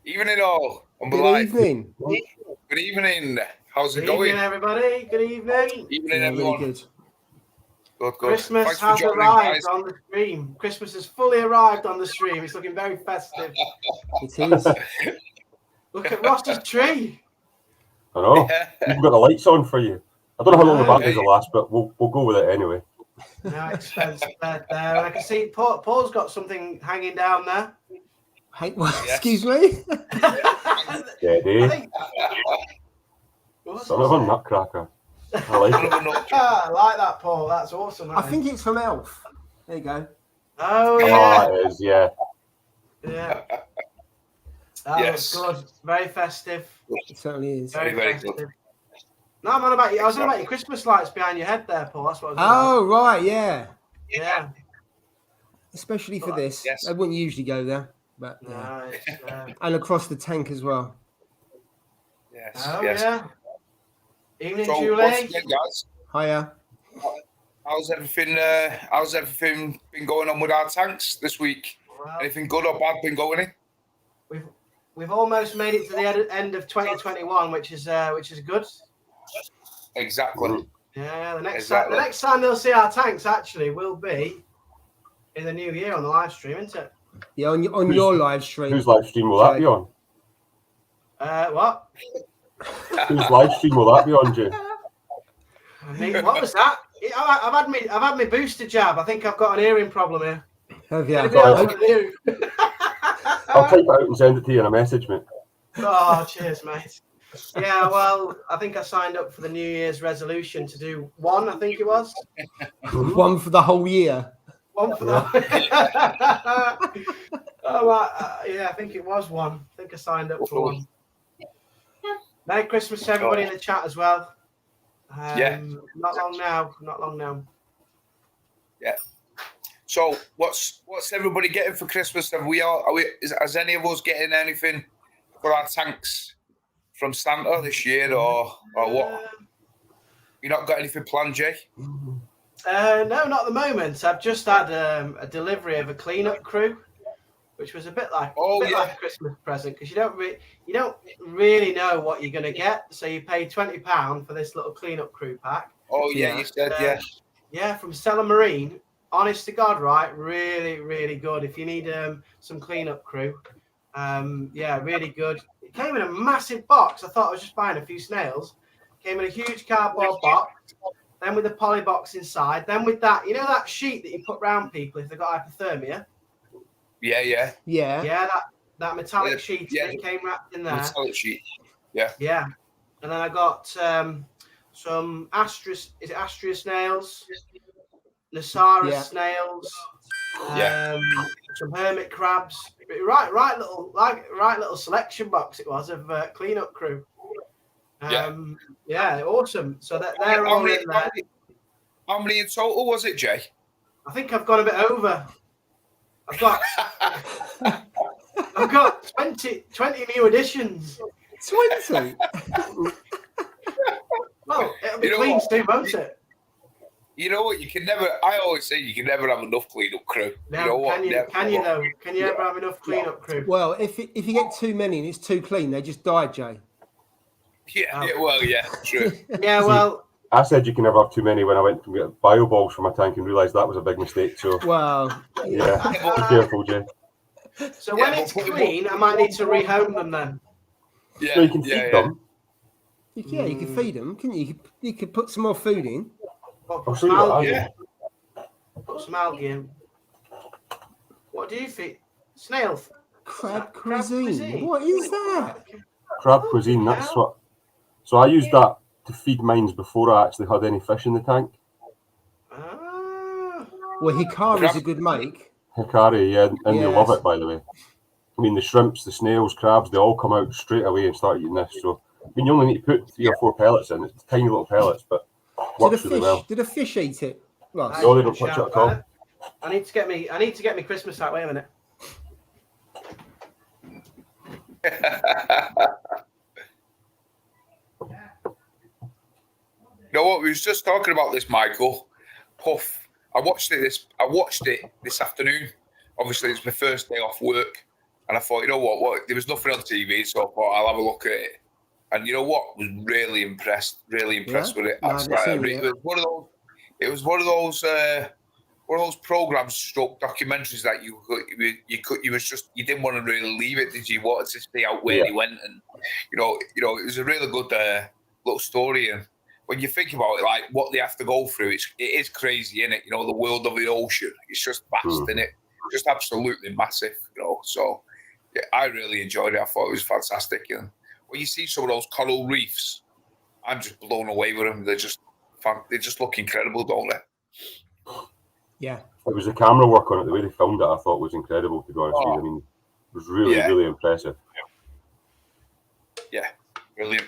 Evening all. Good evening. Good evening. How's it Good going? evening, everybody. Good evening. Evening, Yeah, everyone. really good. Good. Christmas Thanks for has joining, arrived guys. on the stream. Christmas has fully arrived on the stream. It's looking very festive. It is. Look at Ross's tree. I know. Yeah. You've got the lights on for you. I don't know how long the No. batteries will last, but we'll go with it anyway. No expensive there. I can see Paul's got something hanging down there. Hey, well, Yes. Excuse me. Steady. I think. Son of a nutcracker. I like it. I like that, Paul. That's awesome. I think it's from Elf. There you go. Oh Ah, yeah. it is, yeah. Yeah. That Yes. looks good. Very festive. It certainly is. Very Very festive. good. No, I'm on about you. I was on about your Christmas lights behind your head there, Paul. That's what I was on Oh right, yeah. about. Yeah. Especially for this. Yes. I wouldn't usually go there, but yeah. No, it's, And across the tank as well. Yes. oh yes. yeah. Evening, So, Julie. once again, guys, Hiya. how's everything been going on with our tanks this week? Well, Anything good or bad been going in? we've almost made it to the end of 2021, which is good. Exactly. Yeah, the next Exactly. time they'll see our tanks actually will be in the new year on the live stream, isn't it? Yeah, on your live stream. Whose live stream will that be on? What? Whose live stream will that be on, Jay? I mean, what was that? I've had my booster jab. I think I've got an hearing problem here. Have you? Anybody else with you? I'll type it out and send it to you in a message, mate. Oh, cheers, mate. Yeah, well, I think I signed up for the New Year's resolution to do one. I think it was One for the whole year. one for the. Yeah, I think it was one. I think I signed up for one. Merry Christmas to everybody in the chat as well. Yeah. Not long now. Yeah. So what's everybody getting for Christmas? Has any of us getting anything for our tanks from Santa this year or what? You not got anything planned, Jay? No, not at the moment. I've just had a delivery of a cleanup crew, which was a bit like a Christmas present because you don't really know what you're going to get. So you pay £20 for this little cleanup crew pack. Oh yeah, you said yeah. Yeah, from Stella Marine. Honest to God, right? Really, really good. If you need some cleanup crew, yeah, really good. It came in a massive box. I thought I was just buying a few snails. Came in a huge cardboard box. Then with the poly box inside. Then with that, you know that sheet that you put round people if they've got hypothermia. Yeah. Yeah, that metallic sheet that came wrapped in there. Metallic sheet. Yeah. Yeah. And then I got some Astrea snails, Nasara snails, some hermit crabs. Right little selection box it was of cleanup crew. Yeah, awesome. So they're all in there. How many in total was it, Jay? I think I've gone a bit over. I've got 20 new additions. 20? Well, it'll be clean soon, won't it? You know what? I always say you can never have enough cleanup crew. No, you know what? Can you though? Can you ever have enough cleanup crew? Well, if you get too many and it's too clean, they just die, Jay. Yeah, true. Yeah, well. I said you can never have too many when I went to get bio balls for my tank and realised that was a big mistake. So, well, yeah, be careful, Jay. So when it's clean, I might need to rehome them then. Yeah, So you can feed them. Yeah, you can feed them, couldn't you? You could put some more food in. Put some algae in. Put some algae in. What do you feed? Snail. Crab cuisine. What is that? Crab cuisine, that's what. So I used that to feed mines before I actually had any fish in the tank. Well, Hikari's a good make. Hikari, yeah, and they love it, by the way. I mean, the shrimps, the snails, crabs, they all come out straight away and start eating this. So, I mean, you only need to put 3 or 4 pellets in. It's tiny little pellets, but works really well. Did a fish eat it? Ross? No, they don't touch it at all. I need to get me Christmas out. Wait a minute. You know what? We was just talking about this, Michael. Puff. I watched it this afternoon. Obviously, it's my first day off work. And I thought, you know what? There was nothing on TV, so I thought I'll have a look at it. And you know what? Was really impressed with it. No, I haven't seen it It yet. was one of those. It was one of those programs, stroke documentaries that you didn't want to really leave it, did you? You wanted to stay out where he went, and you know, it was a really good little story. And when you think about it, like what they have to go through, it is crazy, isn't it? You know, the world of the ocean, it's just vast, isn't it? Just absolutely massive, you know. So yeah, I really enjoyed it. I thought it was fantastic. And when you see some of those coral reefs, I'm just blown away with them. They just look incredible, don't they? Yeah. It was the camera work on it, the way they filmed it, I thought was incredible, to be honest with you. I mean, it was really, really impressive. Yeah, brilliant.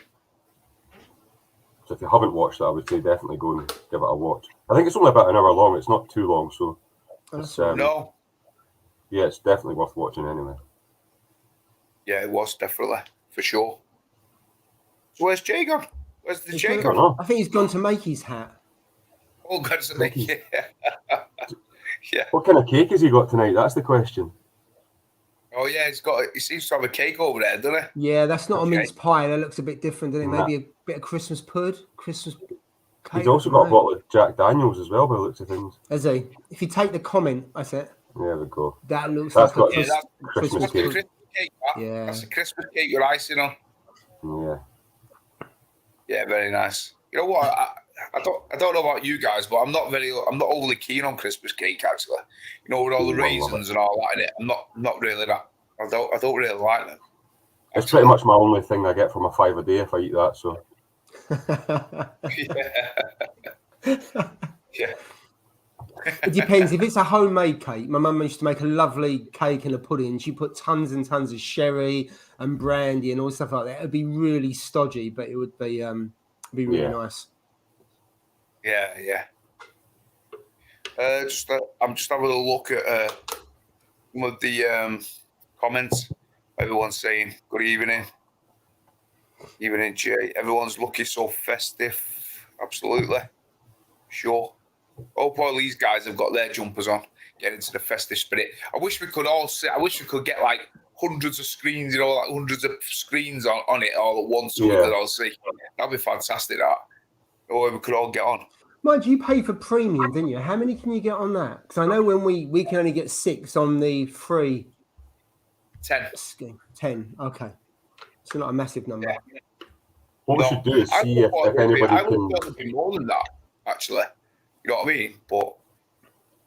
So if you haven't watched it, I would say definitely go and give it a watch. I think it's only about an hour long. It's not too long, so it's, no. Yeah, it's definitely worth watching anyway. Yeah, it was definitely, for sure. So where's Jay gone? Where's the Jay gone? I think he's gone to make his hat. Oh, God, to make it. Yeah. What kind of cake has he got tonight? That's the question. Oh yeah, he seems to have a cake over there, doesn't he? Yeah, that's not a mince pie. That looks a bit different, doesn't it? Maybe a bit of Christmas Christmas cake. He's also got a bottle of Jack Daniels as well, by the looks of things. Has he? If you take the comment, I said. There we go. That looks that's like got a Christmas cake. Christmas cake, that. Yeah. That's a Christmas cake with icing on. Yeah. Yeah, very nice. You know what? I don't know about you guys, but I'm not overly keen on Christmas cake actually. You know, with all the raisins and all that in it. I'm not really that. I don't really like them. It's pretty much my only thing I get from a $5 a day if I eat that. So. Yeah. It depends. If it's a homemade cake, my mum used to make a lovely cake and a pudding. She put tons and tons of sherry and brandy and all stuff like that. It'd be really stodgy, but it would be really nice. Yeah. I'm just having a look at some of the comments. Everyone's saying good evening. Evening, Jay. Everyone's looking so festive. Absolutely. Sure. Hope all these guys have got their jumpers on, get into the festive spirit. I wish we could get like hundreds of screens, you know, like hundreds of screens on it all at once so we could all see. That'd be fantastic, that. Or we could all get on. Mind you, pay for premium, didn't you? How many can you get on that? Because I know when we can only get 6 on the free 10 scheme. 10, okay. It's not a massive number. Yeah. What we should do is see if anybody I can. would want to be more than that, actually. You know what I mean? But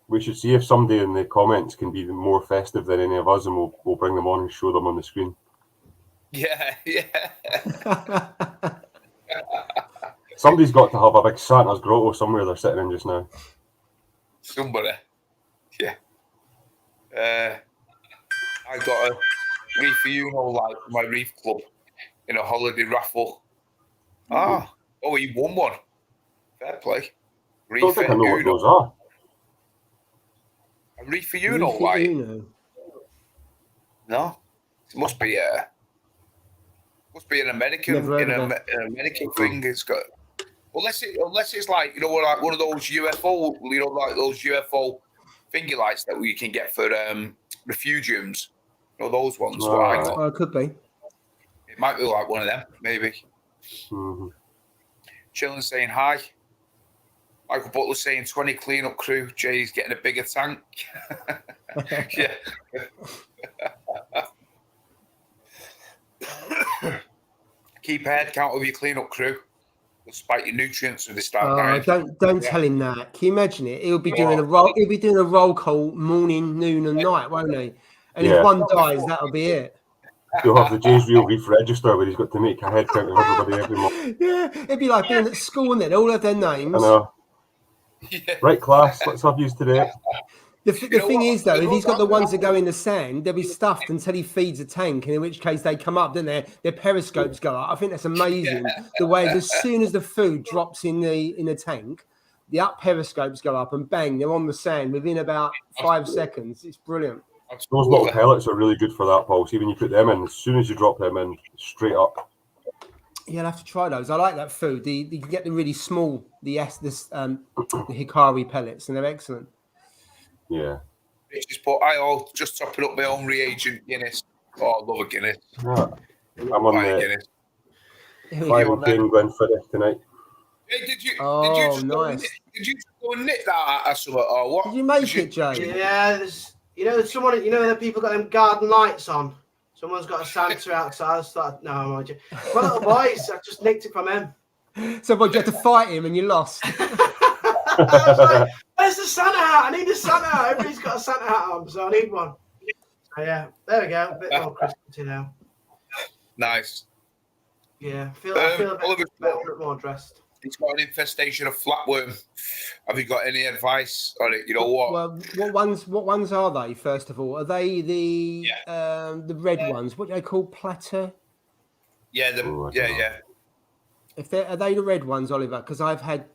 we should see if somebody in the comments can be more festive than any of us, and we'll bring them on and show them on the screen. Yeah. Somebody's got to have a big Santa's grotto somewhere they're sitting in just now. Somebody. Yeah. I got a Reef for You, like my Reef Club in a holiday raffle. Oh, he won one. Fair play. I don't think I know what those are. A Reef for You, like. No, it must be an American American thing. It's got unless it's like, you know, like one of those UFO, you know, like those UFO finger lights that we can get for refugiums. You know, those ones. Oh, it could be. It might be like one of them, maybe. Mm-hmm. Chilling saying hi. Michael Butler saying 20 cleanup crew. Jay's getting a bigger tank. Yeah. Keep a head count of your cleanup crew. They'll spike your nutrients with this start. Don't tell him that. Can you imagine it? He'll be doing a roll. He'll be doing a roll call morning, noon, and night, won't he? And if one dies, that'll be it. He'll have the Jay's Real Reef register where he's got to make a head count of everybody every month. Yeah, it'd be like being at school, and they'd all have their names. I know. Yeah. Right, class, let's have yous today. The thing is, though, if he's got the ones that go in the sand, they'll be stuffed until he feeds a tank, and in which case they come up, don't they? Their periscopes go up. I think that's amazing. The way as soon as the food drops in the tank, the up periscopes go up, and bang, they're on the sand within about 5 seconds. It's brilliant. Those little pellets are really good for that, Paul. See, when you put them in, as soon as you drop them in, straight up. Yeah, I'll have to try those. I like that food. You can get the really small, the Hikari pellets, and they're excellent. Yeah. I'll just top it up my own reagent Guinness Oh, I love a Guinness. Yeah. I'm on Buy a the Guinness. Climbing Glenfiddich tonight. Hey, did you Oh, just nice. did you just go and knit that or something, or what? Did you make it, Jay? Yeah, there's someone, the people got them garden lights on. Someone's got a Santa outside. I started, no, I'm joking. My little boys, I just nicked it from him. So what, you had to fight him and you lost? I was like, where's the Santa hat? I need a Santa hat. Everybody's got a Santa hat on, so I need one. So yeah, there we go. A bit more Christmassy now. Nice. Yeah, I feel a bit more dressed. It's got an infestation of flatworm. Have you got any advice on it? You know what? Well, what ones are they? First of all, are they the red ones? What do they call platter? Yeah, yeah. Are they the red ones, Oliver? Because I've had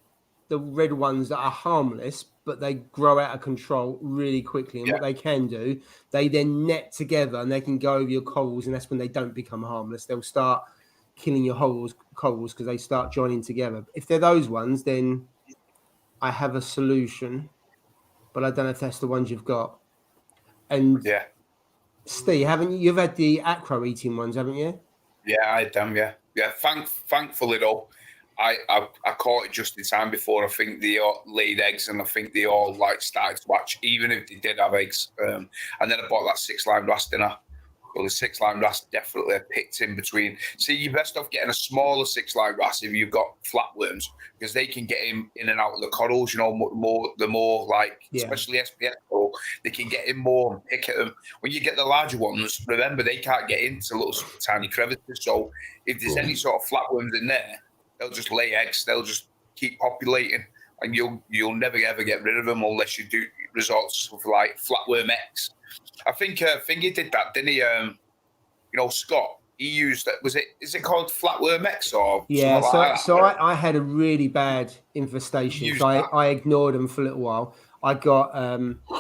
the red ones that are harmless, but they grow out of control really quickly. And what they can do, they then net together and they can go over your corals, and that's when they don't become harmless. They'll start killing your corals because they start joining together. If they're those ones, then I have a solution, but I don't know if that's the ones you've got. And Steve, you've had the acro eating ones, haven't you? Yeah, I am. Yeah. Thankfully though, I caught it just in time before I think they all laid eggs, and I think they all started to hatch, even if they did have eggs. And then I bought that 6-line wrasse dinner. Well, the 6-line wrasse definitely picked in between. See, you're best off getting a smaller 6-line wrasse if you've got flatworms, because they can get in and out of the corals. Especially SPS coral, they can get in more and pick at them. When you get the larger ones, remember they can't get into little tiny crevices. So if there's any sort of flatworms in there, they'll just lay eggs. They'll just keep populating, and you'll never ever get rid of them unless you do resort to something like flatworm X. I think he did that, didn't he? Scott. He used that. Is it called flatworm X or? Yeah. Like I had a really bad infestation. So I ignored them for a little while. I got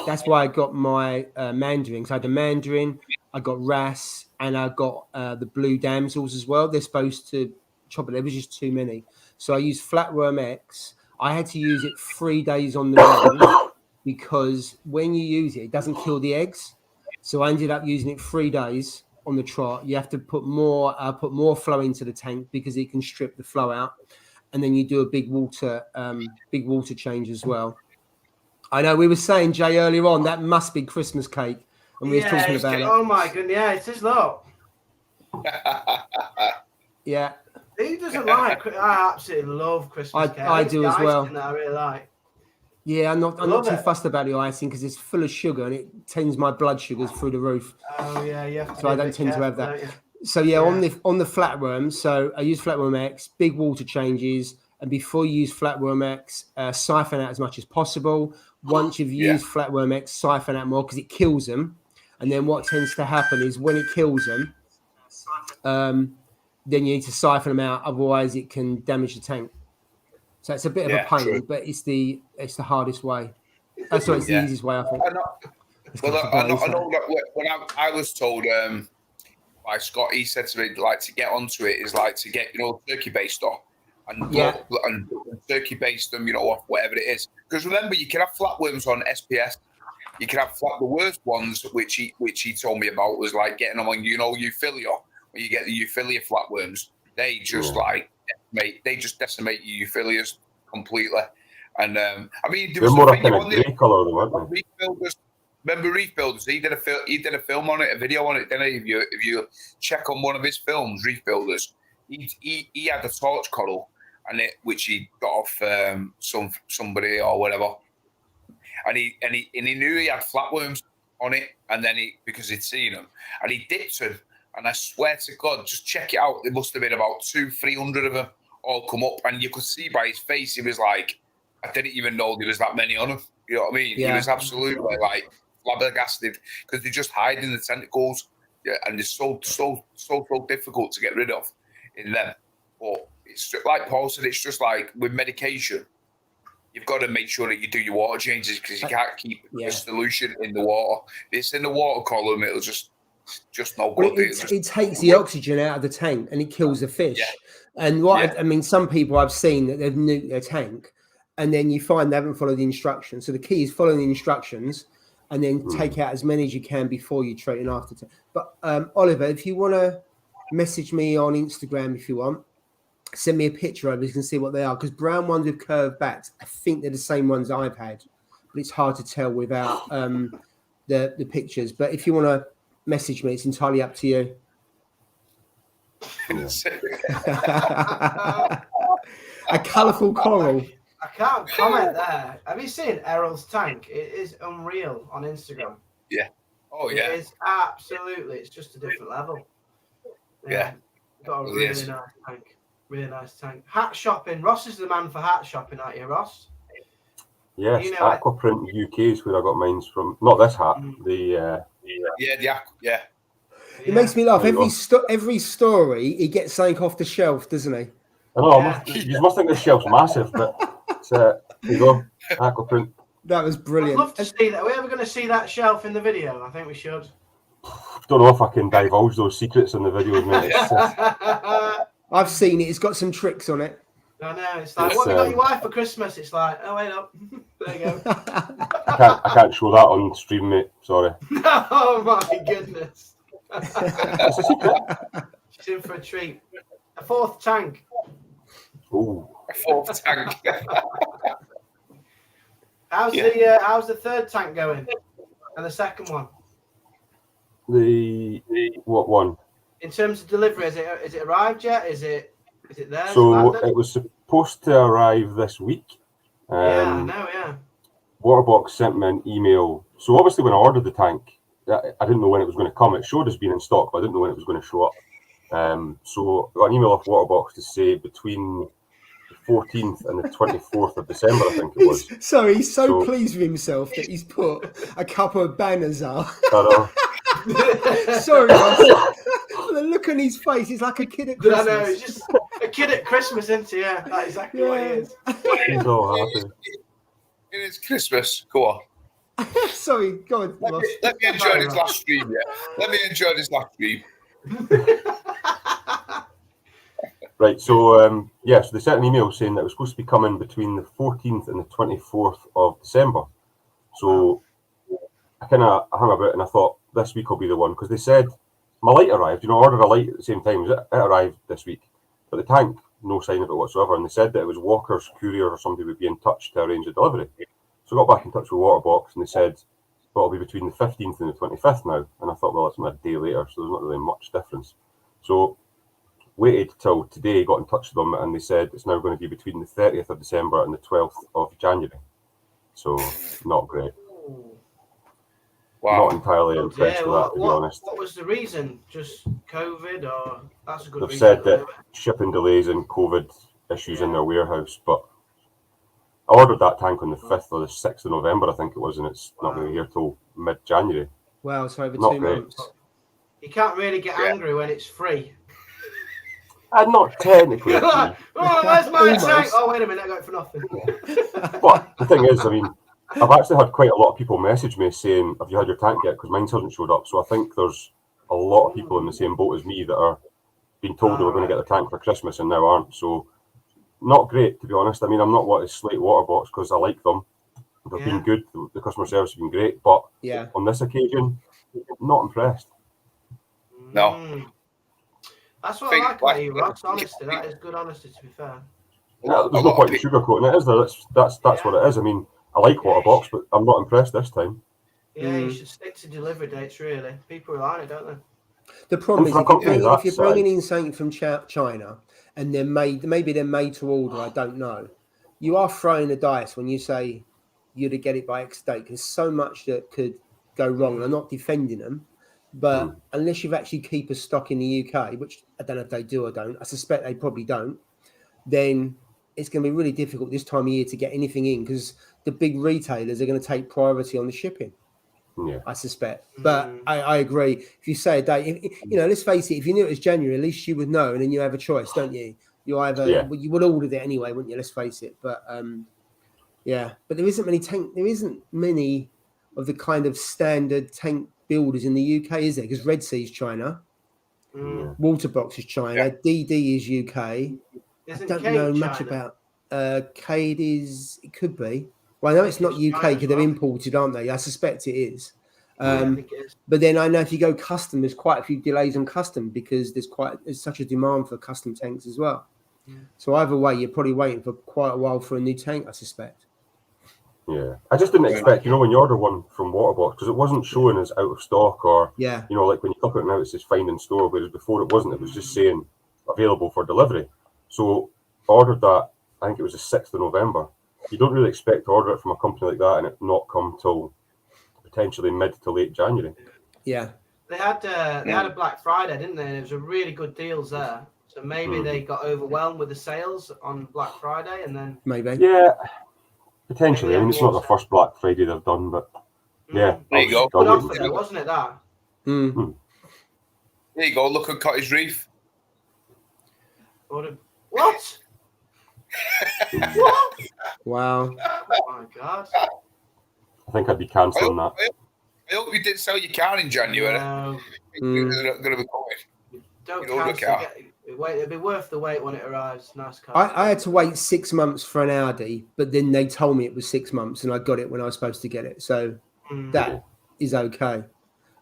that's why I got my mandarin. So I had the mandarin, I got wrasse, and I got the blue damsels as well. They're supposed to chop it. There was just too many. So I used flatworm X. I had to use it 3 days on the road because when you use it, it doesn't kill the eggs. So I ended up using it 3 days on the trot. You have to put more flow into the tank because it can strip the flow out, and then you do a big water change as well. I know we were saying, Jay, earlier on, that must be Christmas cake, and we were talking about it. Oh my goodness, yeah, it is low. Yeah. Who doesn't like? I absolutely love Christmas cake. I do as well. That I really like. Yeah, I'm not too fussed about the icing because it's full of sugar and it tends my blood sugars through the roof. Oh yeah, yeah. So I don't tend to have that. So on the flatworm, so I use flatworm X, big water changes, and before you use flatworm X, siphon out as much as possible. Once you've used flatworm X, siphon out more because it kills them. And then what tends to happen is when it kills them, then you need to siphon them out, otherwise it can damage the tank. So it's a bit of a pain, but it's the hardest way. It's the easiest way, I think. I know that when I was told by Scott, he said to me to get onto it is to get turkey based off and turkey based them off whatever it is. Because remember, you can have flatworms on SPS. You can have the worst ones, which he told me about was getting them on Euphilia. When you get the Euphilia flatworms, they just decimate your Euphilias completely. And there was more up in a grey colour, weren't they? Remember Reef Builders? He did a film on it, a video on it. Didn't he? If you check on one of his films, Reef Builders, he had a torch coral, which he got off somebody or whatever, and he knew he had flatworms on it, and then because he'd seen them, and he dipped them. And I swear to God, just check it out. There must have been about 200-300 of them all come up. And you could see by his face, he was like, I didn't even know there was that many on him. You know what I mean? Yeah. He was absolutely flabbergasted because they just hide in the tentacles. Yeah, and it's so difficult to get rid of in them. But it's like Paul said, it's just like with medication. You've got to make sure that you do your water changes because you can't keep the solution in the water. If it's in the water column, it'll just no good. Well, it takes the oxygen out of the tank and it kills the fish. Yeah. And some people I've seen that they've nuked their tank and then you find they haven't followed the instructions. So the key is following the instructions and then take out as many as you can before you treat and after. But Oliver, if you want to message me on Instagram, if you want, send me a picture of it. You can see what they are, because brown ones with curved backs, I think they're the same ones I've had, but it's hard to tell without the pictures. But if you want to message me, it's entirely up to you. A colourful coral. I can't comment there. Have you seen Errol's tank? It is unreal on Instagram. Yeah. Oh yeah. It is absolutely. It's just a different level. Yeah. Got a really nice tank. Really nice tank. Hat shopping. Ross is the man for hat shopping, aren't you, Ross? Yes, You know Aquaprint UK is where I got mine from. Not this hat. It makes me laugh. Every story, he gets something off the shelf, doesn't he? I know. You must think this shelf's massive, but it's, there you go. Aquaprint. That was brilliant. I'd love to see that. Are we ever going to see that shelf in the video? I think we should. Don't know if I can divulge those secrets in the video, mate. I've seen it. It's got some tricks on it. I know. It's like, what have you got your wife for Christmas? It's like, oh, wait up. There you go. I can't show that on stream, mate. Sorry. Oh, my goodness. It's a secret. She's in for a treat. A fourth tank. Ooh. A fourth tank. How's the third tank going? And the second one? The what one? In terms of delivery, is it arrived yet? Is it there? So it was supposed to arrive this week. Yeah, I know, yeah. Waterbox sent me an email. So obviously when I ordered the tank, I didn't know when it was going to come. It showed as being in stock, but I didn't know when it was going to show up. So I got an email off Waterbox to say between the 14th and the 24th of December, I think it was. So he's so pleased with himself that he's put a couple of banners up. I know. Sorry, Ross. The look on his face is like a kid at Christmas. I know, he's just a kid at Christmas, isn't he? Yeah, that's exactly what he is. He's all happy. It is Christmas. Go on. Sorry, go on, Ross. Let me enjoy this last stream, yeah. Let me enjoy this last stream. Right, so so they sent an email saying that it was supposed to be coming between the 14th and the 24th of December. So I kind of hung about and I thought this week will be the one, because they said my light arrived. I ordered a light at the same time. It arrived this week, but the tank, no sign of it whatsoever. And they said that it was Walker's courier or somebody would be in touch to arrange a delivery. So I got back in touch with Waterbox and they said, well, it'll be between the 15th and the 25th now. And I thought, well, it's a day later, so there's not really much difference. So waited till today, got in touch with them, and they said it's now going to be between the 30th of December and the 12th of January. So not great. Wow. Not entirely impressed with that, to be honest. What was the reason? Just COVID, or that's a good reason? They've said that shipping delays and COVID issues in their warehouse, but I ordered that tank on the 5th or the 6th of November, I think it was, and it's not going to be here till mid-January. Wow, it's over Not 2 great. months. You can't really get angry when it's free. Not technically. Oh, where's my tank? Oh, wait a minute, I got it for nothing. But the thing is, I mean, I've actually had quite a lot of people message me saying, have you had your tank yet? Because mine hasn't showed up. So I think there's a lot of people in the same boat as me that are being told they were going to get the tank for Christmas and now aren't. So not great, to be honest. I mean, I'm not one to slate Waterbox because I like them. They've been good. The customer service has been great. But on this occasion, not impressed. No. That's what I like about you, Ross. Honesty. That is good honesty, to be fair. Yeah, there's no point in sugarcoating it, is there? That's what it is. I mean, I like Waterbox, but I'm not impressed this time. Yeah, you should stick to delivery dates, really. People rely on it, don't they? The problem is, if you're bringing in something from China and maybe they're made to order, I don't know, you are throwing the dice when you say you're to get it by X date. There's so much that could go wrong. And I'm not defending them, but unless you've actually keep a stock in the UK, which I don't know if they do or don't, I suspect they probably don't, then it's going to be really difficult this time of year to get anything in because the big retailers are going to take priority on the shipping. Yeah, I suspect. But I agree. If you say a date, let's face it, if you knew it was January, at least you would know, and then you have a choice, don't you? You either you would order it anyway, wouldn't you? Let's face it. But but there isn't many of the kind of standard tank builders in the UK, is there? Because Red Sea's China, Waterbox is China, DD is UK. I don't know much about Cade. It could be. Well, I know it's not It's UK China because as they're well. imported, aren't they? I suspect it is. Yeah, I think it is. But then I know if you go custom, there's quite a few delays on custom because there's such a demand for custom tanks as well. Yeah. So either way, you're probably waiting for quite a while for a new tank, I suspect. Yeah, I just didn't expect, when you order one from Waterbox, because it wasn't showing as out of stock, or Yeah. like when you click it now, it says find in store, whereas before it wasn't. It was just saying available for delivery. So I ordered that. I think it was the 6th of November. You don't really expect to order it from a company like that and it not come till potentially mid to late January. Yeah. They had a Black Friday, didn't they? There was a really good deals there. So maybe they got overwhelmed with the sales on Black Friday, and then Maybe. Yeah, potentially. I mean, it's not the first Black Friday they've done, but yeah. There you go. Good offer there, wasn't it? That. Mm. There you go. Look at Cottage Reef. What? What? Wow. Oh my God. I think I'd be cancelling that. I hope you didn't sell your car in January. No. They're going to be coming. Don't You know, cancel. Wait, it'll be worth the wait when it arrives. Nice car. I had to wait 6 months for an Audi, but then they told me it was 6 months and I got it when I was supposed to get it. So that is okay.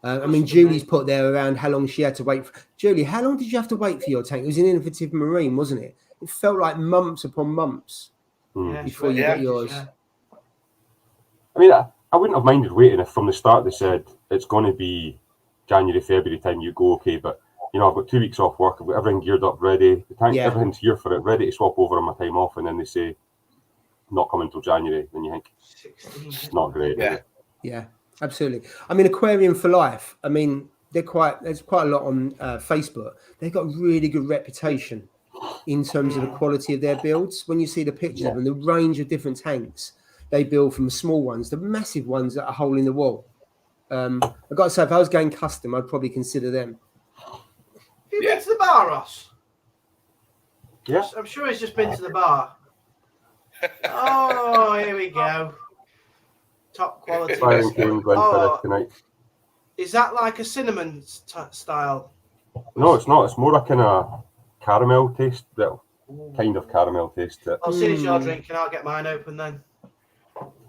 I mean, Julie's put there around how long she had to wait. Julie, how long did you have to wait for your tank? It was an Innovative Marine, wasn't it? It felt like months upon months before you got yours. Yeah. I mean, I wouldn't have minded waiting if from the start they said it's going to be January, February time you go, okay, but I've got 2 weeks off work, I've got everything geared up, ready, the tank, everything's here for it, ready to swap over on my time off, and then they say not coming until January, then you think it's not great. Yeah, absolutely. I mean, Aquarium for Life, I mean, there's quite a lot on Facebook. They've got a really good reputation in terms of the quality of their builds. When you see the pictures of them, the range of different tanks they build, from the small ones, the massive ones that are hole in the wall. I've got to say, if I was going custom, I'd probably consider them. Have you been to the bar, Ross? Yeah. I'm sure he's just been to the bar. Oh, here we go. Top quality. Tonight. Is that like a cinnamon style? No, it's not. It's more a kind of caramel taste. Well, kind of caramel taste. As soon as you're drinking, I'll get mine open then.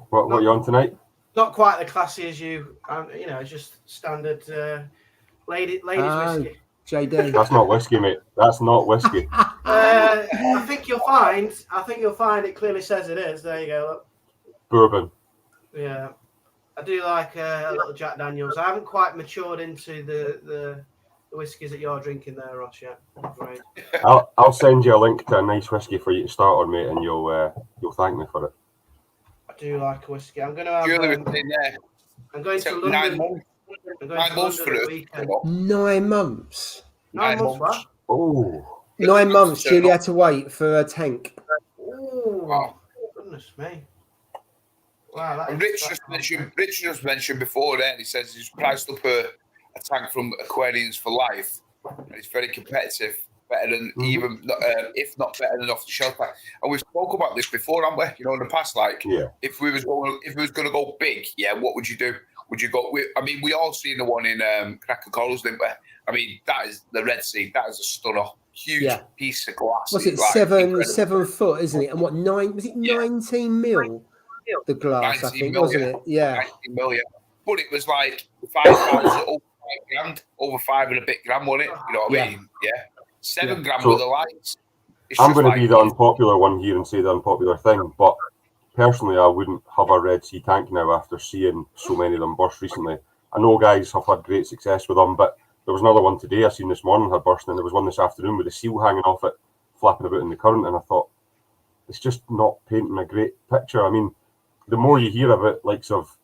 What are you on tonight? Not quite the classy as you. It's just standard ladies whiskey. JD. That's not whiskey, mate. That's not whiskey. I think you'll find it clearly says it is. There you go. Look. Bourbon. Yeah, I do like a little Jack Daniels. I haven't quite matured into the whiskies that you're drinking there, Ross. Yet. Great. I'll send you a link to a nice whiskey for you to start on, mate, and you'll thank me for it. I do like a whiskey. I'm going to have. I'm going to London. 9 months. I'm going 9 months for it. 9 months. 9 months. What? Oh. 9 months. Julie had to wait for a tank. Oh, wow. Goodness me. Wow. And Rich just mentioned before then, he says he's priced up a tank from Aquariums for Life. And it's very competitive, better than even, if not better than off the shelf tank. And we've spoke about this before, haven't we? In the past, if we was going to go big, what would you do? Would you go? We all seen the one in Cracker Corals, didn't we? I mean, that is the Red Sea. That is a stunner, huge piece of glass. What's it? 7 foot, isn't it? And what 9? Was it 19 mil? The glass, I think, wasn't it? Yeah. 19 million. But it was like £5 over 5 and a bit grand, wasn't it? You know what I mean? Yeah. 7 grand with the lights. I'm going to be the unpopular one here and say the unpopular thing, but personally, I wouldn't have a Red Sea tank now after seeing so many of them burst recently. I know guys have had great success with them, but there was another one today I seen this morning had burst, and there was one this afternoon with a seal hanging off it, flapping about in the current, and I thought, it's just not painting a great picture. I mean, the more you hear about likes of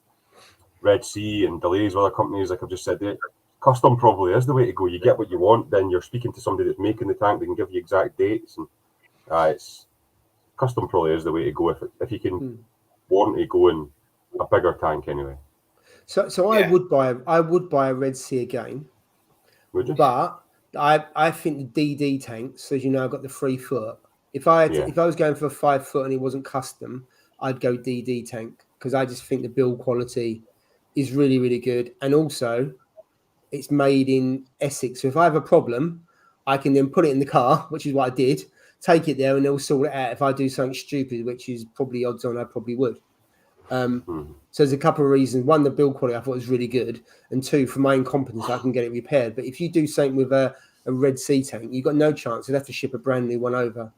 Red Sea and delays with other companies, like I've just said, custom probably is the way to go. You get what you want, then you're speaking to somebody that's making the tank, they can give you exact dates, and it's custom probably is the way to go if you can want to go in a bigger tank anyway. So I would buy a Red Sea again. Would you? But I think the DD tanks, as you know, I've got the 3 foot. If I was going for a 5 foot and it wasn't custom, I'd go DD tank, because I just think the build quality is really, really good, and also it's made in Essex. So if I have a problem, I can then put it in the car, which is what I did. Take it there and they'll sort it out if I do something stupid, which is probably odds on I probably would. So there's a couple of reasons. One, the build quality I thought was really good, and two, for my incompetence, I can get it repaired. But if you do something with a Red Sea tank, you've got no chance. You'd have to ship a brand new one over.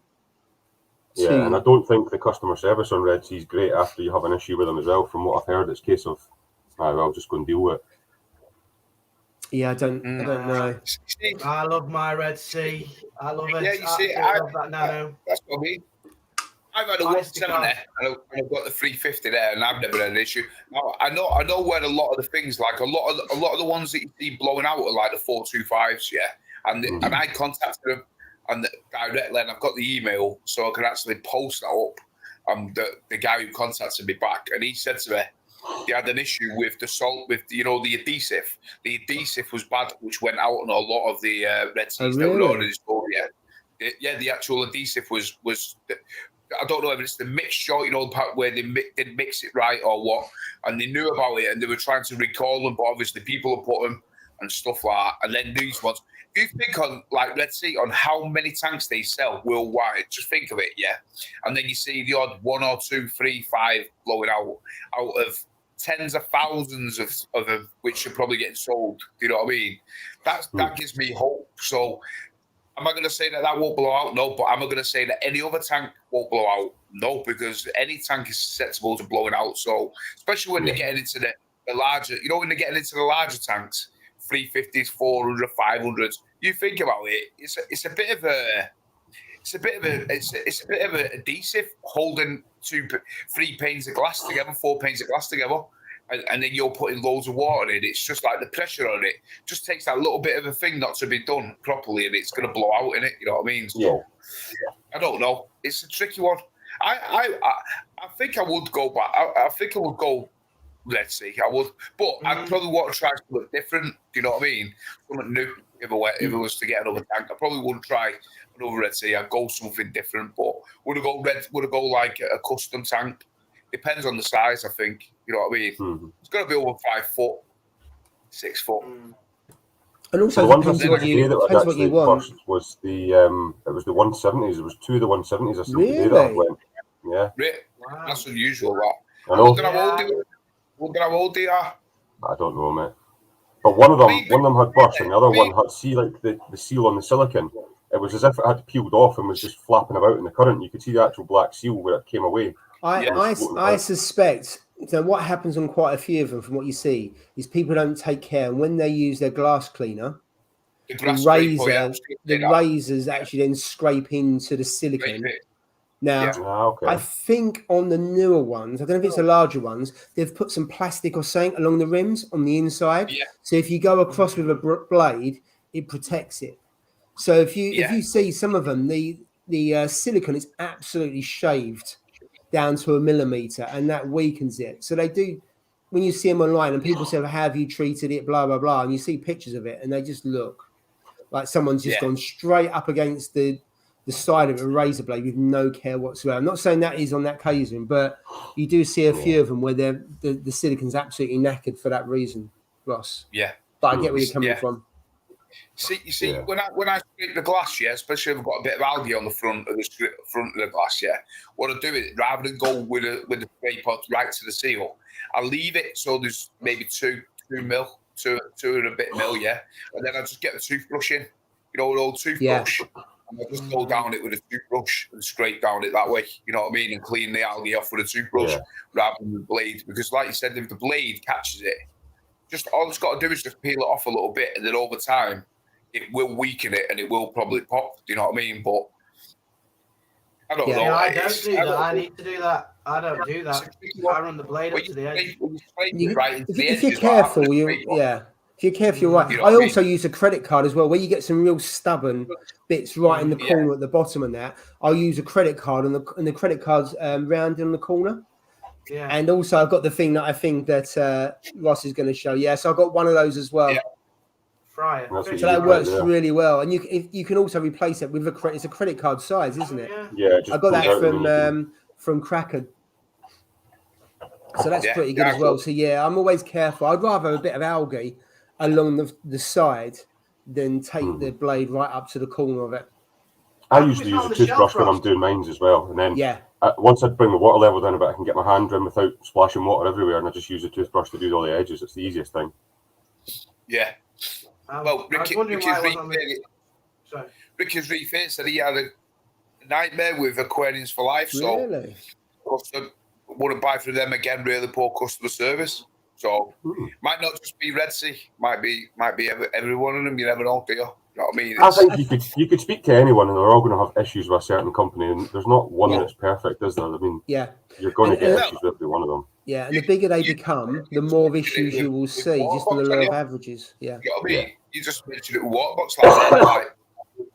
Yeah, and I don't think the customer service on Red Sea is great after you have an issue with them as well. From what I've heard, it's a case of, well, just go and deal with it. Yeah, I don't know. I love my Red Sea. I love it. Yeah, you see, I love that Nano. That's what I mean. I've had a 170 and I've got the 350 there, and I've never had an issue. Now, I know where a lot of the things, like a lot of the ones that you see blowing out are like the 425s, yeah. And I contacted them and directly, and I've got the email, so I can actually post that up. The guy who contacted me back, and he said to me, he had an issue with the salt, with the adhesive. The adhesive was bad, which went out on a lot of the Red Seas that were on his store. Yeah, the actual adhesive was. I don't know if it's the mixture, the part where they didn't mix it right or what, and they knew about it and they were trying to recall them, but obviously people have put them and stuff like that. And then these ones, if you think on, like, let's see, on how many tanks they sell worldwide, just think of it, yeah. And then you see the odd 1 or 2, 3, 5 blowing out of tens of thousands of them, which are probably getting sold. Do you know what I mean? That gives me hope. So, am I going to say that won't blow out? No. But am I going to say that any other tank won't blow out? No, because any tank is susceptible to blowing out. So, especially when they're getting into the larger, when they're getting into the larger tanks, 350s, 400, 500s. You think about it, it's a bit of a adhesive holding 3 panes of glass together, 4 panes of glass together. And then you're putting loads of water in. It's just like the pressure on it just takes that little bit of a thing not to be done properly, and it's going to blow out in it. You know what I mean? So, I don't know. It's a tricky one. I think I would go back. I think I would go. Let's see. I would, but I'd probably want to try something different. Do you know what I mean? Something new. If it was to get another tank, I probably wouldn't try another Red Sea. I'd go something different. But would I go like a custom tank? Depends on the size, I think. You know what I mean? It's got to be over 5 foot, 6 foot. And also depends what you want. First was the it was the 170s. It was 2 of the 170s. I still today that I went. Yeah. Wow. That's unusual. That. I know. How old they are? I don't know, mate. But one of them had burst, and the other one had the seal on the silicon. It was as if it had peeled off and was just flapping about in the current. You could see the actual black seal where it came away. I suspect what happens on quite a few of them, from what you see, is people don't take care, and when they use their glass cleaner, the razors actually then scrape into the silicon. Now, I think on the newer ones, I don't know if it's the larger ones, they've put some plastic or something along the rims on the inside. Yeah. So if you go across with a blade, it protects it. So if you see some of them, the silicon is absolutely shaved down to a millimeter, and that weakens it. So they do, when you see them online and people say, how have you treated it, blah, blah, blah, and you see pictures of it and they just look like someone's just gone straight up against the side of a razor blade with no care whatsoever. I'm not saying that is on that occasion, but you do see a few of them where the silicon's absolutely knackered for that reason, Ross. Yeah. But I get where you're coming from. See, when I scrape the glass, especially if I've got a bit of algae on the front of the glass, what I do is, rather than go with the spray pot right to the seal, I leave it so there's maybe 2 mil, 2 and a bit mil, and then I just get the toothbrush in, an old toothbrush, and I just go down it with a toothbrush and scrape down it that way, you know what I mean, and clean the algae off with a toothbrush rather than the blade, because like you said, if the blade catches it, just all it's got to do is just peel it off a little bit, and then over time, it will weaken it, and it will probably pop. Do you know what I mean? But I don't know. I don't do that. I need to do that. I don't do that. I run the blade up to the edge. If you're careful, if you're careful, you're right. I also use a credit card as well, where you get some real stubborn bits right in the corner at the bottom and that. I'll use a credit card, and the credit card's round in the corner. Yeah. And also I've got the thing that I think that Ross is going to show. So I've got one of those as well. Yeah. Fryer. So that works really well. And you can also replace it with it's a credit card size, isn't it? Yeah. I got that from Kraken. So that's pretty good as well. So I'm always careful. I'd rather have a bit of algae along the side than take the blade right up to the corner of it. I usually use a toothbrush when I'm doing mines as well, and then once I bring the water level down a bit, I can get my hand in without splashing water everywhere, and I just use a toothbrush to do all the edges. It's the easiest thing. Yeah. Well, Ricky's refit said he had a nightmare with aquariums for life. So really, wouldn't buy from them again. Really poor customer service. So might not just be Red Sea. Might be every one of them. You never know, do you? You know what I mean? I think you could speak to anyone, and they're all going to have issues with a certain company, and there's not one that's perfect, is there? I mean, you're going to get issues with every one of them. Yeah, and the bigger they become, the more issues you will see, just on the law of averages. Yeah. You know what I mean? You just mentioned it with Waterbox like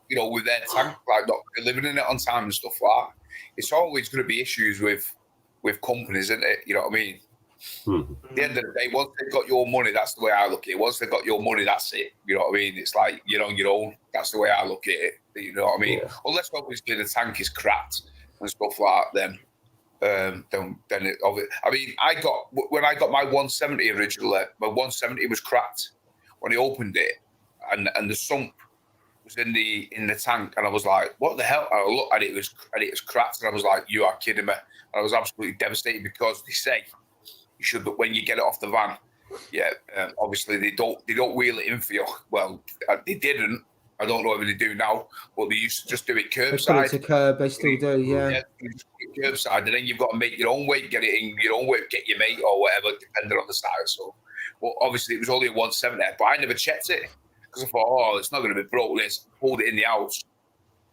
you know, with their tank, like not delivering it on time and stuff like that. It's always going to be issues with companies, isn't it? You know what I mean? At the end of the day, once they've got your money, that's the way I look at it. Once they've got your money, that's it. You know what I mean? It's like you're on your own. That's the way I look at it. You know what I mean? Yeah. Unless obviously the tank is cracked and stuff like that, then it, I mean, when I got my 170 originally, my 170 was cracked when I opened it, and the sump was in the tank, and I was like, what the hell? And I looked at it, it was cracked, and I was like, you are kidding me. And I was absolutely devastated, because they say you should, but when you get it off the van, obviously they don't wheel it in for you. Well, they didn't. I don't know if they do now, but they used to just do it curbside. It's a curb, they still do, yeah. Curbside, and then you've got to make your own weight, get it in your own weight, get your mate or whatever, depending on the size. So, well, obviously it was only a 170, but I never checked it, because I thought, it's not going to be broke. Let's hold it in the house,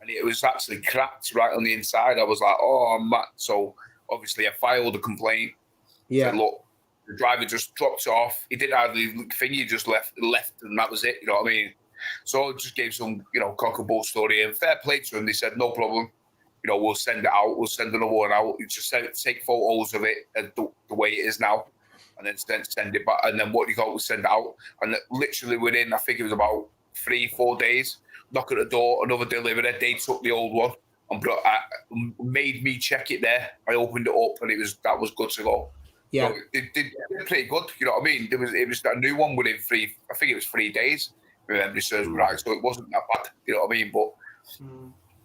and it was actually cracked right on the inside. I was like, I'm mad. So obviously I filed a complaint. Yeah. Said, look, the driver just dropped off. He didn't have the thing. He just left, and that was it. You know what I mean? So I just gave some, cock and bull story, and fair play to them. They said, no problem. We'll send it out. We'll send another one out. You just take photos of it the way it is now, and then send it back. And then we'll send it out. And literally within, I think it was about 3-4 days, knock at the door, another delivery. They took the old one and made me check it there. I opened it up, and that was good to go. Yeah, so they did pretty good. You know what I mean? It was a new one within 3 days. Remember, serves right, so it wasn't that bad. You know what I mean? But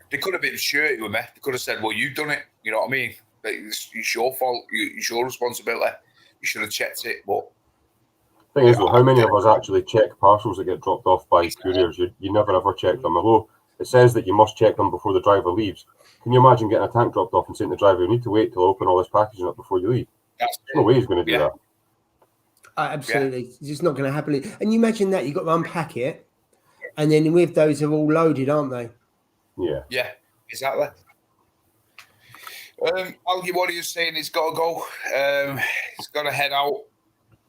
they could have been shirty with me. They could have said, "Well, you done it." You know what I mean? Like, it's your fault. It's your responsibility. You should have checked it. But thing is, though, how many of us actually check parcels that get dropped off by couriers? You never ever check them. Although it says that you must check them before the driver leaves. Can you imagine getting a tank dropped off and saying to the driver, "You need to wait till I open all this packaging up before you leave"? There's no way he's going to do that. Absolutely, it's just not going to happen. And you imagine that you've got to unpack it, and then with those they're all loaded, aren't they? Yeah, exactly. Algie, what are you saying? He's got to go. He's got to head out.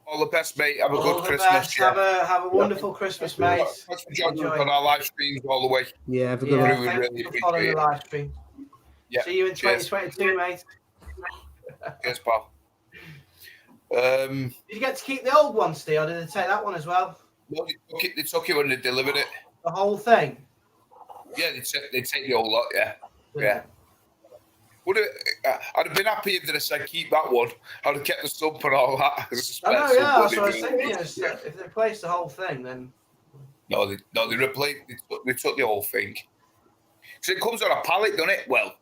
All the best, mate. Have a good Christmas. Have a wonderful Christmas, mate. Thanks for joining on our live streams all the way. Yeah, have a good one. We really appreciate following the live stream. Yeah. See you in 2022, mate. Cheers, pal. Did you get to keep the old one, Steve, or did they take that one as well? No, they took it when they delivered it. The whole thing? Yeah, they take the whole lot, yeah. I'd have been happy if they said keep that one. I'd have kept the stump and all that. That's what I was thinking. If they replaced the whole thing, then... No, they replaced. They took the whole thing. So it comes on a pallet, doesn't it? Well,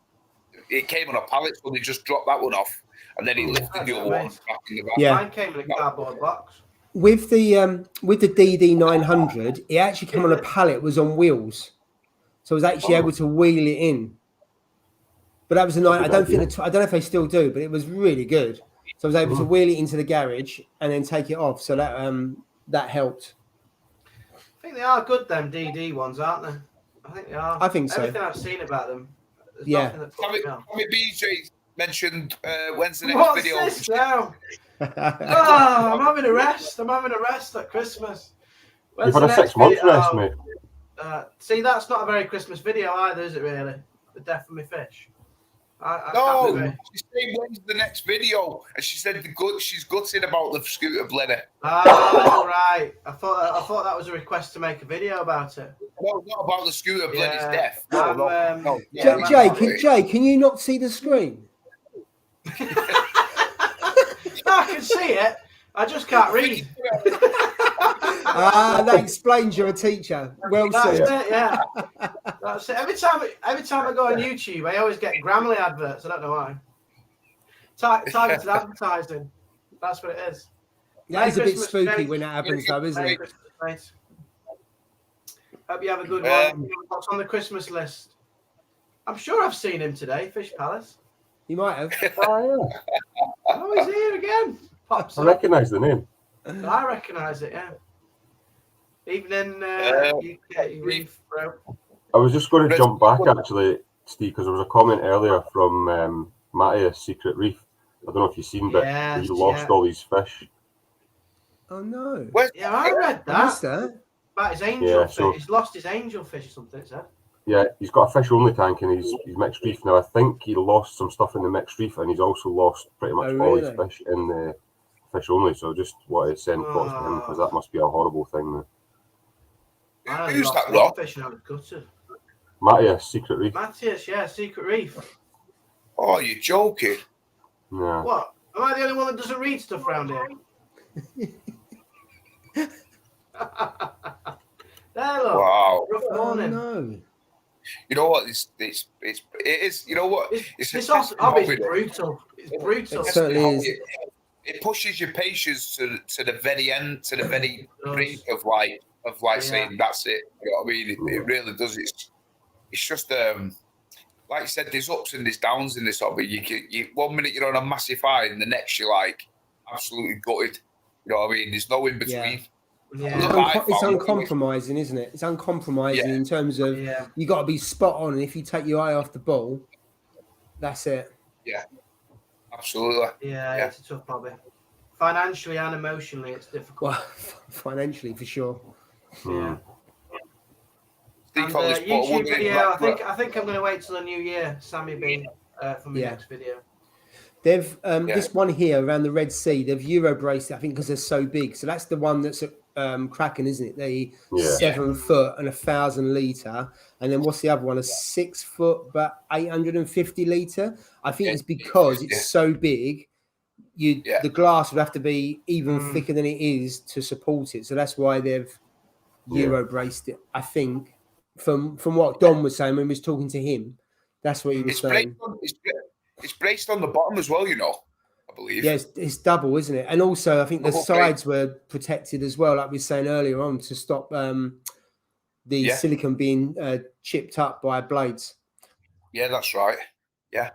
it came on a pallet, so they just dropped that one off. And then he lifted the other one back in the back. Yeah. Mine came in a cardboard box. With the DD900, it actually came on a pallet, was on wheels, so I was actually able to wheel it in. But that was a night. I don't know if they still do, but it was really good. So I was able to wheel it into the garage and then take it off. So that helped. I think they are good, them DD ones, aren't they? I think they are. I think so. Everything I've seen about them. Tommy BJ mentioned when's the next video? What's this now? I'm having a rest. I'm having a rest at Christmas. You've had a 6 month rest, mate. See, that's not a very Christmas video either, is it really? The death of my fish. No, she's saying when's the next video, and she said she's gutted about the scooter blender. Right. I thought that was a request to make a video about it. No, not about the scooter blender's death. No. Jay, can you not see the screen? I can see it. I just can't read. That explains you're a teacher. Well That's said. it, yeah. That's it. Every time I go on YouTube, I always get Grammarly adverts. I don't know why. Targeted advertising. That's what it is. That is a bit Christmas, spooky Jake. when that happens, though, isn't Merry it? Christmas, mate. Hope you have a good one. What's on the Christmas list? I'm sure I've seen him today, Fish Palace. You might have. Oh, yeah. Oh, he's here again. Pops I up. recognise the name. I recognise it, yeah. Evening, UK Reef, bro. I was just going to jump back, actually, Steve, because there was a comment earlier from Matthias, Secret Reef. I don't know if you've seen, but Yes, he lost all these fish. Oh, no. Yeah, I read I missed that. that. About his angel Yeah, fish. so- He's lost his angel fish or something, it said. Yeah, he's got a fish-only tank in his mixed reef now. I think he lost some stuff in the mixed reef, and he's also lost pretty much all his really? fish in the fish-only. So just wanted to send thoughts to him, because that must be a horrible thing. Man. I only Who's lost that, one Rob? fish and I was gutted. Matthias, Secret Reef. Matthias, yeah, Secret Reef. Oh, you're joking. Yeah. What? Am I the only one that doesn't read stuff around here? There, look. Wow. Rough Oh, morning. no. You know what? It is. You know what? This hobby is brutal. It's brutal. It certainly is. It pushes your patience to the very end, to the very does. brink of Yeah. saying that's it. You know what I mean? It really does. It's just like you said, there's ups and there's downs in this hobby. You 1 minute you're on a massive high, and the next you're like absolutely gutted. You know what I mean? There's no in between. Yeah. It's uncompromising, isn't it? It's uncompromising in terms of you got to be spot on, and if you take your eye off the ball, that's it. Yeah, absolutely. Yeah, it's a tough hobby. Financially and emotionally, it's difficult. Well, financially for sure. Yeah. Steve And, Collins put a YouTube wonder in video. Blackburn. I think I'm going to wait till the new year, Sammy B, for my Yeah. next video. They've this one here around the Red Sea. They've Euro braced it, I think, because they're so big. So that's the one that's at Kraken, isn't it? The 7 foot and 1,000 litre, and then what's the other one? A 6 foot but 850 litre. I think it's because it's so big. The glass would have to be even thicker than it is to support it. So that's why they've Euro braced it. I think from what Don was saying when we was talking to him, that's what he was saying. It's braced on the bottom as well, you know, I believe. Yeah, it's double, isn't it? And also, I think the Double sides were protected as well, like we were saying earlier on, to stop the silicon being chipped up by blades. Yeah, that's right. Yeah.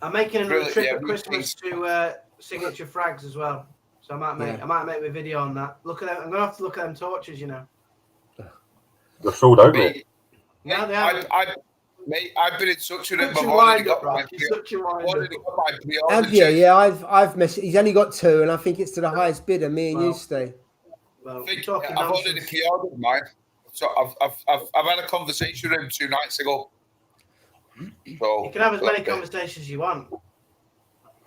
I'm making another trip at we Christmas to Signature Frags as well. So I might make my video on that. Look at them. I'm gonna have to look at them torches, you know. They're sold out, mate. Yeah, they are. I've been in touch with him. Such I've a already wind up, got my Rob. You're such a wind up. Have you? Yeah, I've messaged. He's only got 2, and I think it's to the highest bidder. Me and you, Steve. Well, I've talking already nonsense. pre-ordered mine. So I've had a conversation with him 2 nights ago. So You can have as many conversations as you want.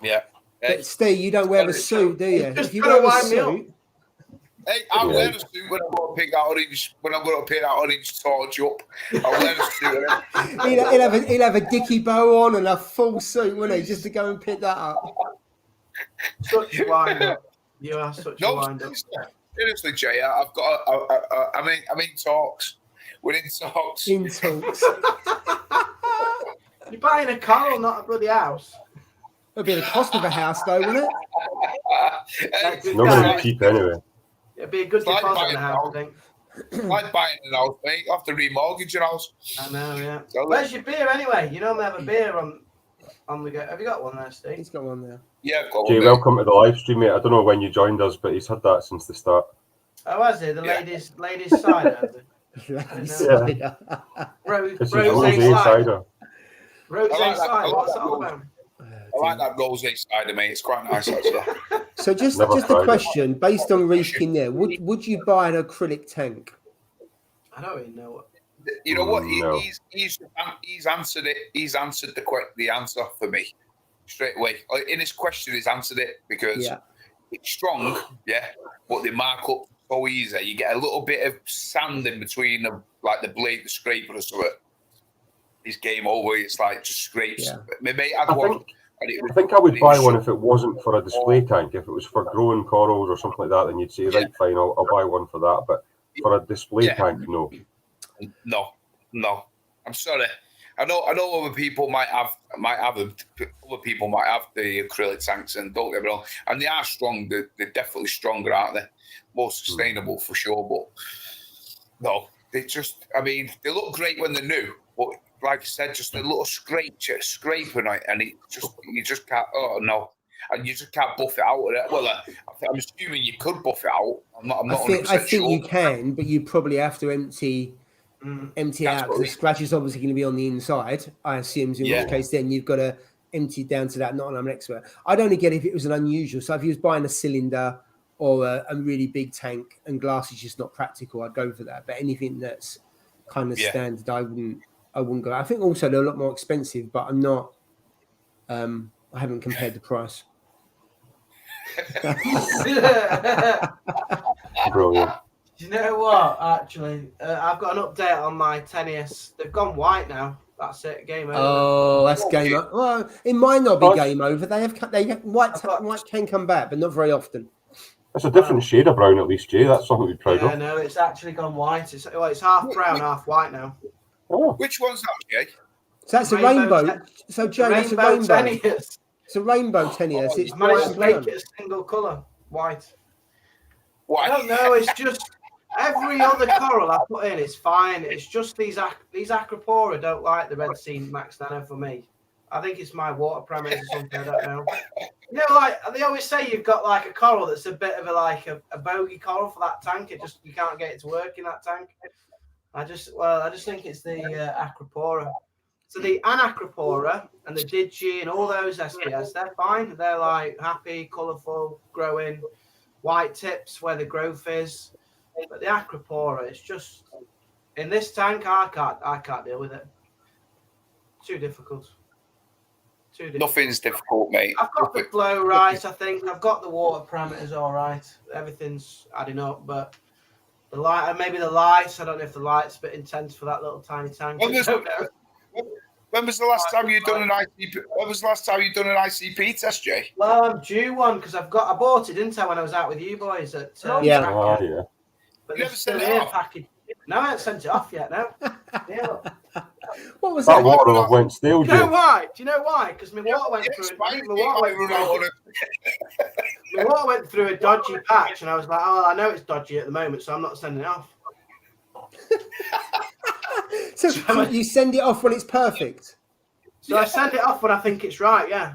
Yeah. But Steve, you don't wear a suit, do you? Just If you gotta wear a wind me up. suit, Hey, I'll wear a suit when I'm going to pick that orange torch up. I'll wear a suit. he'll have a dicky bow on and a full suit, won't he, just to go and pick that up? Such a wind up. You are such a wind up. Seriously, Jay, I've got. I'm in talks. We're in talks. In talks. You're buying a car, not a bloody house. It'll be the cost of a house, though, wouldn't it? Hey, Not going to be cheap anyway. It'd be a good It's like deposit buying in the a house, house. I think. like buying an house, mate. You have to remortgage your house. I know, yeah. So, Where's your beer anyway? You normally have a beer on the go. Have you got one there, Steve? He's got one there. yeah, I've got Jay, one, mate. welcome to the live stream, mate. I don't know when you joined us, but he's had that since the start. Oh, has he? The ladies' cider. Yeah. Rose This is cider. cider. Rose I like that. cider. I like What's that that all rose. about? I like that rosé cider, mate. It's quite nice, actually. So just Never a tried it. question, based on Reefkin there, would you buy an acrylic tank? I don't even know what. You know what? No. He's answered it. He's answered the answer for me straight away. In his question, he's answered it because it's strong, but they mark up so easy. You get a little bit of sand in between them, like the blade, the scraper or something. It's game over. It's like just scrapes. Yeah. My mate had one I think I would buy one if it wasn't for a display tank. If it was for growing corals or something like that, then you'd say, right, fine, I'll buy one for that. But for a display tank, no. No. I'm sorry. I know other people might have them. Other people might have the acrylic tanks, and don't get me wrong, and they are strong. They're definitely stronger, aren't they? More sustainable for sure. But no, they just. I mean, they look great when they're new, but like I said, just a little scraping, and you just can't. Oh no. And you just can't buff it out. Well, I'm assuming you could buff it out. I'm not. I think you can, but you probably have to empty it out, because the scratch is obviously going to be on the inside, I assume, in which case then you've got to empty it down to that. Not that I'm an expert. I'd only get it if it was an unusual. So if you was buying a cylinder or a really big tank and glass is just not practical, I'd go for that. But anything that's kind of standard, I wouldn't go. I think also they're a lot more expensive, but I'm not. I haven't compared the price. Brilliant. Do you know what? Actually, I've got an update on my Tenias. They've gone white now. That's it. Game over. Oh, that's game over. Well, it might not be game over. They have white can come back, but not very often. It's a different shade of brown, at least, Jay. That's something to be proud of. Yeah, no, it's actually gone white. It's half brown, half white now. Oh. Which one's that, Jay? So that's a rainbow. So Joe, that's a rainbow. Tenias. It's a rainbow Tenias. It's managed to make it a single colour, white. I don't know. It's just every other coral I put in, it's fine. It's just these Acropora don't like the Red Sea Max Nano for me. I think it's my water parameters or something. I don't know. You know, like they always say, you've got like a coral that's a bit of a bogey coral for that tank. You can't get it to work in that tank. I just think it's the Acropora. So the Anacropora and the Digi and all those SPS, they're fine. They're like happy, colourful, growing, white tips where the growth is. But the Acropora, it's just in this tank, I can't deal with it. Too difficult. Nothing's difficult, mate. I've got the flow right, I think. I've got the water parameters all right. Everything's adding up, but the light, and maybe the lights. I don't know if the light's a bit intense for that little tiny tank. When was the last time you done an ICP? When was the last time you done an ICP test, Jay? Well, I'm due one because I bought it, didn't I, when I was out with you boys at yeah. But you never sent it off. Package. No, I haven't sent it off yet. No. Yeah. What was that? Water went stale. Do you know why? Because my water went through. My water went through a dodgy patch, and I was like, "Oh, I know it's dodgy at the moment, so I'm not sending it off." So you send it off when it's perfect. So I send it off when I think it's right. Yeah.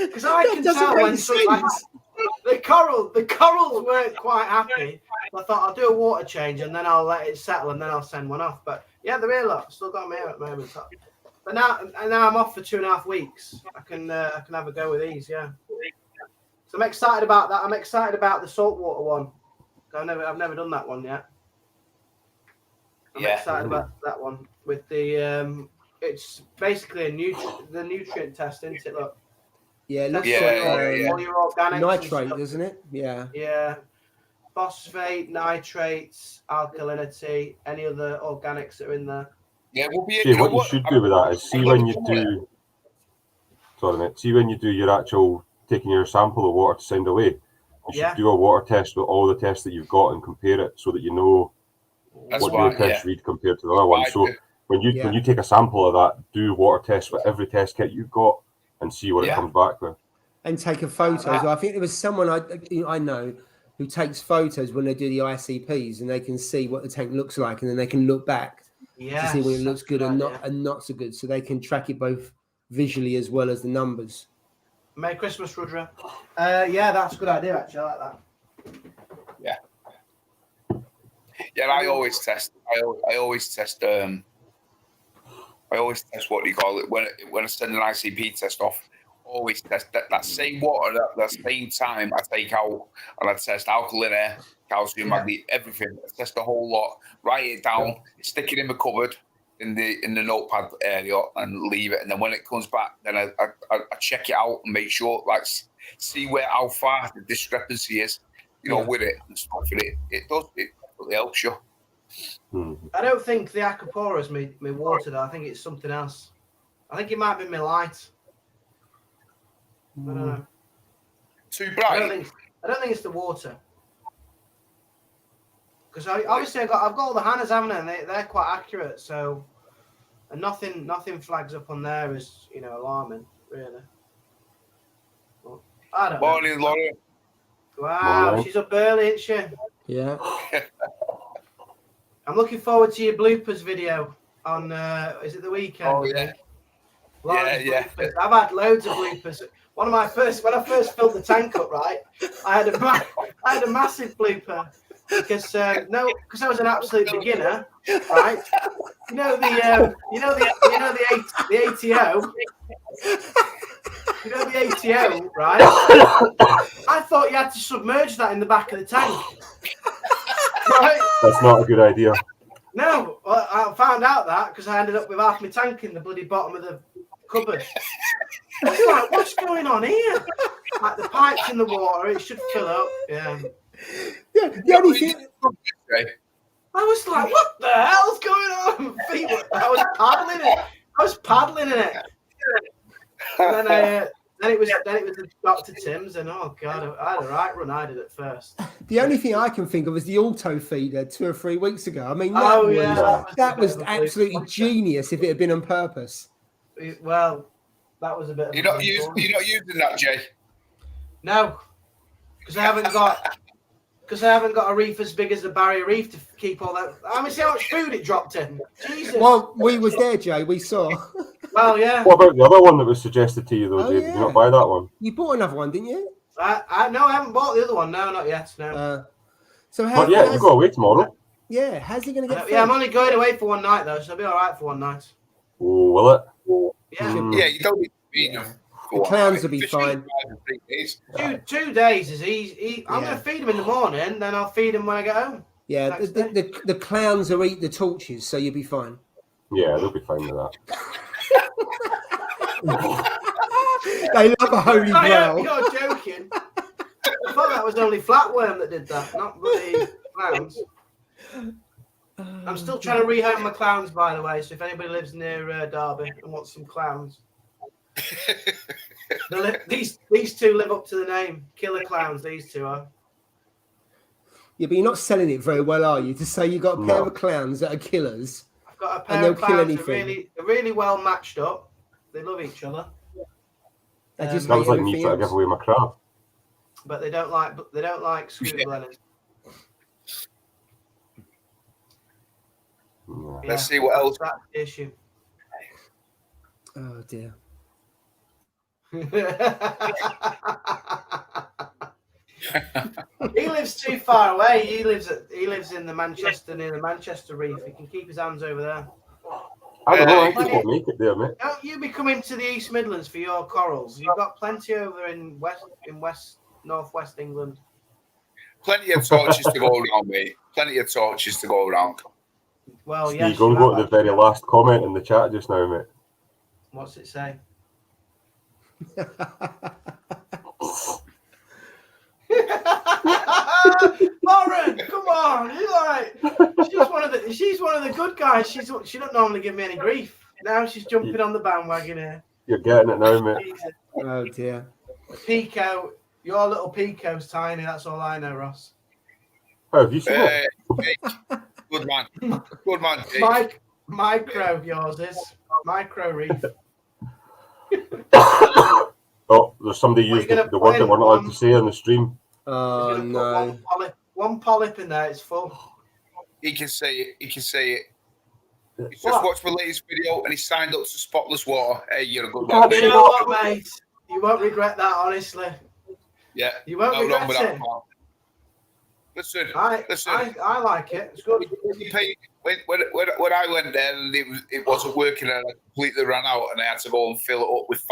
Because I can tell when the corals weren't quite happy. So I thought I'll do a water change and then I'll let it settle and then I'll send one off. But yeah, the real lot still got me here at the moment. But now I'm off for 2.5 weeks. I can have a go with these. Yeah. So I'm excited about that. I'm excited about the saltwater one. I've never done that one yet. I'm excited about that one with the it's basically the nutrient test, isn't it? Look. Yeah, it looks all your organics. Nitrate, doesn't it? Yeah. Yeah. Phosphate, nitrates, alkalinity, any other organics that are in there. Yeah, what you should do with that is see when you do your actual taking your sample of water to send away. You should do a water test with all the tests that you've got and compare it so that you know what your tests read compared to the other one. So when you take a sample of that, do water tests with every test kit you've got and see what it comes back with. And take a photo. I think there was someone I know who takes photos when they do the ICPs, and they can see what the tank looks like, and then they can look back to see when it looks good and not so good, so they can track it both visually as well as the numbers. Merry Christmas, Rudra. Yeah, that's a good idea, actually. I like that. Yeah, I always test. I always test. I always test what do you call it when I send an ICP test off. Always test that same water at the same time. I take out and I test alkaline air, calcium, magnesium, everything. I test the whole lot. Write it down. Stick it in the cupboard in the notepad area and leave it. And then when it comes back, then I check it out and make sure, like, see how far the discrepancy is, with it and stuff. And it really helps you. I don't think the Acropora is me water though. I think it's something else. I think it might be my light. I don't know. Too I bright. don't think it's the water. Because obviously I've got all the Hannahs, haven't I? And they're quite accurate. So, and nothing flags up on there as alarming, really. Well, I don't know. Morning, Lauren. Wow, Morning. she's up early, isn't she? Yeah. I'm looking forward to your bloopers video on. Is it the weekend? Oh, I yeah. think? Loads of Yeah. bloopers. I've had loads of bloopers. When I first filled the tank up, right, I had a massive blooper because I was an absolute beginner, right? You know the ATO. You know the ATO, right? I thought you had to submerge that in the back of the tank. Right? That's not a good idea. No, well, I found out that because I ended up with half my tank in the bloody bottom of the cupboard. I was like, what's going on here? Like the pipes in the water, it should fill up. Yeah. The only thing. I was like, what the hell's going on? I was paddling in it. And then it was Dr. Tim's, and oh god, I had a right run. I did it first. The only thing I can think of is the auto feeder 2 or 3 weeks ago. I mean, that was absolutely genius if it had been on purpose. Well, that was a bit. You're not using that, Jay. No, because I haven't got a reef as big as the Barrier Reef to keep all that. I mean, see how much food it dropped in. Jesus. Well, we was there, Jay. We saw. Well, yeah. What about the other one that was suggested to you, though, Oh, Dave? yeah. Did you not buy that one? You bought another one, didn't you? No, I haven't bought the other one. No, not yet. No. So how? But yeah, you go away tomorrow. Yeah, how's he going to get? Yeah, I'm only going away for one night though, so I'll be all right for one night. Oh, will it? Yeah. Yeah, you don't need to be enough. The clowns will be fine. 2 days is easy. I'm going to feed them in the morning, then I'll feed them when I get home. Yeah, the clowns will eat the torches, so you'll be fine. Yeah, they'll be fine with that. They love a holy grail. You're joking. I thought that was only Flatworm that did that, not bloody clowns. I'm still trying to rehome my clowns, by the way, so if anybody lives near Derby and wants some clowns. These two live up to the name. Killer clowns, these two are. Yeah, but you're not selling it very well, are you? To say you got a pair of clowns that are killers. I've got a pair of clowns that are really well matched up. They love each other. They just Sounds hate like me trying to give away my crab. But they don't like Scooter Lennon. Yeah. Let's see what else. That's the issue. Oh dear. He lives too far away. He lives in the Manchester, near the Manchester Reef. He can keep his hands over there. I don't know. I think we'll make it there, mate. Don't you be coming to the East Midlands for your corals? You've got plenty over in northwest England. Plenty of torches to go around, mate. Plenty of torches to go around. Well, yes. Steve, go to the very last comment in the chat just now, mate. What's it say? Lauren, come on! She's one of the good guys. She don't normally give me any grief. Now she's jumping on the bandwagon here. You're getting it now, mate. Jesus. Oh dear. Pico, your little Pico's tiny. That's all I know, Ross. How have you seen it? Good man, Jake. Micro, yours is micro reef. Oh, there's somebody used the word that we're not allowed to say on the stream. Oh no. One polyp in there, it's full. He can say it. He's just watched my latest video and he signed up to Spotless Water. Hey, you're a good man. You know what, mate? You won't regret that, honestly. Yeah. You won't regret it. Listen. I like it. It's good. When I went there and it wasn't working and I completely ran out and I had to go and fill it up with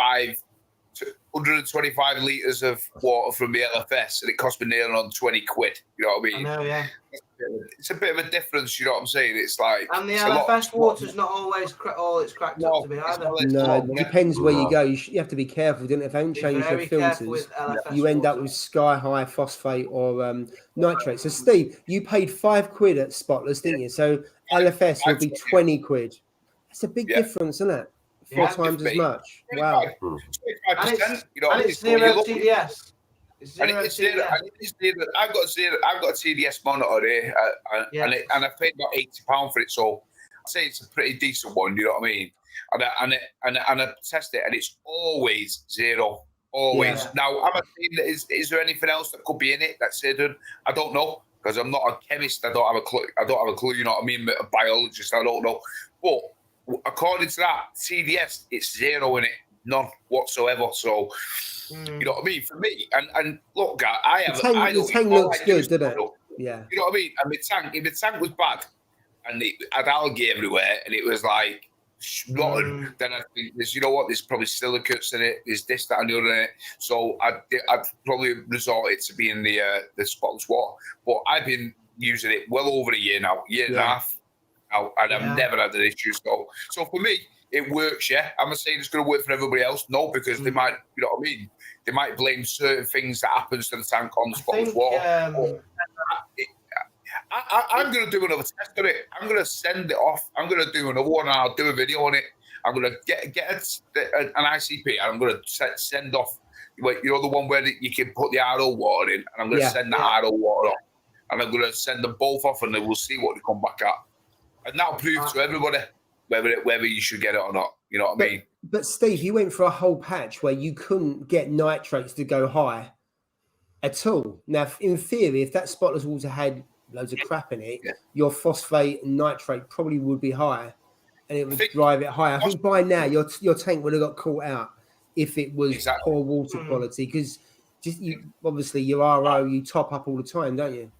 125 litres of water from the LFS and it cost me nearly on 20 quid. You know what I mean? I know, yeah. It's a bit of a difference, you know what I'm saying? It's like... And the LFS water's not always all it's cracked up to be either. No, it depends where you go. You have to be careful, don't you? If they don't change their filters, you end up with sky-high phosphate or nitrate. So, Steve, you paid £5 at Spotless, didn't you? So LFS would be 20 quid. That's a big difference, isn't it? 4 times as much. Wow. 25%. You know, and it's zero TDS. It's zero TDS. I've got a TDS monitor here, and I paid about £80 for it. So I'd say it's a pretty decent one. You know what I mean? And I test it, and it's always zero. Always. Yeah. Now, I'm saying, is there anything else that could be in it that's hidden? I don't know, because I'm not a chemist. I don't have a clue. You know what I mean? A biologist. I don't know. But according to that TDS, it's zero in it, none whatsoever. So, you know what I mean? For me, and look, guy, the tank looks good, doesn't it? Yeah. You know what I mean? And if the tank was bad and it had algae everywhere and it was like rotten, then I think there's probably silicates in it, there's this, that, and the other in it. So I'd probably resort it to being the spotless water. But I've been using it well over a year now, and a half now, and I've never had an issue. So for me, it works. Yeah, I'm not saying it's going to work for everybody else. No, because they might, you know what I mean? They might blame certain things that happens to the tank on the spotless water. I'm going to do another test of it. I'm going to send it off. I'm going to do another one, and I'll do a video on it. I'm going to get an ICP, and I'm going to send off, you know, the one where you can put the RO water in, and I'm going to send the RO water off, and I'm going to send them both off, and then we'll see what they come back at. And that'll prove to everybody whether you should get it or not. You know what I mean? But Steve, you went for a whole patch where you couldn't get nitrates to go high at all. Now, in theory, if that spotless water had loads of crap in it, your phosphate and nitrate probably would be higher, and it would drive it higher. I think by now your tank would have got caught out if it was poor water quality, because obviously your RO you top up all the time, don't you?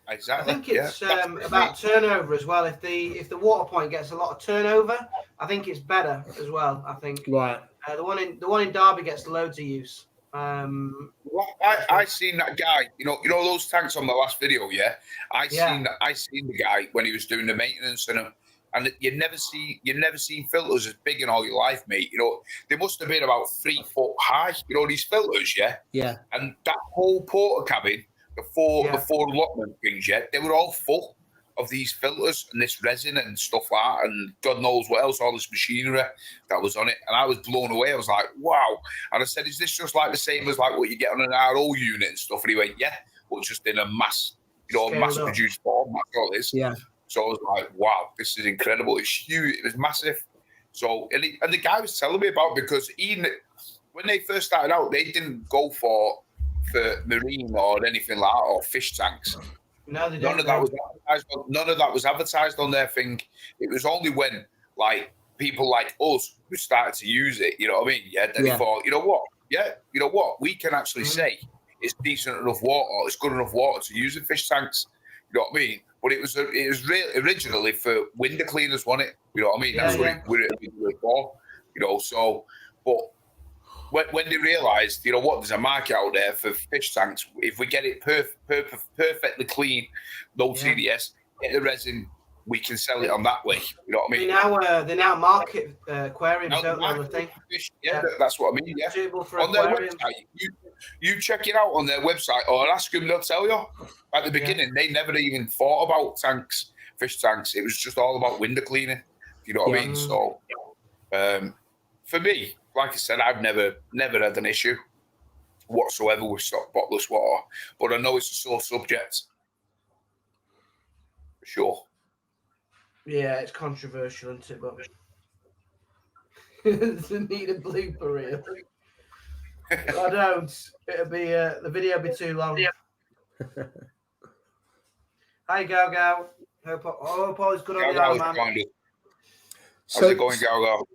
Exactly. I think it's about turnover as well. If the water point gets a lot of turnover, I think it's better as well. I think the one in Derby gets loads of use. I seen that guy. You know those tanks on my last video. Yeah, I seen the guy when he was doing the maintenance and you never seen filters as big in all your life, mate. You know, they must have been about 3 foot high. You know, these filters, yeah. And that whole porter cabin, the four allotment things, they were all full of these filters and this resin and stuff like that, and God knows what else, all this machinery that was on it. And I was blown away. I was like, wow. And I said, is this just like the same as like what you get on an RO unit and stuff? And he went, yeah, but just in a mass, mass-produced form. That's all it is. Yeah. So I was like, wow, this is incredible. It's huge. It was massive. So, and the guy was telling me about, because when they first started out, they didn't go for marine or anything like that, or fish tanks. No, they none of that was advertised on their thing. It was only when like people like us who started to use it, you know what I mean? Yeah. Then they thought, you know what? We can actually say it's decent enough water, or it's good enough water to use in fish tanks. You know what I mean? But it was really originally for window cleaners, wasn't it? You know what I mean? That's what it was for. You know, so but when they realised, you know what, there's a market out there for fish tanks. If we get it perfectly clean, no TDS, get the resin, we can sell it on that way. You know what I mean? They now market aquariums, don't they? Think. That's what I mean. Yeah, on their website, you check it out on their website, or ask them. They'll tell you. At the beginning, they never even thought about tanks, fish tanks. It was just all about window cleaning. You know what I mean? So, for me, like I said, I've never had an issue whatsoever with spotless water, but I know it's a sore subject for sure. Yeah, it's controversial, isn't it? But does it need a blooper reel? I don't. It'll be the video will be too long. Hi, Go. Hope all is good on the arm, man. How's it going, Go?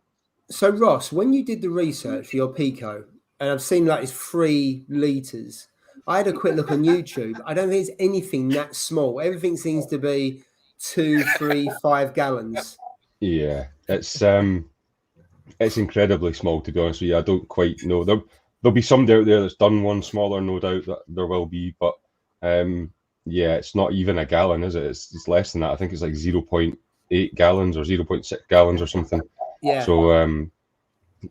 So Ross, when you did the research for your Pico, and I've seen like it's 3 litres, I had a quick look on YouTube. I don't think it's anything that small. Everything seems to be 2, 3, 5 gallons. Yeah, it's incredibly small, to be honest with you. I don't quite know. There'll be somebody out there that's done one smaller, no doubt that there will be, but yeah, it's not even a gallon, is it? It's less than that. I think it's like 0.8 gallons or 0.6 gallons or something. Yeah. So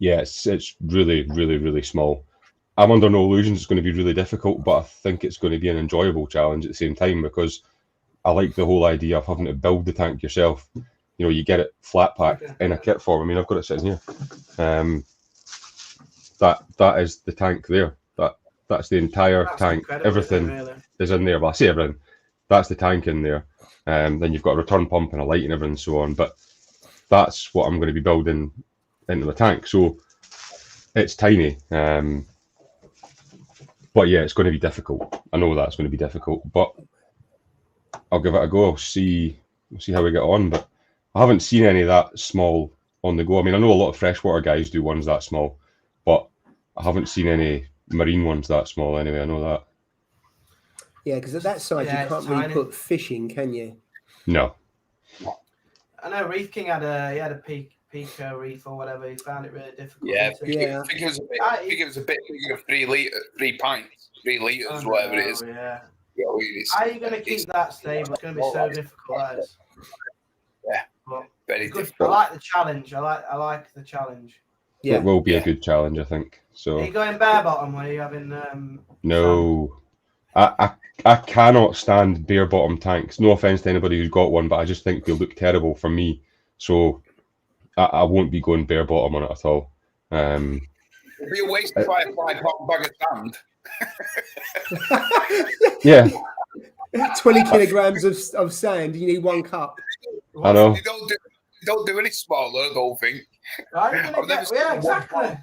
yeah, it's really, really, really small. I'm under no illusions it's going to be really difficult, but I think it's going to be an enjoyable challenge at the same time, because I like the whole idea of having to build the tank yourself. you know, you get it flat packed in a kit form. I mean, I've got it sitting here. That is the tank there. That's the entire tank. Everything is in there. Well, I say everything. That's the tank in there. Then you've got a return pump and a light and everything and so on. But that's what I'm going to be building into the tank. So it's tiny. But yeah, it's going to be difficult. I know that's going to be difficult, but I'll give it a go. We'll see how we get on. But I haven't seen any that small on the go. I mean, I know a lot of freshwater guys do ones that small, but I haven't seen any marine ones that small anyway. I know that. Yeah, because at that size you can't really put fish in, can you? No. I know Reef King had a Pico reef or whatever. He found it really difficult. Yeah, I think it was a bit bigger, 3 pints, 3 litres, whatever it is. Yeah. How are you going to keep that stable? It's going to be so difficult. That is. Yeah, but very difficult. I like the challenge. I like the challenge. Yeah. It will be a good challenge, I think. So. Are you going bare bottom? Or are you having? No. I cannot stand bare bottom tanks. No offense to anybody who's got one, but I just think they look terrible for me. So I won't be going bare bottom on it at all. It'd be a waste to buy a 5-pound bag of sand. Yeah. 20 kilograms of sand. You need 1 cup. I know. You don't do any smaller, I don't think. Exactly.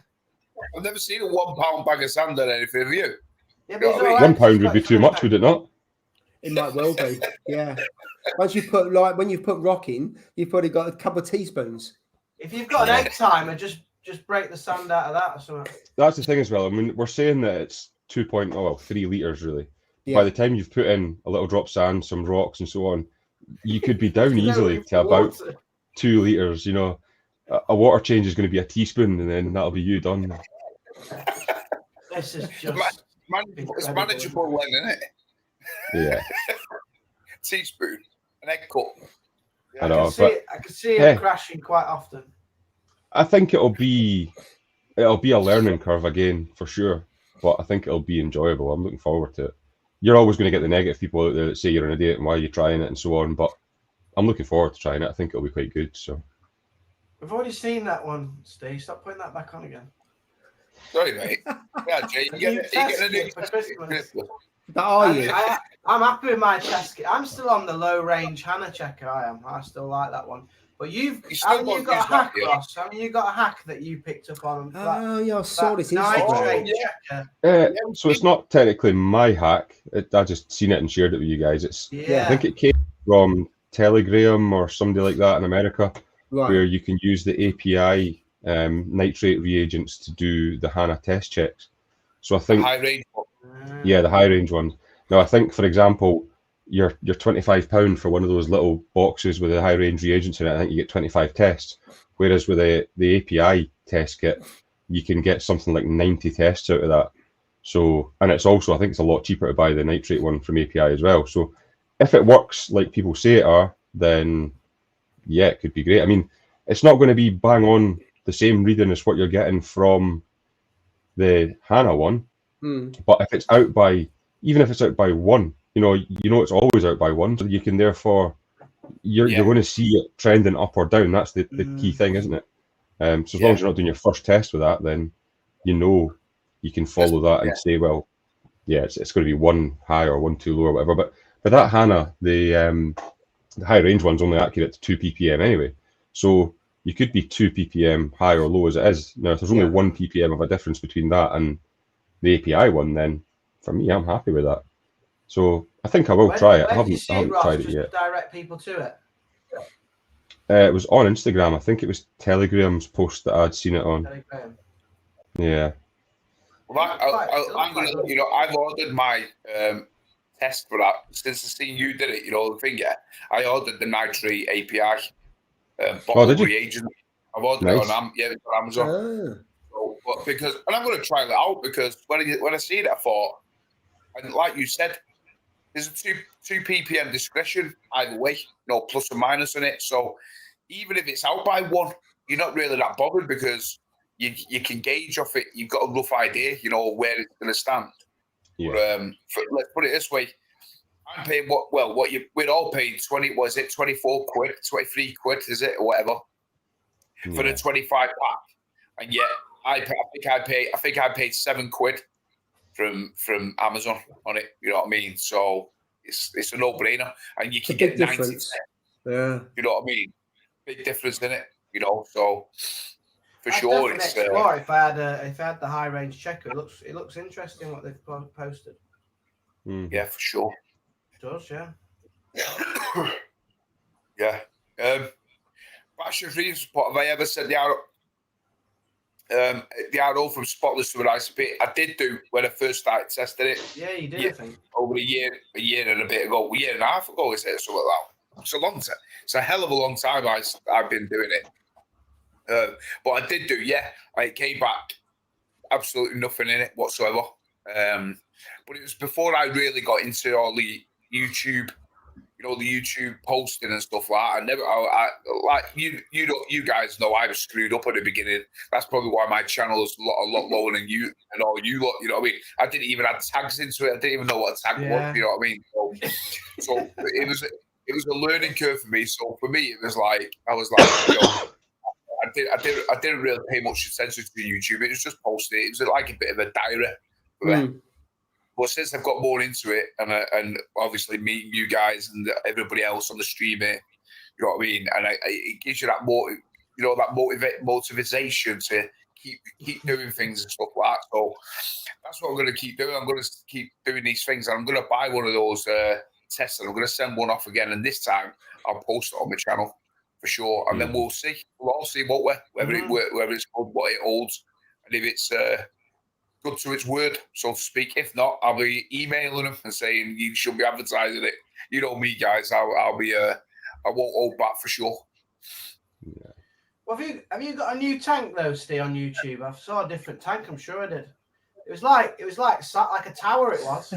I've never seen a 1 pound bag of sand or anything, have you? Yeah, You know what I mean? 1 pound would be too much, would it not? It might well be. Yeah. Once you put when you've put rock in, you've probably got a couple of teaspoons. If you've got an egg timer, just break the sand out of that or something. That's the thing as well. I mean, we're saying that it's 3 litres really. Yeah. By the time you've put in a little drop of sand, some rocks and so on, you could be down easily to about 2 litres. You know, a water change is going to be a teaspoon, and then that'll be you done. This is just it's manageable, then, isn't it? Yeah. Teaspoon, an egg cup. I know, I can see it crashing quite often. I think it'll be a learning curve again for sure, but I think it'll be enjoyable. I'm looking forward to it. You're always going to get the negative people out there that say you're an idiot and why are you trying it and so on, but I'm looking forward to trying it. I think it'll be quite good. So we've already seen that one, Steve. Stop putting that back on again. Sorry, mate. Yeah, Jay, you get a new for Christmas. Are you? I'm happy with my chest kit. I'm still on the low range Hannah checker. I still like that one. But you've got a hack, Ross. You got a hack that you picked up on. Oh, yeah, I saw this Instagram. So it's not technically my hack. I just seen it and shared it with you guys. I think it came from Telegram or somebody like that in America, where you can use the API nitrate reagents to do the HANA test checks. So I think high range. Yeah, the high range ones. Now I think, for example, you're £25 for one of those little boxes with the high range reagents in it. I think you get 25 tests. Whereas with the API test kit, you can get something like 90 tests out of that. So, and it's also, I think it's a lot cheaper to buy the nitrate one from API as well. So if it works like people say it are, then yeah, it could be great. I mean, it's not going to be bang on the same reading as what you're getting from the HANA one. But if it's out by, even if it's out by 1, you know it's always out by 1, so you can therefore you're going to see it trending up or down. That's the key thing, isn't it? So as long as you're not doing your first test with that, then you can follow that and say, well, yeah, it's going to be 1 high or 1 too low or whatever. But that HANA, the high range one's only accurate to 2 ppm anyway, so you could be 2 ppm high or low as it is. Now, if there's only 1 ppm of a difference between that and the API one, then for me, I'm happy with that. So I think I will try it. I haven't tried it yet. Direct people to it. It was on Instagram. I think it was Telegram's post that I'd seen it on. Telegram. Yeah. Well, I'm going to let you know, I've ordered my test for that since I seen you did it. The thing, I ordered the nitrate API bottle reagent. I've ordered it on Amazon. And I'm going to try that out because when I see it, I thought, and like you said, there's a 2 ppm discretion either way, plus or minus on it. So even if it's out by 1, you're not really that bothered because you can gauge off it. You've got a rough idea, where it's going to stand. Yeah. But, let's put it this way: I'm paying we're all paying 20. Was it 24 quid, 23 quid? Is it or whatever for the 25 pack? And yet I think I paid 7 quid from Amazon on it. You know what I mean? So it's a no-brainer, and you can get 90 difference. Yeah, you know what I mean? Big difference in it. You know, so for I'd sure definitely it's. explore if I had the high range checker. It looks interesting what they've posted. Yeah, for sure. It does, yeah. Yeah. Bachelor's Reeves, what have I ever said the RO from Spotless to a nice bit? I did do when I first started testing it. Yeah, you did, I think. Over a year and a bit ago, a year and a half ago, is it? Something like that. It's a long time. It's a hell of a long time I've been doing it. But I did do, I came back, absolutely nothing in it whatsoever. But it was before I really got into all the YouTube, the YouTube posting and stuff like that. I like you guys know I was screwed up at the beginning. That's probably why my channel is a lot lower than you and all you lot. You know what I mean? I didn't even add tags into it. I didn't even know what a tag was. You know what I mean? So it was a learning curve for me. So for me, it was like I was like, I didn't really pay much attention to YouTube. It was just posting it. It was like a bit of a diary for me. But since I've got more into it, and obviously meeting you guys and everybody else on the stream here, you know what I mean, and it gives you that motivation to keep doing things and stuff like that. So that's what I'm going to keep doing. I'm going to keep doing these things, and I'm going to buy one of those tests, and I'm going to send one off again. And this time I'll post it on my channel for sure, and then we'll see. We'll all see whether it's good, what it holds, and if it's good to its word, so to speak. If not, I'll be emailing them and saying you should be advertising it. You know me, guys. I'll be. I won't hold back for sure. Yeah. Well, have you got a new tank though, Steve, on YouTube? I saw a different tank. I'm sure I did. It was like a tower. It was.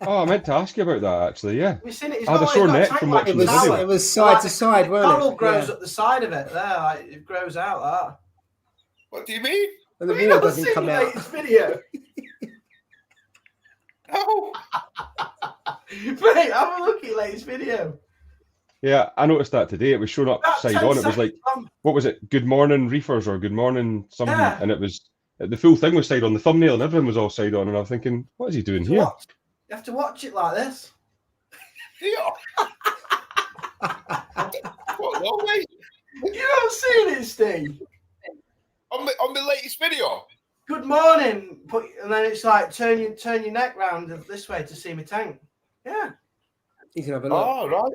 Oh, I meant to ask you about that actually. Yeah. We've seen it. I had a sore neck from watching the video. It was side to side, wasn't it? Coral grows up the side of it. There, like, it grows out. That. What do you mean? And the video doesn't come out. Video. No. Mate, have a look at your latest video. Yeah, I noticed that today. It was showing up side on. It was like, what was it? Good morning reefers or good morning something. Yeah. And it was, the full thing was side on. The thumbnail and everything was all side on. And I'm thinking, what is he doing here? You have to watch it like this. Yeah. What, no way. You're not seeing it, Steve. On the latest video. Good morning, and then it's like turn your neck round this way to see my tank. Yeah, you can have a look. Oh right.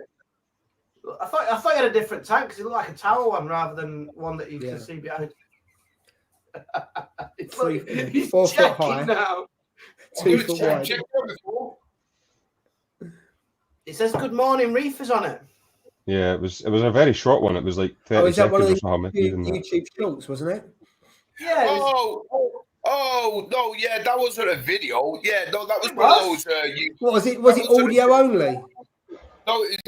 I thought you had a different tank because it looked like a tower one rather than one that you can see behind. It's 4 foot high, now. 2 foot wide. It says "Good morning, reefers" on it. Yeah, it was a very short one. It was like 30 is that seconds one of the or something. YouTube shorts, wasn't it? Yeah. Oh no! Yeah, that wasn't a video. Yeah, no, that was one of those. What was it? Was it audio only? No, it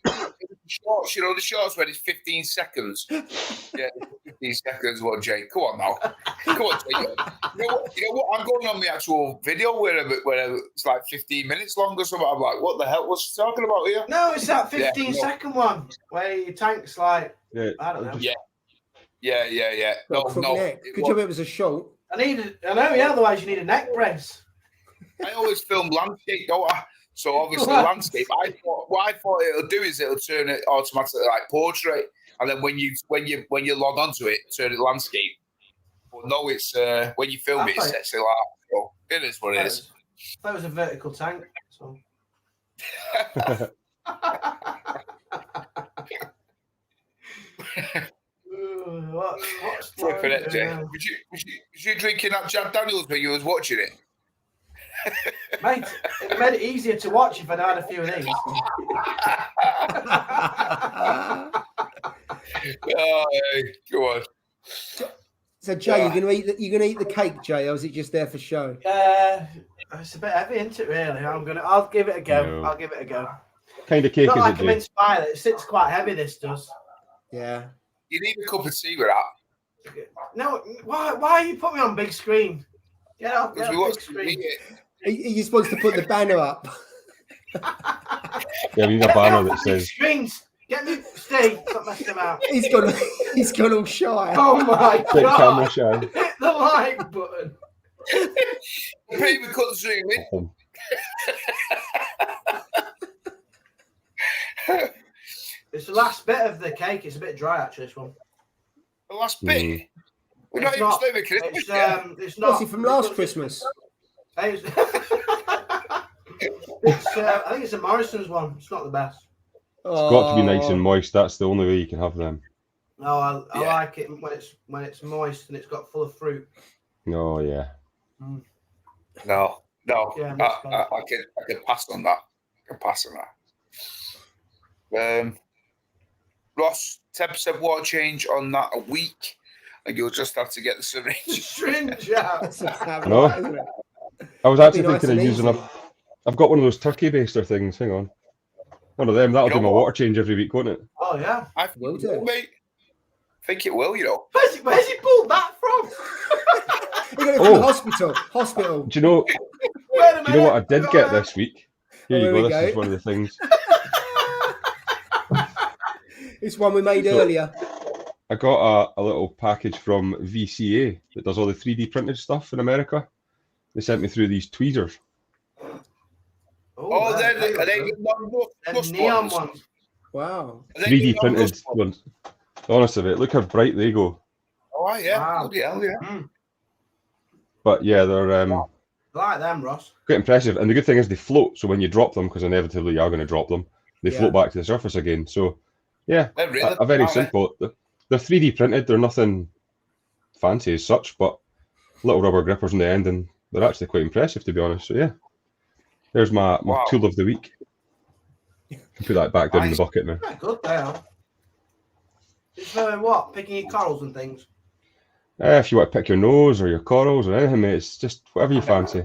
was shorts. You know, the shorts where it's 15 seconds. Yeah, 15 seconds. What, Jay? Come on now. Come on, Jay. You know what? I'm going on the actual video where it's like 15 minutes long or something. I'm like, what the hell? What's he talking about here? No, it's that 15-second one where your tank's like, I don't know. Yeah. No. Good job it was a short. I know, yeah, otherwise you need a neck brace. I always film landscape, don't I? So obviously landscape. What I thought it'll do is it'll turn it automatically like portrait, and then when you log onto it, turn it landscape. But no, it's when you film it sets it like so it is what it is. That was a vertical tank. So. What's flipping it, Jay? Was you drinking that Jack Daniels when you was watching it? Mate, it made it easier to watch if I'd had a few of these. Go on. So Jay, you're gonna eat the cake, Jay, or is it just there for show? It's a bit heavy, isn't it? Really, I'll give it a go. No. I'll give it a go. Kind of cake Not is like it? a mince pie. It sits quite heavy. This does. Yeah. You need a cup of tea with that. No, why you put me on big screen? Get off big screen. You're supposed to put the banner up. Yeah, we need a banner that says. Strings. Get me, Steve. Stop messing about. He's gone all shy. Oh my Big camera god! shy. Hit the like button. People couldn't zoom in. Oh, It's the last bit of the cake. It's a bit dry actually. This one. The last bit. We're not It's even not- starting Christmas It's yet. it's not. What's he from last Christmas? It's, I think it's a Morrison's one. It's not the best. it's got to be nice and moist. That's the only way you can have them. No, I Yeah. like it when it's moist and it's got full of fruit. Oh yeah. No. Yeah, I can pass on that. Ross, 10% water change on that a week, and you'll just have to get the syringe. Syringe out. That's a tablet, No. isn't it? I was That'd actually be nice thinking of and using easy. I've got one of those turkey baster things. Hang on. One of them. That'll You do know my what? water change every week, won't it? Oh yeah. I think Will it do. will, mate. I think it will, you know. Where's he pulled that from? He got it from Oh. the hospital. Do you know? Wait a Do you know what I did minute. get this week? Here Oh, you here go. we This go. is one of the things. It's one we made So- earlier. I got a little package from VCA that does all the 3D printed stuff in America. They sent me through these tweezers. Oh, they're they're good. They're the neon ones. Wow. 3D printed ones. Honestly, mate, look how bright they go. Oh, yeah. Wow. Bloody hell, yeah. But yeah, they're I like them, Ross. quite impressive. And the good thing is they float. So when you drop them, because inevitably you are going to drop them, they Yeah. float back to the surface again. So yeah, They're really a very aren't they? simple. They're 3D printed. They're nothing fancy as such, but little rubber grippers in the end, and they're actually quite impressive, to be honest. So yeah, there's my Wow. tool of the week. Put that back down in the bucket now. Yeah, good they are. It's for what? Picking your corals and things. If you want to pick your nose or your corals or anything, mate, it's just whatever you fancy.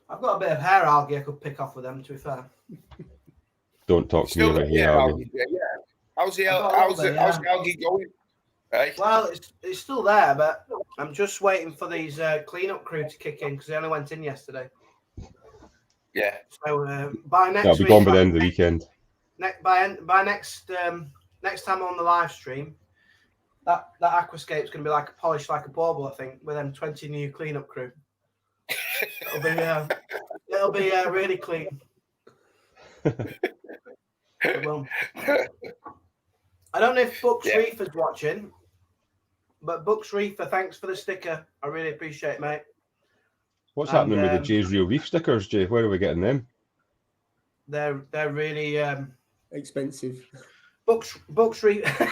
I've got a bit of hair algae I could pick off with them, to be fair. Don't talk to me Still, about yeah, here. algae, yeah. How's the algae going? Hey? Well, it's still there, but I'm just waiting for these cleanup crew to kick in because they only went in yesterday. Yeah. So by next That'll be week, gone by the end of the weekend. by next time on the live stream, that aquascape's going to be like a polished like a bauble, I think, with them 20 new cleanup crew. It'll be really clean. It will. I don't know if Bucks Reefer's watching, but Bucks Reefer, thanks for the sticker. I really appreciate it, mate. What's And, happening with the Jay's Real Reef stickers, Jay? Where are we getting them? They're really Expensive. Bucks Reefer.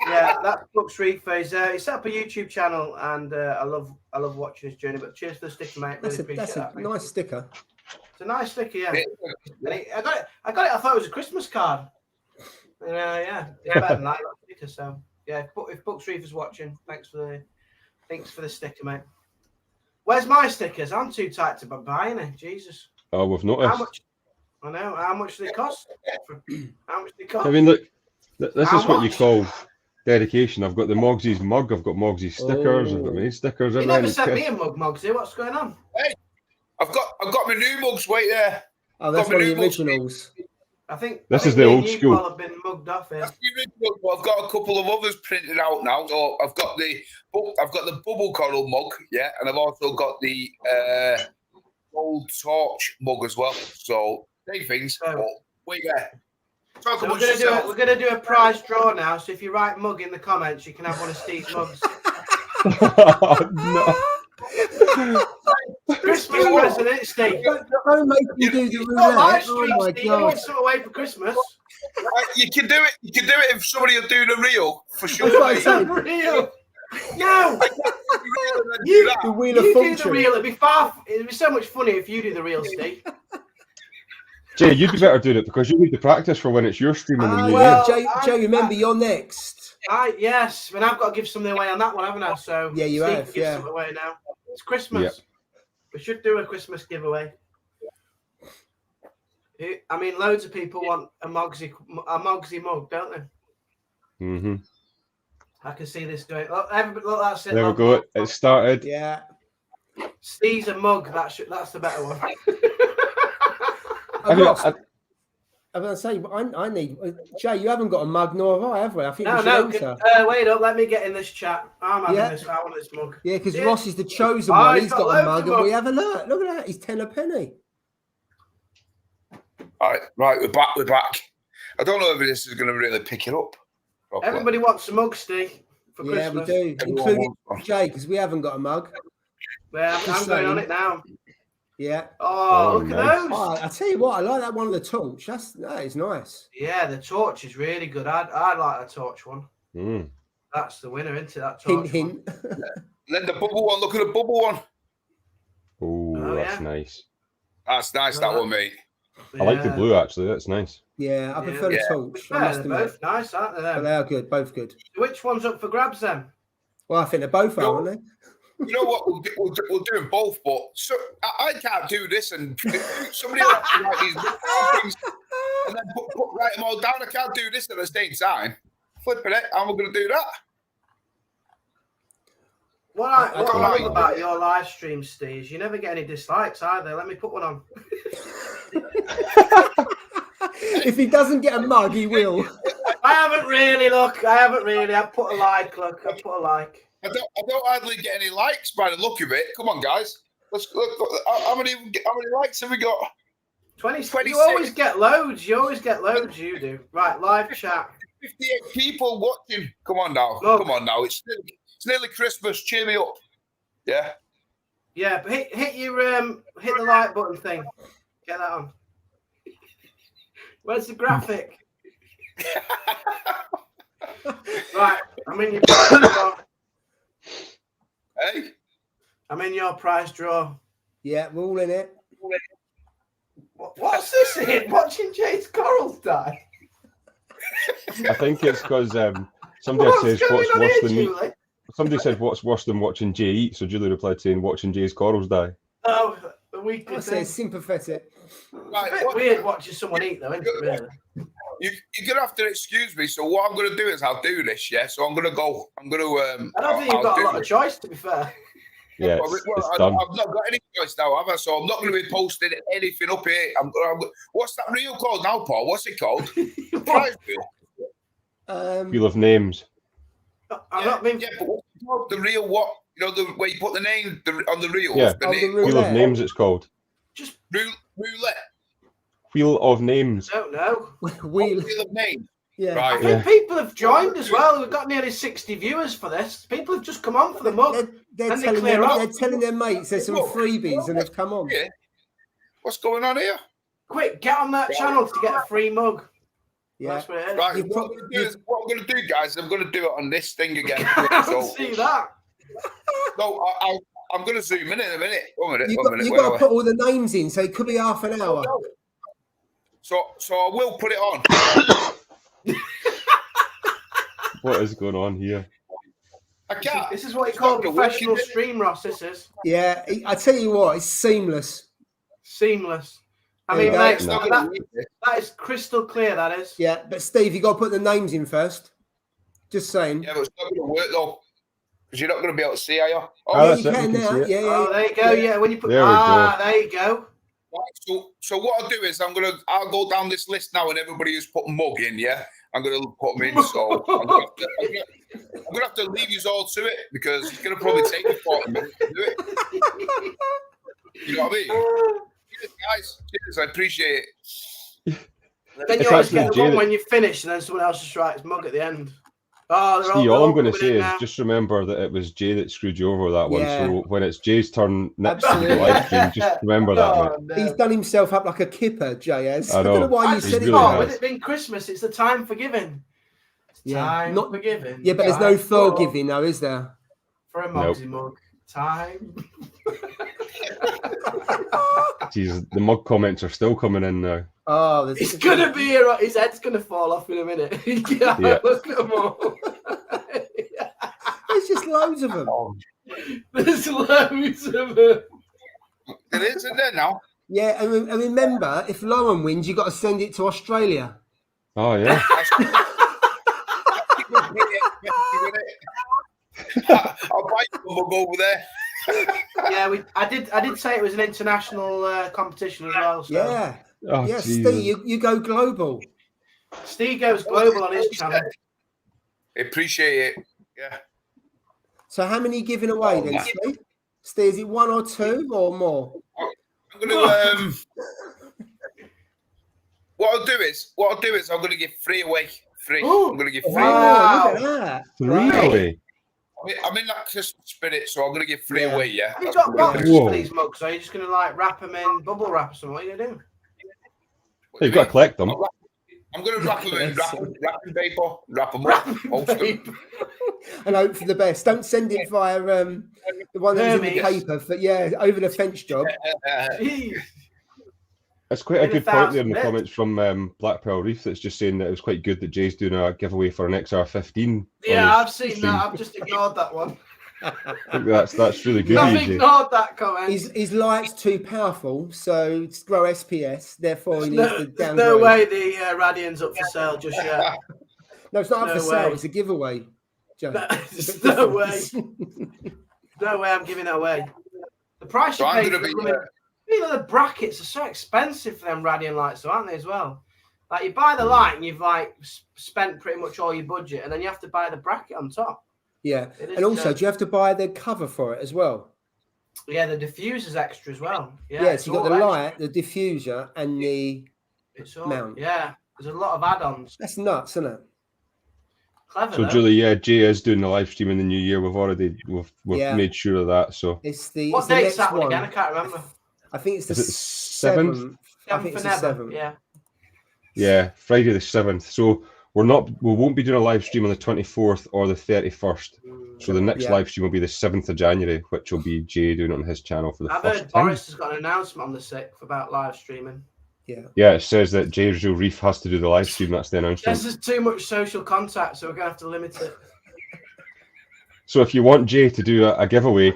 Yeah, that's Bucks Reefer. He set up a YouTube channel, and I love watching his journey. But cheers for the sticker, mate. Really appreciate That's a that. nice sticker. It's a nice sticker, yeah. I got it. I thought it was a Christmas card. Yeah, it's better than that sticker. So yeah, if Bucks Reefer's watching, thanks for the sticker, mate. Where's my stickers? I'm too tight to buy any. Jesus. Oh, we've How noticed. much? I know. How much do they cost? How much do they cost? I mean, look, this How is what you much? call dedication. I've got the Mogsy's mug. I've got Mogsy's stickers. I've got my stickers. You Everything. never sent me a mug, Mogsy. What's going on? I've got my new mugs right there. Oh, that's Got one my of the new mugs. originals. I think This I is think the me old and you, school. Paul, have been mugged off here. That's the original, but I've got a couple of others printed out now. So I've got the bubble coral mug, yeah, and I've also got the gold torch mug as well. So same things. Oh. But wait there. Talk So amongst yourselves. we're gonna do a prize draw now. So if you write mug in the comments, you can have one of Steve's mugs. No. Christmas present, isn't it, Steve? Don't make me do the Not live roulette. Oh stream, my Steve. You god. want something away for Christmas? You can do it. You can do it if somebody will do the reel for sure. That's what I'm mate. saying. Real. No, You- The Wheel of you do the Fortune. reel. It'd be so much funnier if you do the reel, Steve. Jay, you'd be better doing it because you need to practice for when it's your stream in the new well- year. Joe, remember you're next. Yes, but I've got to give something away on that one, haven't I? So Yeah, you Steve have, can give yeah. something away now. It's Christmas. Yep. We should do a Christmas giveaway. I mean, loads of people want a Mogsy mug, don't they? Mm-hmm. I can see this going. Look, everybody, look, that's it. There we look, go. look. It started. Yeah. Steve's a mug. That's the better one. Ross, I'm going to say, I need Jay. You haven't got a mug, nor have I, have we? I think we should enter. Wait up, let me get in this chat. I'm having this. I want this mug. Yeah, because Ross is the chosen one. He's got a mug, and we have a look. Look at that. He's 10 a penny. All right, we're back. I don't know if this is going to really pick it up properly. Everybody wants a mug, Steve, for Christmas. Yeah, we do, including Jay, because we haven't got a mug. Yeah, I'm going on it now. Yeah. Oh, look at those. Oh, I tell you what, I like that one of the torch. That is nice. Yeah, the torch is really good. I like the torch one. That's the winner, isn't it? That torch hint. Then the bubble one. Look at the bubble one. Oh, that's nice. That's nice, that one, mate. I like the blue, actually. That's nice. Yeah, I prefer the torch. They're both nice, aren't they? But they are good, both good. Which one's up for grabs then? Well, I think they're both are, aren't they? You know what? We'll do them both, but I can't do this, and somebody else can write these things and then write them all down. I can't do this at the same time. Flipping it, and we're going to do that. What I love about your live stream, Steve, you never get any dislikes either. Let me put one on. If he doesn't get a mug, he will. I haven't really. I've put a like. Look, I put a like. I don't hardly get any likes by the look of it. Come on, guys. Let's look. How many likes have we got? 26. You always get loads. You do. Right, live chat. 58 people watching. Come on now. Look. Come on now. It's nearly Christmas. Cheer me up. Yeah. Yeah, but hit the like button thing. Get that on. Where's the graphic? Right, I'm in your prize draw. Hey? I'm in your prize draw. Yeah, we're all in it. What's this in? Watching Jay's corals die? I think it's because somebody says what's worse than me. Somebody said what's worse than watching Jay eat, so Julie replied saying watching Jay's corals die. Oh, a week. I say sympathetic. Right, it's a bit weird watching someone eat, though, isn't it, really? You're going to have to excuse me. So what I'm going to do is I'll do this, yeah? So I'm going to go. I don't think you've got a lot of choice, to be fair. Yeah, it's done. I've not got any choice now, have I? So I'm not going to be posting anything up here. What's that reel called now, Paul? What's it called? Prize reel. Wheel of Names. I've not been... Yeah, but what's it called? The reel what? You know, where you put the name on the reel? Yeah, Wheel of Names it's called. Just roulette. Wheel of Names. I don't know. Wheel of Names. Yeah. Right. I think people have joined as well. We've got nearly 60 viewers for this. People have just come on for the mug. They're telling their mates there's some freebies and they've come on. Yeah. What's going on here? Quick, get on that channel to get a free mug. Yeah. That's what it is. Right. What I'm going to do, guys, I'm going to do it on this thing again. See that? No, I'm going to zoom in a minute. One minute. You've got to put all the names in, so it could be half an hour. So I will put it on. What is going on here? I can't. This is what you call professional stream, Ross. This is. Yeah, I tell you what, it's seamless. Seamless. I mean, mate, that is crystal clear. That is. Yeah, but Steve, you got to put the names in first. Just saying. Yeah, but it's not going to work though, because you're not going to be able to see, are you? Oh, you can now. Yeah. Oh, there you go. Yeah, when you put there you go. Right, so what I'll do is I'll go down this list now, and everybody who's put mug in, yeah, I'm gonna put them in. So I'm gonna have to leave you all to it because it's gonna probably take me 40 minutes to do it. You know what I mean? Cheers, guys. Cheers, I appreciate it. Then you always get the one when you finish, and then someone else just writes mug at the end. See, all I'm going to say is just remember that it was Jay that screwed you over that one. So when it's Jay's turn next to the live stream, just remember that. No. He's done himself up like a kipper, Jay has. I don't know why you said really it. With it being Christmas, it's the time for giving. Time for giving. Yeah, but there's no forgiving, though, is there? For a Mugsy mug. Time. Jeez, the mug comments are still coming in now. Oh, it's gonna be his head's gonna fall off in a minute. Yeah. Look at them all. There's just loads of them. There's loads of them. It is, isn't there now? Yeah, and remember, if Lauren wins, you've got to send it to Australia. Oh, yeah. I'll buy you a mug over there. Yeah, I did say it was an international competition as well. So. Yeah. Oh, Yeah, Jesus. Steve, you go global. Steve goes global on his channel. Appreciate it. Yeah. So how many are you giving away then, man. Steve? Steve, is it 1 or 2 or more? I'm gonna what I'll do is I'm gonna give 3 away. 3. Ooh, I'm gonna give 3 Wow, away. look at that. 3 Wow. away. I'm in that Christmas spirit, so I'm gonna give 3 Yeah. away. Yeah. Have you got boxes Whoa. for these mugs? Or are you just going to like wrap them in bubble wrap or something? What are you going to do? Hey, you've got to collect them. I'm gonna wrap them in wrapping paper, wrap them up, Wrapping post them. And hope for the best. Don't send it via the one that's in the Hermes. paper, but yeah, over the fence job. Jeez. It's quite a In good point there in the 1,000 comments from Black Pearl Reef that's just saying that it was quite good that Jay's doing a giveaway for an XR15. Yeah, I've seen that. I've just ignored that one. I think that's really good. I've of you, Jay. ignored that comment. His light's too powerful, so it's low SPS. Therefore, he needs to There's downgrade. no way the Radian's up for sale just yet. No, it's not up No for sale. way. It's a giveaway. Joe. There's no way. No way I'm giving it away. The price So you I'm pay gonna for be. the brackets are so expensive for them Radian lights, though, aren't they, as well? Like, you buy the light and you've, like, spent pretty much all your budget, and then you have to buy the bracket on top. Yeah, It is, and also, do you have to buy the cover for it as well? Yeah, the diffuser's extra as well. Yeah, Yes, you've got the all light, extra. the diffuser, and the It's all, mount. yeah, there's a lot of add-ons. That's nuts, isn't it? Clever, So though. Julie, yeah, Jay is doing the live stream in the new year. We've Yeah. made sure of that. So It's the What it's the date's next that one one. again? I can't remember. I think it's the Is it 7th. 7th? I think it's the 7th. Yeah. yeah, Friday the 7th. So we won't be doing a live stream on the 24th or the 31st. So the next Yeah. live stream will be the 7th of January, which will be Jay doing it on his channel for the I've first heard time. Boris has got an announcement on the 6th about live streaming. Yeah. Yeah, it says that Jay's Real Reef has to do the live stream. That's the announcement. This is too much social contact, so we're going to have to limit it. So if you want Jay to do a giveaway,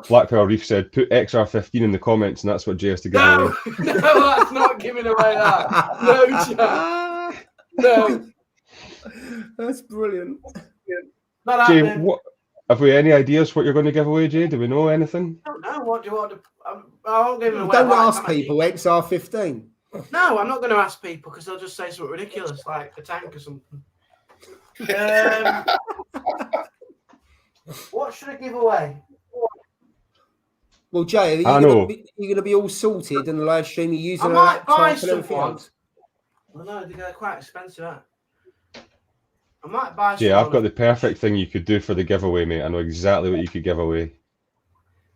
Black Pearl Reef said put XR15 in the comments, and that's what Jay has to give away. No, no, that's not giving away that. No chance. No. That's brilliant. Not Jay, happening. what have we any ideas what you're going to give away, Jay? Do we know anything? I don't know. What do you want to... I won't give it away. Don't Right, ask am I? people XR15. No, I'm not going to ask people because they'll just say something ridiculous, like a tank or something. What should I give away? Well, Jay, I are know. you going to be all sorted in the live stream? You're using I a might buy laptop and everything someone. else? Well, no, they're quite expensive. Aren't they? I might buy Jay, someone. I've got the perfect thing you could do for the giveaway, mate. I know exactly what you could give away.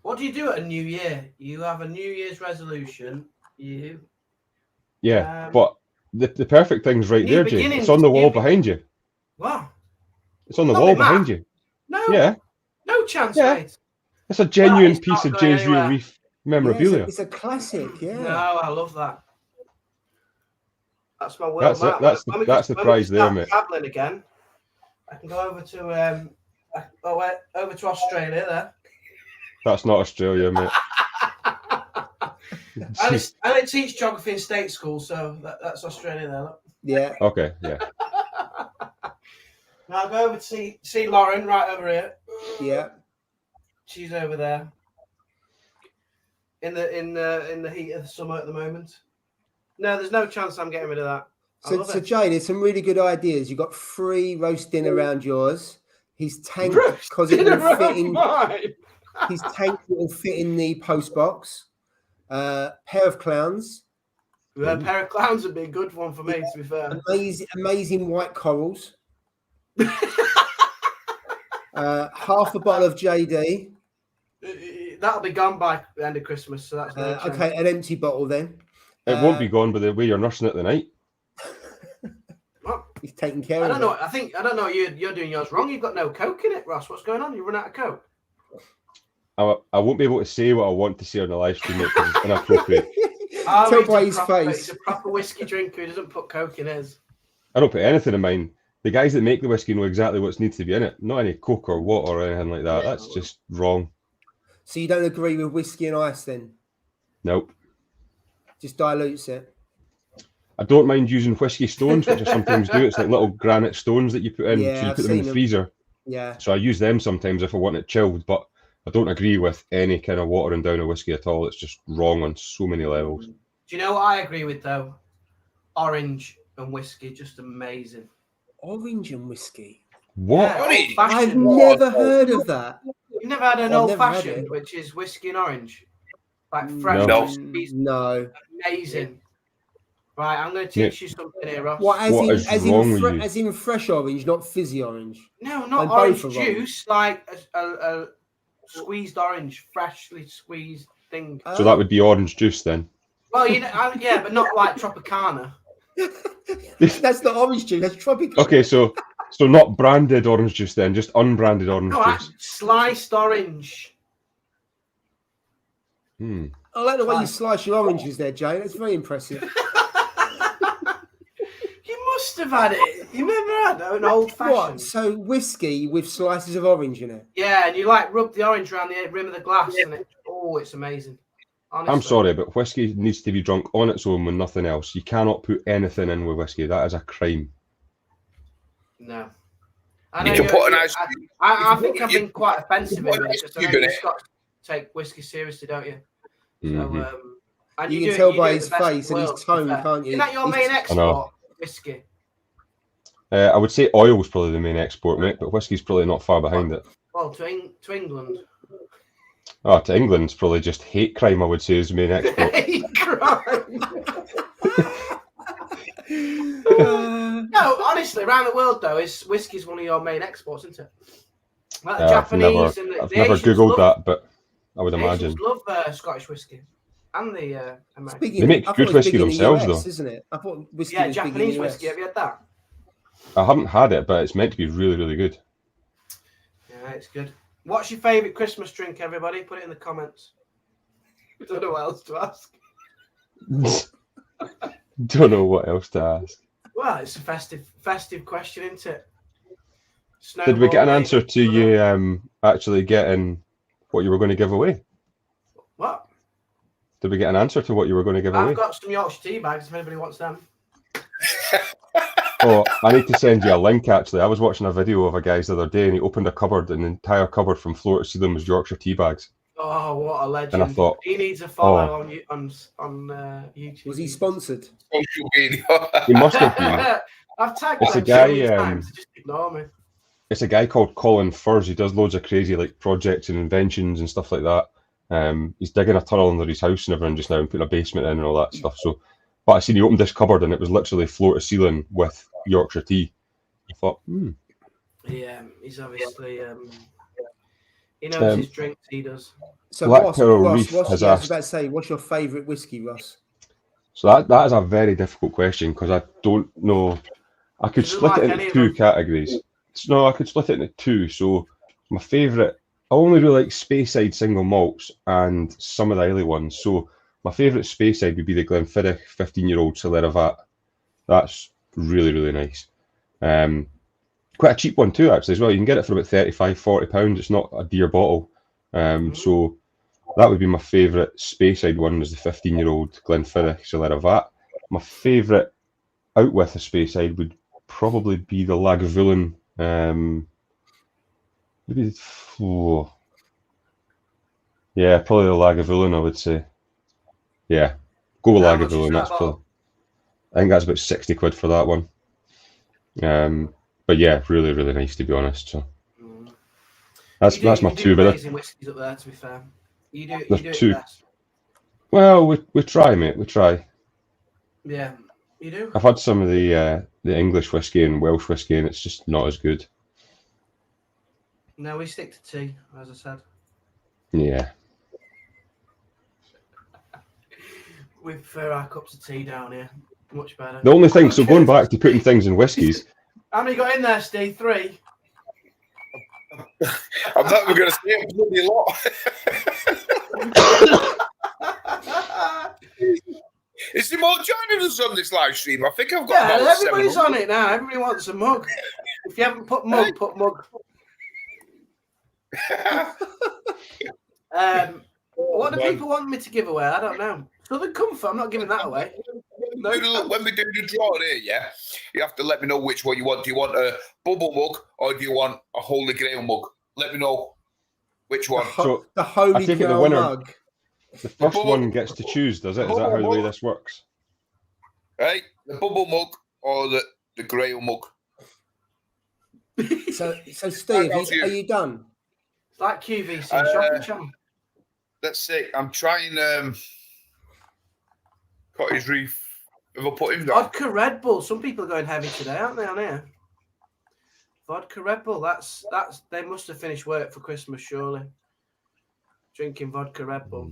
What do you do at a new year? You have a New Year's resolution. Yeah, but the perfect thing's right New there, Jay. beginnings, It's on the wall new behind you. Wow. It's on the Not wall with Matt. behind you. No. Yeah, No chance, Yeah. mate. it's a genuine it's piece not of going Jay's Real anywhere. Reef Yeah, memorabilia. it's a classic, yeah. No, I love that. That's my will. That's it. Matt. That's When we that's the when we prize there, start mate. Traveling again. I can go over to over to Australia there. That's not Australia, mate. I only teach geography in state school, so that's Australia there. Look. Yeah. Okay, yeah. Now I'll go over to see Lauren right over here. Yeah. She's over there. In the heat of the summer at the moment. No, there's no chance I'm getting rid of that. I So, love so it. Jay, there's some really good ideas. You've got free roast dinner around yours. His tank, Roast because it dinner will fit around in. mine. His tank will fit in the post box. Pair of clowns. A pair of clowns would be a good one for me, to be fair. Amazing white corals. Half a bottle of JD. That'll be gone by the end of Christmas, so that's no chance. Okay, an empty bottle then. It won't be gone by the way you're nursing it tonight. What? He's taking care I of don't know. it. I don't know. You're doing yours wrong. You've got no Coke in it, Ross. What's going on? You run out of Coke. I won't be able to say what I want to say on the live stream, mate, because it's inappropriate. Tell by his He's face. a proper whiskey drinker. He doesn't put Coke in his. I don't put anything in mine. The guys that make the whiskey know exactly what needs to be in it. Not any Coke or water or anything like that. That's just wrong. So you don't agree with whiskey and ice then? Nope. Just dilutes it. I don't mind using whiskey stones, which I sometimes do. It's like little granite stones that you put in. Yeah, so you I've put them in seen the them. freezer. Yeah. So I use them sometimes if I want it chilled. But I don't agree with any kind of watering down a whiskey at all. It's just wrong on so many levels. Do you know what I agree with though? Orange and whiskey, just amazing. Orange and whiskey. What? Yeah, Orange? I've old-fashioned. never heard of that. You've never had an I've never had old-fashioned, it. which is whiskey and orange, like fresh No. whiskies, No. amazing. Right, I'm going to teach you something here, Ross. What, as What in, is as wrong in, with you? as in fresh orange, not fizzy orange? No, not And orange both are juice, like a squeezed orange, freshly squeezed thing. So that would be orange juice then. Well, you know, yeah, but not like Tropicana. That's not orange juice. That's tropical. Okay, so not branded orange juice then, just unbranded orange No, juice. sliced orange. Hmm. I like the way you slice your oranges there, Jay. That's very impressive. You must have had it. You never had an old fashioned. What? So whiskey with slices of orange in it? Yeah, and you like rub the orange around the rim of the glass, and it's amazing. Honestly. I'm sorry, but whiskey needs to be drunk on its own with nothing else. You cannot put anything in with whiskey. That is a crime. No. You can put an ice. I think I've been quite offensive put in an it. ice Just I cube know in you've it. got to take whiskey seriously, don't you? Mhm. So, and You do can it- tell do by it his the best face in the and his world, to be tone, fair. can't you? Isn't that your main export, whiskey? I would say oil's probably the main export, mate, but whiskey's probably not far behind it. Well, to England. Oh, to England's probably just hate crime, I would say, is the main export. No, honestly, around the world though, whiskey's one of your main exports, isn't it? Like the I've Japanese and never the Asians Googled love, that, but I would the imagine. Asians love Scottish whiskey and the American. They make I thought good it was whiskey big in the themselves, US, though. isn't it? I thought whiskey Yeah, was big in Japanese the US. whiskey. Have you had that? I haven't had it, but it's meant to be really, really good. Yeah, it's good. What's your favourite Christmas drink, everybody? Put it in the comments. I don't know what else to ask. Don't know what else to ask. Well, it's a festive question, isn't it? Did we get an Snowball, answer mate. to you actually getting what you were going to give away? What? Did we get an answer to what you were going to give away? I've got some Yorkshire tea bags if anybody wants them. Oh, I need to send you a link, actually. I was watching a video of a guy's the other day, and he opened a cupboard, and the entire cupboard from floor to ceiling was Yorkshire tea bags. Oh, what a legend! And I thought, he needs a follow on YouTube. Was he sponsored? Social media. He must have been. I've tagged It's him a guy, so many times. Just ignore me. It's a guy called Colin Furs. He does loads of crazy like projects and inventions and stuff like that. He's digging a tunnel under his house and everything just now and putting a basement in and all that stuff. So, but I seen he opened this cupboard and it was literally floor to ceiling with Yorkshire tea. I thought, Yeah, he's obviously he knows his drinks. He does. So Black Ross, Pearl Ross, Reef what's, has yeah, I was asked- about to say, what's your favourite whiskey, Ross? so that is a very difficult question because I don't know. I could Doesn't split like it any into of two them. categories. No, I could split it into two. So my favourite, I only really like Speyside single malts and some of the Islay ones. So my favourite Speyside would be the Glenfiddich 15-year-old Solera Vat. That's really, really nice. Quite a cheap one too, actually, as well. You can get it for about £35–40. It's not a dear bottle. So that would be my favourite Speyside one, is the 15-year-old Glenfiddich Solera Vat. My favourite out with a Speyside would probably be the Lagavulin. Maybe, yeah, probably the Lagavulin, I would say. Yeah, go with How much is Lagavulin. that That's bottle? probably, I think that's about £60 for that one. But yeah, really, really nice, to be honest. So that's my two. But amazing whiskies up there, to be fair. You do There's it two. best. well, we try, mate. We try. Yeah, you do. I've had some of the English whiskey and Welsh whiskey, and it's just not as good. No, we stick to tea, as I said. Yeah. We prefer our cups of tea down here. Much better. The only thing, so going back to putting things in whiskies, How many got in there, Steve? 3? I'm not even going to say a bloody lot. Is there more joining us on this live stream? I think I've got Yeah, about everybody's 700. on it now. Everybody wants a mug. If you haven't put mug, put mug. What do people want me to give away? I don't know. Southern Comfort, I'm not giving that away. No, When we do the draw here, yeah, you have to let me know which one you want. Do you want a bubble mug or do you want a Holy Grail mug? Let me know. Which one? The Holy I take it the Grail winner- mug. The first one gets to choose, does it? Is that how the way this works? Right? The bubble mug or the grail mug? So Steve, are you done? It's like QVC shopping channel. Let's see. I'm trying Cottage Reef. Have I put him down? Vodka Red Bull. Some people are going heavy today, aren't they, on here? Vodka Red Bull. That's they must have finished work for Christmas, surely. Drinking vodka Red Bull.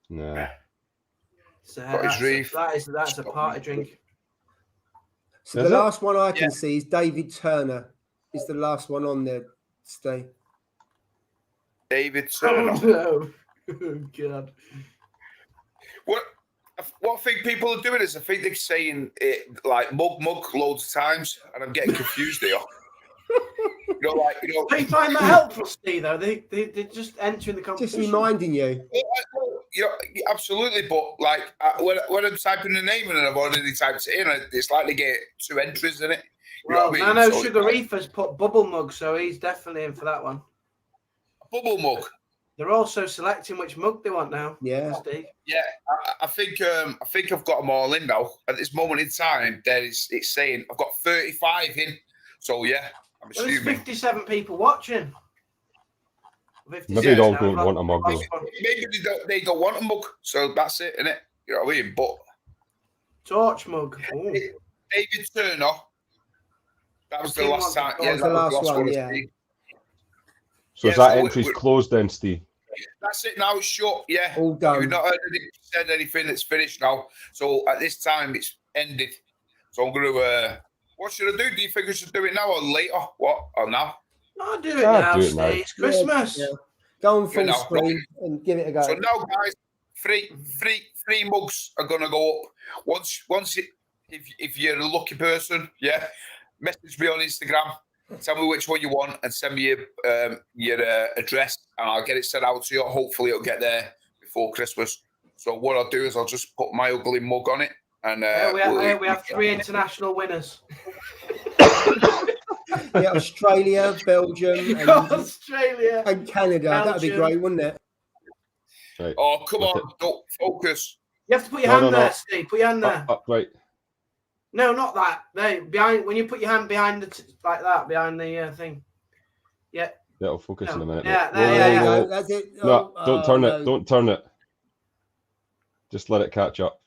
No. So Cottage Reef. That's a party drink. So Is the it? last one I can see is David Turner. Is the last one on there, Steve? David Oh Turner. no! Oh God! What I think people are doing is I think they're saying it like mug loads of times, and I'm getting confused here. Do you find that helpful, Steve? Though they just entering the competition. Just reminding you. Absolutely, but like when I'm typing the name in and I've already typed it in, it's like they get 2 entries in it. You know Well, what I mean? Nano So Sugar Reefer's put bubble mug, so he's definitely in for that one. Bubble mug. They're also selecting which mug they want now. Yeah. Steve. Yeah, I think I've got them all in now. At this moment in time, it's saying I've got 35 in. So yeah, I'm Well, there's assuming 57 people watching. 56 Maybe they all now. don't want a mug though. maybe they don't want a mug. So that's it, innit? You know what I mean? But Torch mug. Ooh. David Turner. That was the King last time. That Yeah, was that the was last one, I yeah. see. So is that entry's closed then, Steve? That's it now. It's shut. Yeah. All done. You've not said anything. It's finished now. So at this time, it's ended. So I'm going to. What should I do? Do you think I should do it now or later? What or now? I'll do it now, do it Steve. now. It's Christmas. Yeah. Go on full now, screen and give it a go. So now, guys, three mugs are going to go up. Once if you're a lucky person, yeah, message me on Instagram. Tell me which one you want and send me your address and I'll get it sent out to you. Hopefully it'll get there before Christmas. So what I'll do is I'll just put my ugly mug on it. And we have 3 international winners. Yeah, Australia, Belgium, Australia and Canada. That'd be great, wouldn't it? Right. Oh, come on. Don't focus. You have to put your hand there, Steve. Put your hand there. Right. No, not that. No, behind. When you put your hand behind like that, behind the thing. Yeah. That'll focus in a minute. Yeah, mate. there you go. That's it. No, don't turn no. it. Don't turn it. Just let it catch up.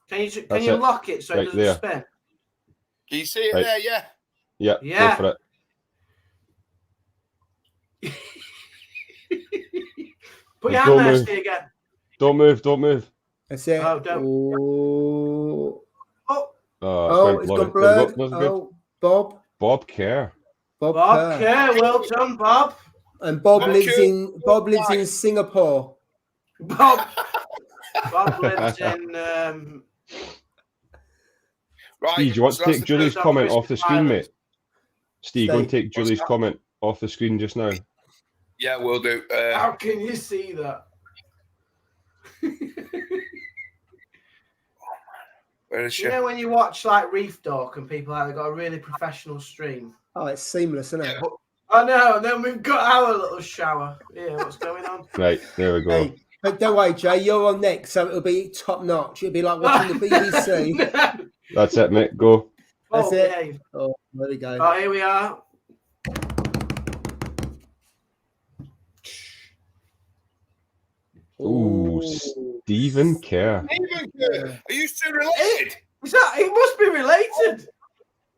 Can you lock it so Right it doesn't there. spin? Can you see it Right. there? Yeah. Yeah. Yeah. Go for it. Put your Don't hand there, move. Steve, again. Don't move. Don't move. That's it. Oh, don't. Oh, Oh, it's blurry. gone blurred. There we go. That's good. Bob. Bob Kerr. Bob Bob Kerr. Kerr, well done, Bob. And Bob Bob lives Kerr. in Singapore. Bob lives in. Right. Steve, do you want so to that's take the Julie's first comment Christmas off the screen, Island. mate? Steve, go and take What's Julie's that? comment off the screen just now. Yeah, we'll do. How can you see that? Where is she? You know when you watch like Reef Dork and people have got a really professional stream. Oh, it's seamless, isn't it? I know. And then we've got our little shower. Yeah, what's going on? Right, there we go. Hey, but don't worry, Jay. You're on next, so it'll be top notch. It'll be like watching the BBC. No. That's it, mate. Go. That's Oh, it. behave. Oh, there we go. Oh, here we are. Ooh, Stephen Kerr. Stephen Kerr. Are you two related? Is that? It must be related.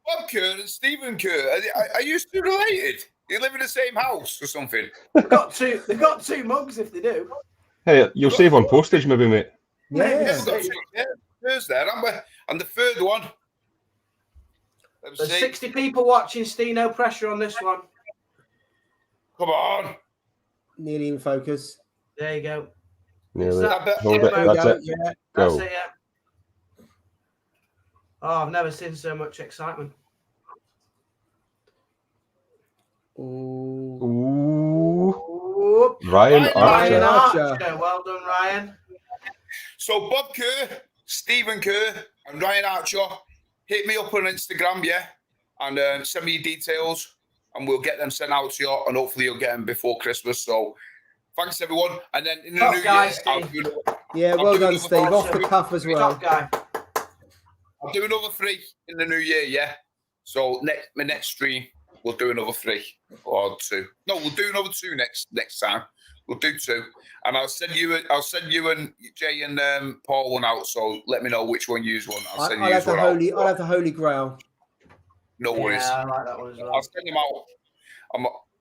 Bob Kerr and Stephen Kerr. Are you two related? You live in the same house or something? They've got two mugs if they do. Hey, you'll save on postage, maybe, mate. Yeah. We've got two. Yeah, there's there. And the third one. Let me There's see. 60 people watching. Steve, no pressure on this one. Come on. Nearly in focus. There you go. Nearly. that- Hold it. There we That's go. it. Yeah. That's Go. it, yeah. Oh, I've never seen so much excitement. Ooh. Ooh. Ooh. Ryan Ryan Archer. Archer. Well done, Ryan. So Bob Kerr, Stephen Kerr, and Ryan Archer, hit me up on Instagram, yeah, and send me your details, and we'll get them sent out to you, and hopefully you'll get them before Christmas. So thanks, everyone. And then in the new year, well done, Steve. Off the cuff as well. I'll do another 3 in the new year, yeah. So my next stream, we'll do another 3 or 2. No, we'll do another 2 next time. We'll do 2, and I'll send you and Jay and Paul one out. So let me know which one you use one. I'll have the Holy Grail. No worries. Yeah, I like that one as well. I'll send them out.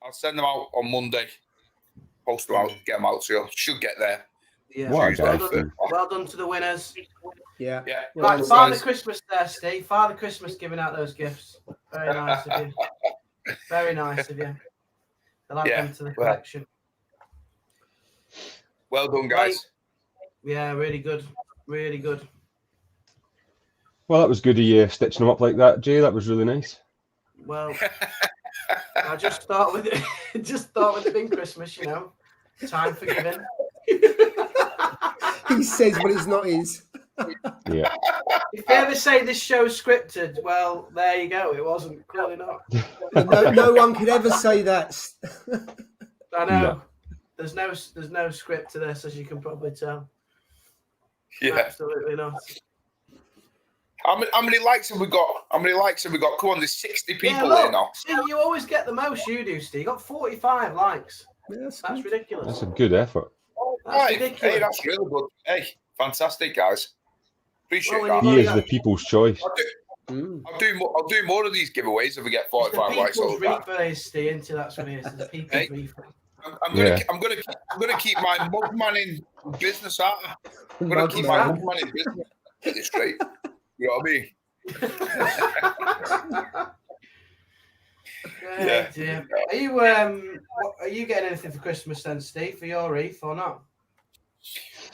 I'll send them out on Monday. Post them out. Get them out to you. Should get there. Yeah. Well done to the winners. Yeah. Right, Father Christmas there, Steve. Father Christmas giving out those gifts. Very nice of you. Very nice of you. I'll add them to the collection. Well done, guys. Yeah, really good. Really good. Well, that was good of you stitching them up like that, Jay. That was really nice. Well, I'll just start with it. Just start with it being Christmas, you know. Time for giving. He says, but it's not his. Yeah. If they ever say this show's scripted, well, there you go. It wasn't. Clearly not. No one could ever say that. I know. No. There's no script to this, as you can probably tell. Yeah. Absolutely not. How many likes have we got? Come on, there's 60 people look, there now. See, you always get the most, you do, Steve. You got 45 likes. Yeah, that's ridiculous. That's a good effort. That's ridiculous. Hey, that's really good. Hey, fantastic, guys. Appreciate that. He is the people's choice. I'll do more of these giveaways if we get 45 likes. The people's reaper, Steve. That's what it is. The people's reaper. I'm gonna keep my mugman in business, aren't I? I'm gonna keep my mugman in business. Get this straight. You know what I mean? Yeah. Are you getting anything for Christmas then, Steve, for your wreath or not?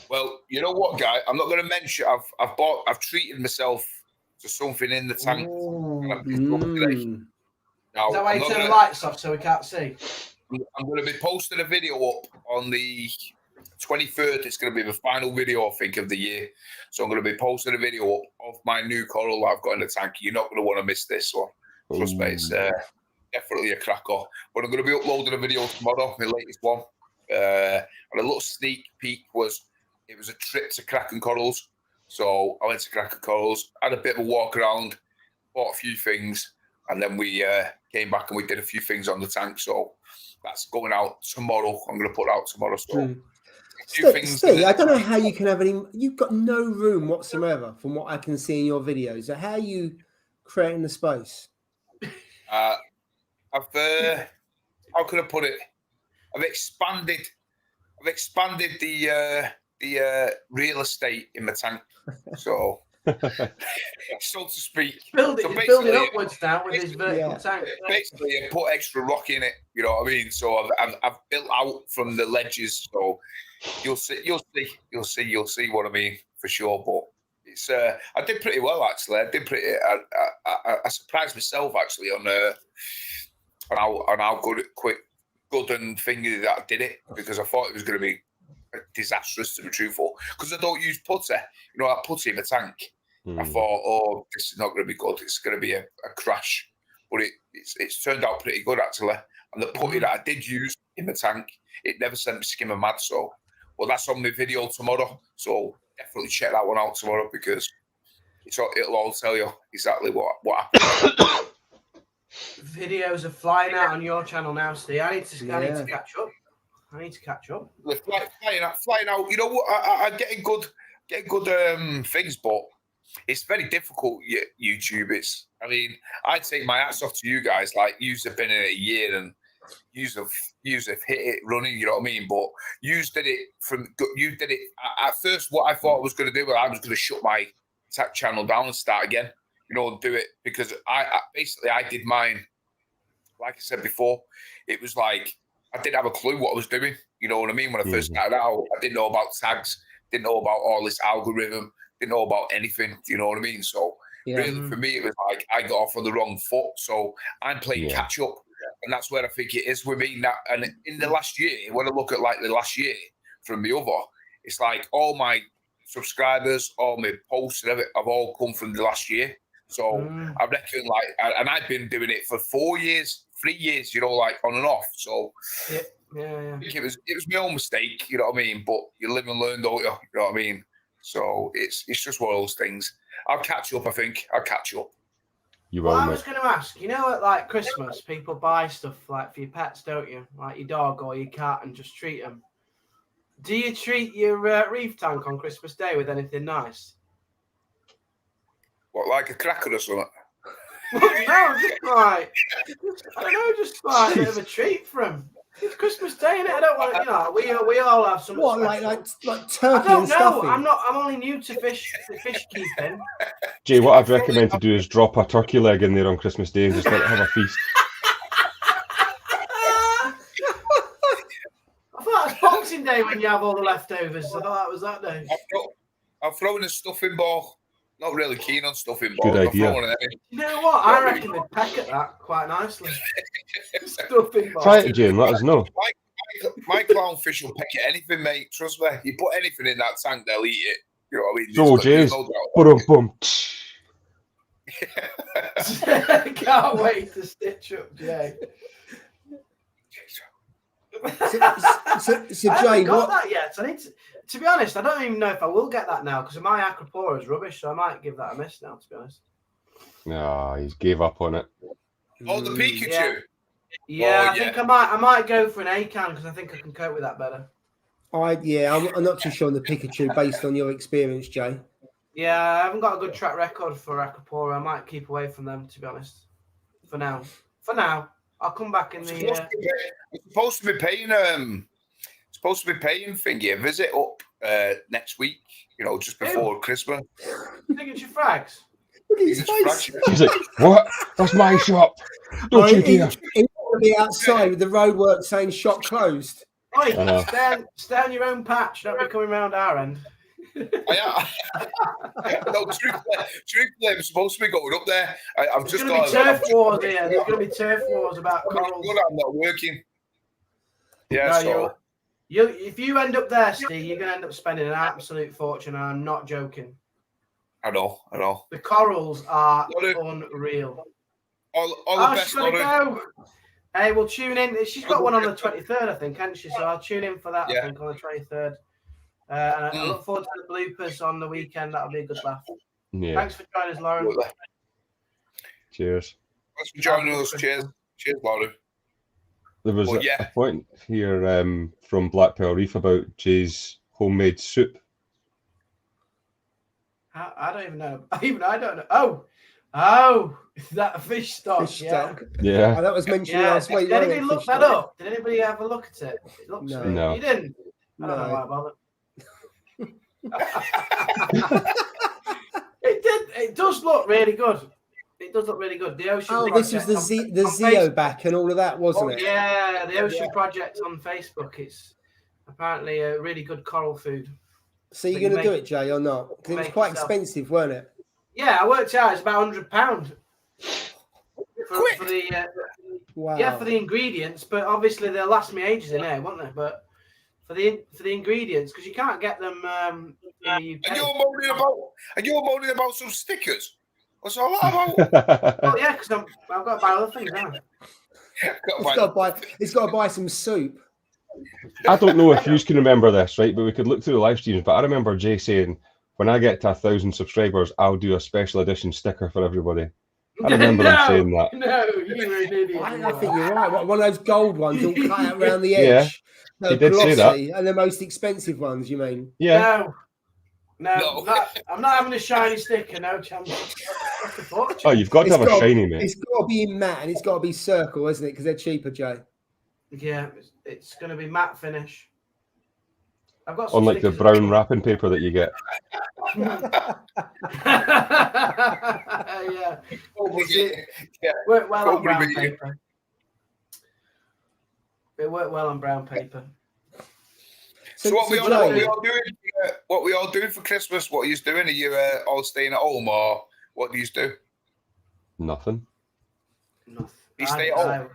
Well, you know what, guy? I'm not going to mention. I've treated myself to something in the tank. Now, is that why you turn the lights off so we can't see? I'm going to be posting a video up on the 23rd. It's going to be the final video, I think, of the year. So I'm going to be posting a video up of my new coral I've got in the tank. You're not going to want to miss this one. Trust me, it's definitely a cracker. But I'm going to be uploading a video tomorrow, my latest one. And a little sneak peek was a trip to Kraken Corals. So I went to Kraken Corals, had a bit of a walk around, bought a few things, and then we came back and we did a few things on the tank. So that's going out tomorrow. I'm going to put it out tomorrow. So Steve, I don't know how you can have any. You've got no room whatsoever, from what I can see in your videos. So how are you creating the space? How can I put it? I've expanded the real estate in my tank, so so to speak. Building upwards now with this vertical tank. Basically, I put extra rock in it. You know what I mean? So I've built out from the ledges. So you'll see what I mean for sure. But it's I did pretty well actually. I surprised myself actually on how good and thingy that I did it, because I thought it was going to be disastrous, to be truthful, because I don't use putty. You know, I putty in the tank. I thought, oh, this is not going to be good. It's going to be a crash. But it's turned out pretty good actually. And the putty that I did use in the tank, it never sent me skimmer mad. So, well, that's on my video tomorrow. So definitely check that one out tomorrow, because it'll all tell you exactly what happened. Videos are flying out on your channel now, Steve. I need to catch up. They're flying out. You know what? I'm getting good things, but it's very difficult. YouTube. I'd take my hats off to you guys. Like, you've been in it a year and you've hit it running. You know what I mean? But you did it at first. What I thought I was going to do, I was going to shut my channel down and start again. You know, and do it, because I did mine. Like I said before, it was like I didn't have a clue what I was doing. You know what I mean? When I first started out, I didn't know about tags, didn't know about all this algorithm, didn't know about anything. You know what I mean? So really, for me, it was like I got off on the wrong foot. So I'm playing catch up, and that's where I think it is with me now. And in the last year, when I look at like the last year from the other, it's like all my subscribers, all my posts, and everything have all come from the last year. So I reckon, and I've been doing it for 3 years, on and off. So Yeah. I think it was my own mistake, you know what I mean? But you live and learn, don't you? You know what I mean? So it's just one of those things. I'll catch up, I think. I'll catch up. You will, Well, I mate. was going to ask, at like Christmas, people buy stuff like for your pets, don't you? Like your dog or your cat, and just treat them. Do you treat your reef tank on Christmas Day with anything nice? What, like a cracker or something? No, just like, I don't know, just like a bit of a treat for him. It's Christmas Day, innit? I don't want to, we all have some. What, special. like turkey I don't and know. stuffing? I'm only new to fish keeping. Jay, what I'd recommend to do is drop a turkey leg in there on Christmas Day and just let it have a feast. I thought it was Boxing Day when you have all the leftovers. I thought that was that day. I'm throwing a stuffing ball. Not really keen on stuffing Good balls. idea. You know what? I reckon they'd peck at that quite nicely. Stuffing ball. Try it, Jay, and let us know. My clownfish will peck at anything, mate. Trust me. You put anything in that tank, they'll eat it. You know what I mean? So, Jay's, boom. Can't wait to stitch up Jay. So I Jay, haven't got what? that yet. I need to be honest, I don't even know if I will get that now because my Acrylic is rubbish, so I might give that a miss now, to be honest. No, he's gave up on it. Oh, the Pikachu. Yeah, I think I might go for an A-can because I think I can cope with that better. I'm not too sure on the Pikachu based on your experience, Jay. Yeah, I haven't got a good track record for Acrylic. I might keep away from them, to be honest. For now. I'll come back in the. It's supposed to be paying. Thingy a visit up next week. Just before Christmas. Signature frags. Look at his face. He's like, what? That's my shop. Don't you dare. He's going to be outside with the roadwork saying shop closed. Oi, stay on your own patch. Don't be coming round our end. No, truthfully, I'm supposed to be going up there. I've There's just going to got. be turf wars here. There's going to be turf wars about corals. I'm not working. Yeah, No, if you end up there, Steve, you're going to end up spending an absolute fortune, and I'm not joking. I know. The corals are unreal. All the best. She's got to go. Hey, we'll tune in. She's got one on the 23rd, I think, hasn't she? So I'll tune in for that, I think, on the 23rd. And I look forward to the bloopers on the weekend. That'll be a good laugh. Yeah. Thanks for joining us, Lauren. Cheers. Thanks for joining us. Cheers, Lauren. There was a point here from Black Pearl Reef about Jay's homemade soup. I don't even know. I don't know. Oh, is that a fish stock? Fish stock. Yeah. Oh, that was mentioned last week. Did anybody look that up? Did anybody have a look at it? It looks sweet. No. You didn't? I don't know why I bothered. It does look really good. The Ocean. Oh, this was the Zeo back and all of that, wasn't it? Yeah, the Ocean Project on Facebook. It's apparently a really good coral food. So you're going to do it, Jay, or not? Because it was quite expensive, weren't it? Yeah, I worked out it's about £100 for the for the ingredients. But obviously they'll last me ages in there, won't they? But for the ingredients, because you can't get them in the UK. And you're moaning about some stickers. What's all that about? Well, yeah, because I've got to buy other things, haven't I? It's got to buy some soup. I don't know if you can remember this, right? But we could look through the live streams. But I remember Jay saying, when I get to 1,000 subscribers, I'll do a special edition sticker for everybody. I remember him saying that. No, you're an idiot. I think you're right. One of those gold ones all cut out around the edge. Yeah, he did say that. And the most expensive ones, you mean? Yeah. No. I'm not having a shiny sticker, no chance. Oh, you've got to have a shiny, mate. It's got to be in matte and it's got to be circle, isn't it? Because they're cheaper, Jay. Yeah, it's going to be matte finish. I've got some unlike the brown wrapping paper that you get. Yeah. Work well on brown paper. It worked well on brown paper. So what we all doing for Christmas? What are you doing? Are you all staying at home, or what do you do? Nothing. You stay at home.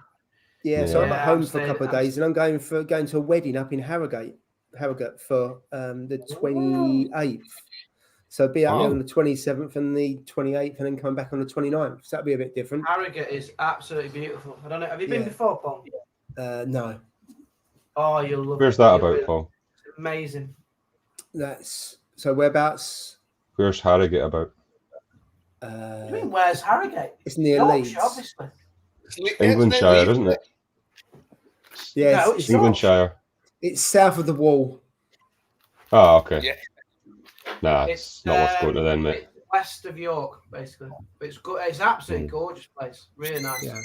Yeah, so I'm at home for a couple of days, and I'm going to a wedding up in Harrogate for the 28th. So be out there Oh. on the 27th and the 28th, and then come back on the 29th. So that'd be a bit different. Harrogate is absolutely beautiful. I don't know. Have you been Yeah. before, Paul? No, Oh, you'll love Where's it. that You'll about, really- Paul? It's amazing. that's so whereabouts? Where's Harrogate about? What do you mean, where's Harrogate? It's near Yorkshire, Leeds. obviously. Englandshire, isn't it? Yeah, No, it's, it's Englandshire. it's south of the wall. Oh, okay. Yeah. Nah, It's it's not worth going to then, mate. it's west of York, basically. But it's good. It's an absolutely gorgeous place. Really nice. Yeah.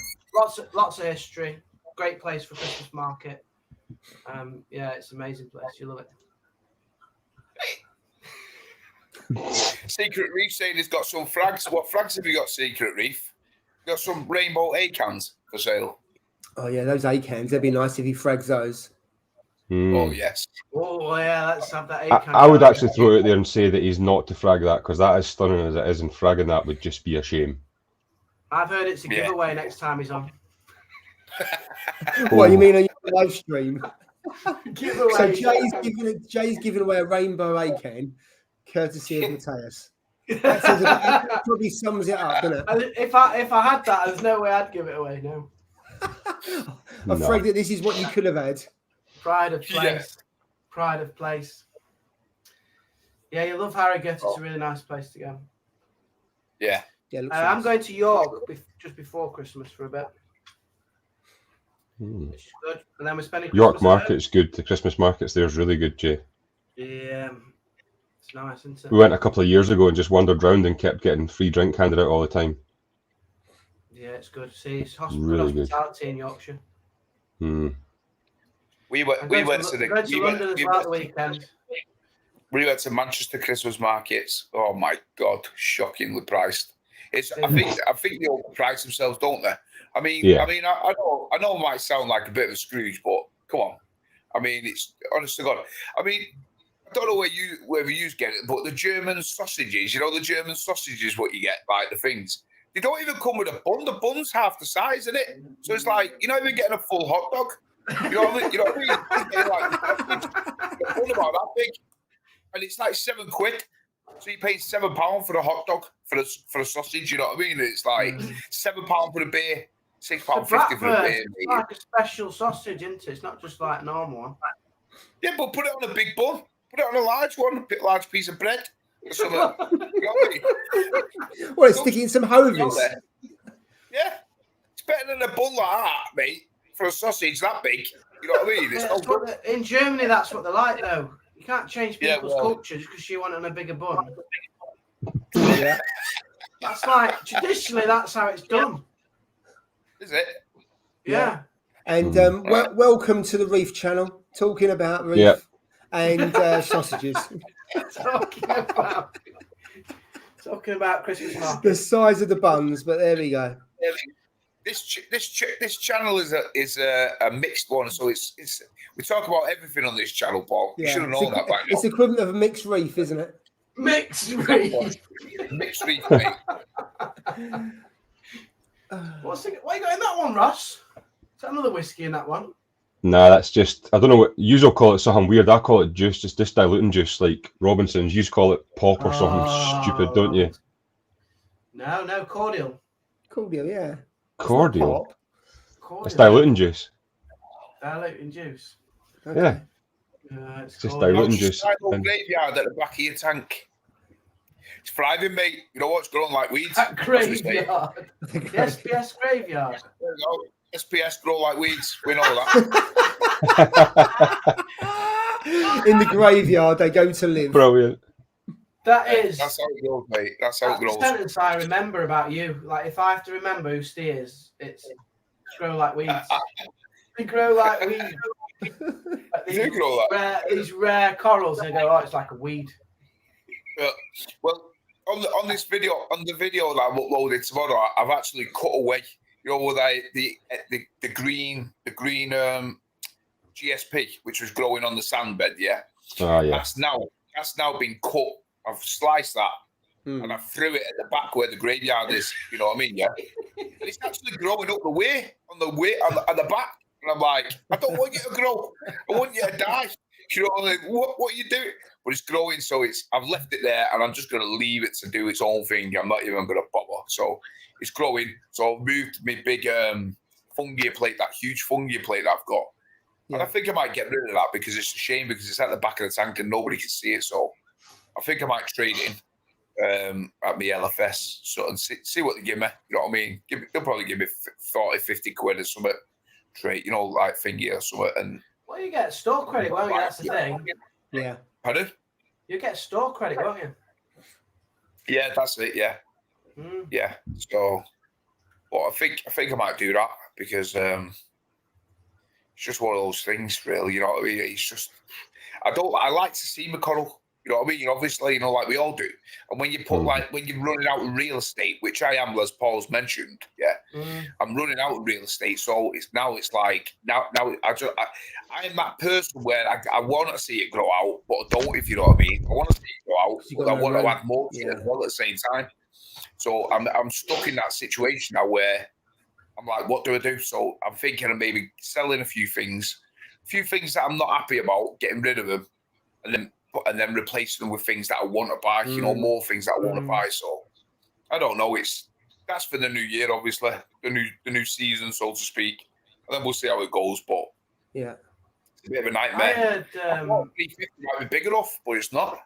Lots of history. Great place for Christmas market. Yeah, it's an amazing place. You love it. Secret Reef saying he's got some frags. What frags have you got, Secret Reef? You got some rainbow A-cans for sale. Oh yeah, those A-cans. They'd be nice if he frags those. Oh, yes. Oh yeah, let's have that. I would actually throw it out there and say that he's not to frag that, because that is stunning as it is, and fragging that would just be a shame. I've heard it's a Yeah. giveaway next time he's on. What you mean on your live stream? Giveaway. So Jay's giving away a rainbow A-can, courtesy of Matthias. That probably sums it up, doesn't it? If I had that, there's no way I'd give it away. No. I'm afraid that this is what you could have had. Pride of place. Yeah. Pride of place. Yeah, you love Harrogate. It's a really nice place to go. Yeah. Yeah, looks I'm nice. going to York just before Christmas for a bit. Hmm. Which is good. And then we're spending York Christmas at home. Market's good. The Christmas markets there's really good, Jay. Yeah. It's nice, isn't it? We went a couple of years ago and just wandered round and kept getting free drink handed out all the time. Yeah, it's good. See, it's Really good. hospitality in Yorkshire. Hmm. We went to London as well at the weekend. we went to Manchester Christmas markets. Oh my God, shockingly priced. I think they overprice themselves, don't they? I mean, Yeah. I know it might sound like a bit of a Scrooge, but come on. I mean, it's honest to God. I mean, I don't know whether you get it, but the German sausages, the German sausages, what you get, like the things, they don't even come with a bun. The bun's half the size, isn't it? So it's like you're not even getting a full hot dog. You know what I mean? You're getting like a bun about that big, and it's like £7. So you're paying £7 for a hot dog for a sausage. You know what I mean? It's like £7 for the beer, £6.50 for the beer. It's like a special sausage, isn't it? It's not just like normal one. Yeah, but put it on a big bun. Put it on a large one, a large piece of bread. Or something. You know what I mean? Well, it's sticking some hovis. Yeah. It's better than a bun like that, mate, for a sausage that big. You know what I mean? It's Yeah, no good. in Germany, that's what they like, though. You can't change Yeah, people's well. culture just because you want it on a bigger bun. Yeah. That's like, traditionally, that's how it's done. Is it? Yeah. And welcome to the Reef channel, talking about reef Yeah. and sausages. Talking about Christmas market. The size of the buns, but there we go. This channel is a mixed one, so it's we talk about everything on this channel, Paul. You should have known that by now. It's equivalent of a mixed reef, isn't it? Mixed reef. Mixed reef, mate. What you got in that one, Ross? Is that another whiskey in that one? Nah, that's just, I don't know what, you call it something weird. I call it juice, just diluting juice, like Robinson's. You call it pop or something stupid, don't you? No, cordial. Cordial, yeah. Cordial? Pop. Cordial. It's diluting juice. Diluting juice. Okay. Yeah. It's Just cordial. diluting juice. Little graveyard at the back of your tank. It's thriving, mate. You know what's growing like weeds? That graveyard. The SPS graveyard. There you go. SPS grow like weeds. We know that. In the graveyard, they go to live. Brilliant. That is. That's how it grows, mate. That's how it That's the grows. sentence I remember about you. Like, if I have to remember who steers, it's grow like weeds. They grow like weeds. Like They do grow like these rare corals, and they go, oh, it's like a weed. Well, on this video, on the video that I'm uploading tomorrow, I've actually cut away, with the green GSP, which was growing on the sand bed. Yeah. Ah, yeah. That's now been cut. I've sliced that and I threw it at the back where the graveyard is. You know what I mean? Yeah. And it's actually growing up on the back. And I'm like, I don't want you to grow. I want you to die. You know, like, what are you doing? but it's growing. So I've left it there, and I'm just going to leave it to do its own thing. I'm not even going to bother. So it's growing. So I've moved my big fungi plate, that huge fungi plate that I've got. Yeah. And I think I might get rid of that because it's a shame because it's at the back of the tank and nobody can see it. So I think I might trade it in at my LFS and see what they give me. You know what I mean? They'll probably give me 40, 50 quid or something. Trade, like thingy or something. And well, you get store credit, won't you? That's the thing. Yeah. Pardon? You get store credit, won't you? Yeah, that's it. Yeah. Yeah. So, well, I think I might do that because it's just one of those things, really. You know what I mean? It's just I like to see my coral. You know what I mean? Obviously, like we all do. And when you put when you're running out of real estate, which I am, as Paul's mentioned, I'm running out of real estate. So it's like I'm that person where I want to see it grow out, but I don't. If you know what I mean, I want to see it grow out, but I want to add more to it as well at the same time. So I'm stuck in that situation now where I'm like, what do I do? So I'm thinking of maybe selling a few things that I'm not happy about, getting rid of them, and then replacing them with things that I want to buy, more things that I want to buy. So I don't know. That's for the new year, obviously, the new season, so to speak. And then we'll see how it goes. But yeah, it's a bit of a nightmare. I thought 350 might be big enough, but it's not.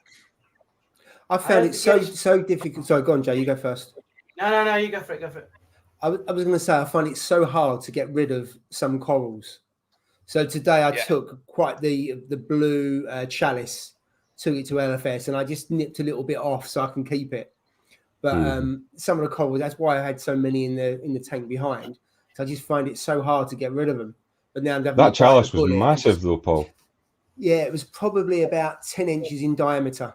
I found it so difficult. Sorry, go on, Jay. You go first. No, you go for it. Go for it. I was going to say I find it so hard to get rid of some corals. So today I took quite the blue chalice. Took it to LFS and I just nipped a little bit off so I can keep it. But some of the corals, that's why I had so many in the tank behind. So I just find it so hard to get rid of them. But now that chalice was massive though, Paul. Yeah, it was probably about 10 inches in diameter.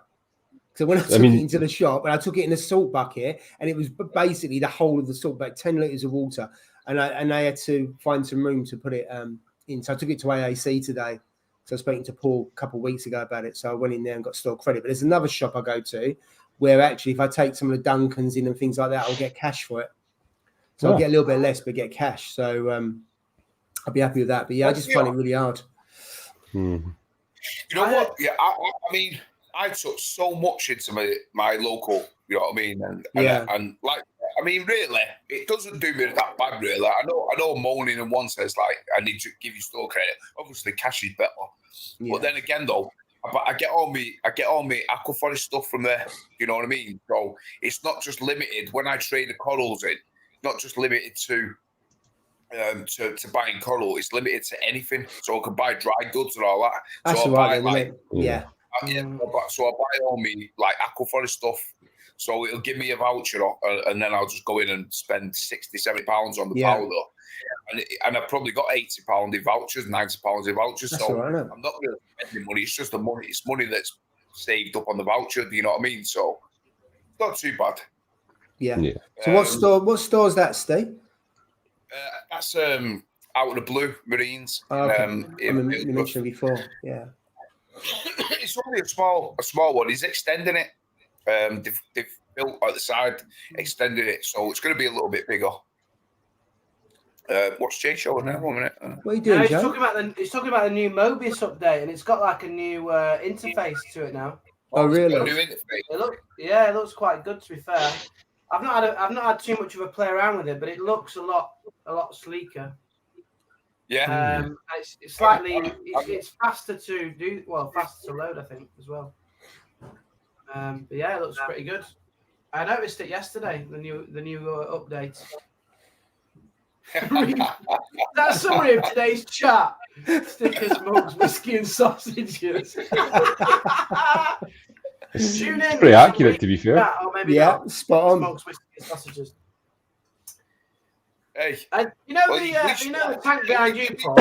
So when I took it into the shop, and I took it in a salt bucket, and it was basically the whole of the salt bucket, 10 litres of water. And I had to find some room to put it in. So I took it to AAC today. So I was speaking to Paul a couple of weeks ago about it. So I went in there and got store credit. But there's another shop I go to where actually if I take some of the Duncans in and things like that, I'll get cash for it. So I'll get a little bit less, but get cash. So I'll be happy with that. But yeah, I just find it really hard. You know what? Yeah, I mean, I took so much into my local, you know what I mean? And like, I mean, really, it doesn't do me that bad, really. I know moaning and one says, like, I need to give you store credit. Obviously, cash is better. Yeah. But then again, though, I get all my aquaforest stuff from there. You know what I mean? So it's not just limited. When I trade the corals in, it's not just limited to buying coral. It's limited to anything. So I can buy dry goods and all that. That's so right, yeah. So I buy all me like aquaforest stuff. So it'll give me a voucher, and then I'll just go in and spend £60-70 on the powder. And I've probably got £80 in vouchers, £90 in vouchers. That's so right, I'm not really spending money. It's just the money. It's money that's saved up on the voucher. Do you know what I mean? So it's not too bad. Yeah. So what store is that, Steve? That's out of the blue Marines. Oh, okay. You mentioned before. Yeah. It's only a small one. He's extending it. They've built at the side, extended it, so it's going to be a little bit bigger. What's Jay showing now? 1 minute. What are you doing, he's Joe? talking about the new Mobius update, and it's got like a new interface to it now. Oh, really? It looks quite good. To be fair, I've not had too much of a play around with it, but it looks a lot sleeker. Yeah. It's slightly it's faster to do. Well, faster to load, I think, as well. But yeah, it looks pretty good. I noticed it yesterday. The new update. That summary of today's chat: stickers, mugs, whiskey, and sausages. Tune in. Pretty accurate, to be fair. Spot on. Smokes, whiskey, and sausages. Hey, the tank behind you, Paul.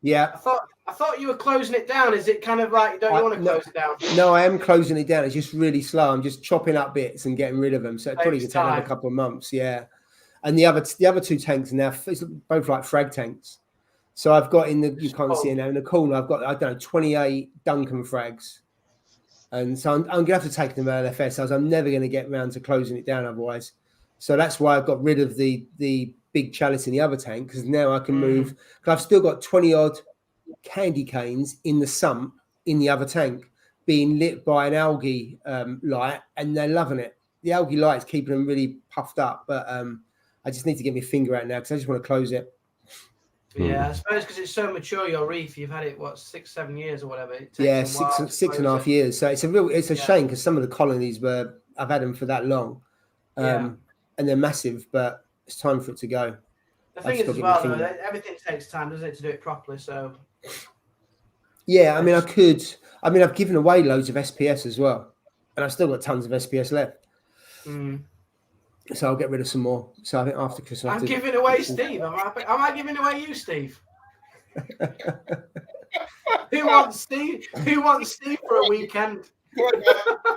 Yeah. I thought you were closing it down. Is it kind of like you want to close it down? No, I am closing it down. It's just really slow. I'm just chopping up bits and getting rid of them. So it probably could take another couple of months. Yeah. And the other two tanks are now both like frag tanks. So I've got you can't see it now in the corner. I've got 28 Duncan frags. And so I'm going to have to take them to LFS. I'm never going to get around to closing it down otherwise. So that's why I've got rid of the big chalice in the other tank, because now I can move. Because I've still got 20 odd candy canes in the sump in the other tank, being lit by an algae light, and they're loving it. The algae light is keeping them really puffed up, but I just need to get my finger out now because I just want to close it. Yeah, I suppose because it's so mature, your reef, you've had it, what, 6-7 years or whatever? It takes Yeah, a while to six and a close half it. years. So it's a shame because some of the colonies I've had them for that long, and they're massive, but it's time for it to go. The thing is as well, though, everything takes time, doesn't it, to do it properly, so... Yeah, I mean, I've given away loads of SPS as well, and I've still got tons of SPS left. So I'll get rid of some more. So I think after Christmas... I'm giving away Steve. Am I giving away you, Steve? Who wants Steve? Who wants Steve for a weekend? Come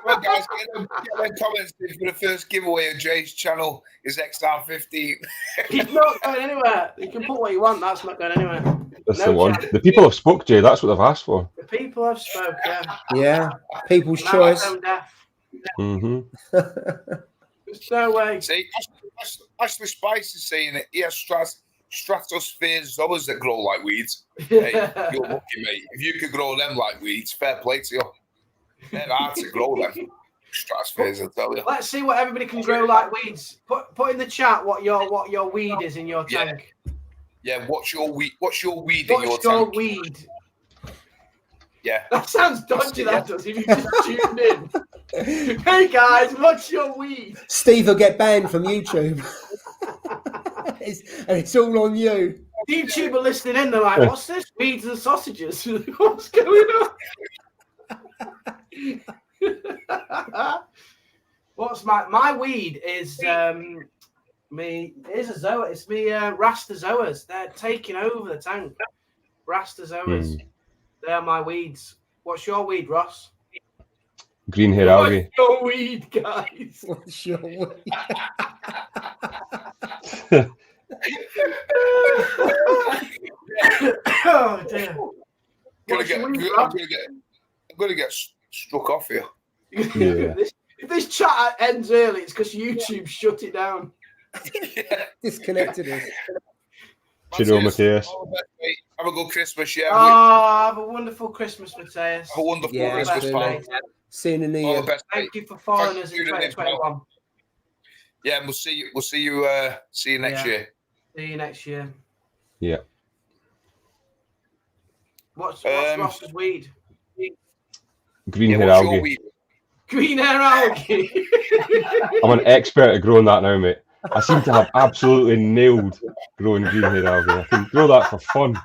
on, guys, get them comments for the first giveaway of Jay's channel is XR15. He's not going anywhere. You can put what you want. That's not going anywhere. That's the one. The people have spoke, Jay. That's what they've asked for. The people have spoke. Yeah, people's Now choice. I'm deaf. There's no way. See, Ashley Spice is saying it. He has stratosphere zoas that grow like weeds. Hey, you're lucky, mate. If you could grow them like weeds, fair play to you. They're hard to grow them. Stratospheres, I tell you. Let's see what everybody can grow like weeds. Put in the chat what your weed is in your tank. Yeah, what's your weed in your tank? What's your weed? Yeah. That sounds dodgy, that does, if you just tuned in. Hey guys, what's your weed? Steve will get banned from YouTube. And it's all on you. YouTube are listening in, they're like, what's this? Weeds and sausages. What's going on? What's my weed is it's me rastazoas. They're taking over the tank. Rastazoas. They are my weeds. What's your weed, Ross? Green hair algae. What's your weed, guys? What's your weed? Oh dear. I'm gonna get struck off here. Yeah. If this chat ends early, it's because YouTube shut it down. Disconnected us. Matthias. Have a good Christmas, yeah. Have a wonderful Christmas, Matthias. Have a wonderful Christmas, pal. See you in the new year. Thank you for following us in 2021. Yeah, and we'll see you next year. See you next year. Yeah. What's Ross's weed? Green hair algae. Green hair algae. I'm an expert at growing that now, mate. I seem to have absolutely nailed growing green hair algae. I can grow that for fun.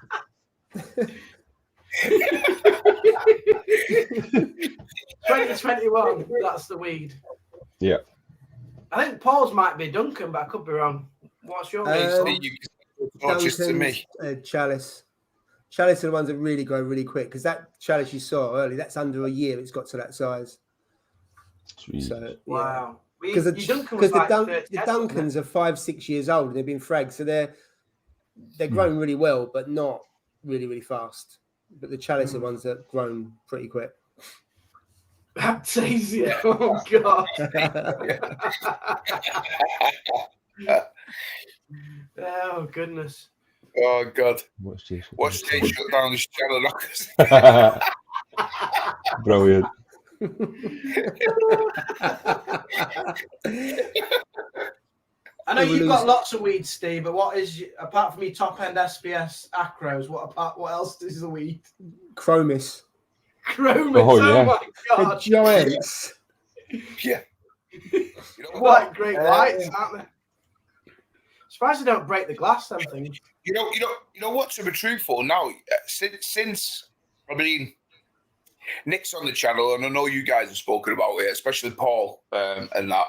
2021, that's the weed. Yeah. I think Paul's might be Duncan, but I could be wrong. What's your weed? Duncan's chalice. Chalice are the ones that really grow really quick because that chalice you saw earlier, that's under a year it's got to that size. Sweet. So, wow. Because the Duncans are 5-6 years old and they've been fragged, so they're growing really well, but not really fast. But the chalice are ones that grown pretty quick. Aptasia. Oh god. Oh goodness. Oh god. Watch Jay shut down this channel. Brilliant. I know you've got lots of weeds, Steve, but what is, apart from your top end SPS acros, what else is the weed? Chromis. Oh my god. The giants. Yeah. What great lights, aren't they? Surprised they don't break the glass, them things. You know what, to be truthful, now since I mean Nick's on the channel, and I know you guys have spoken about it, especially Paul and that,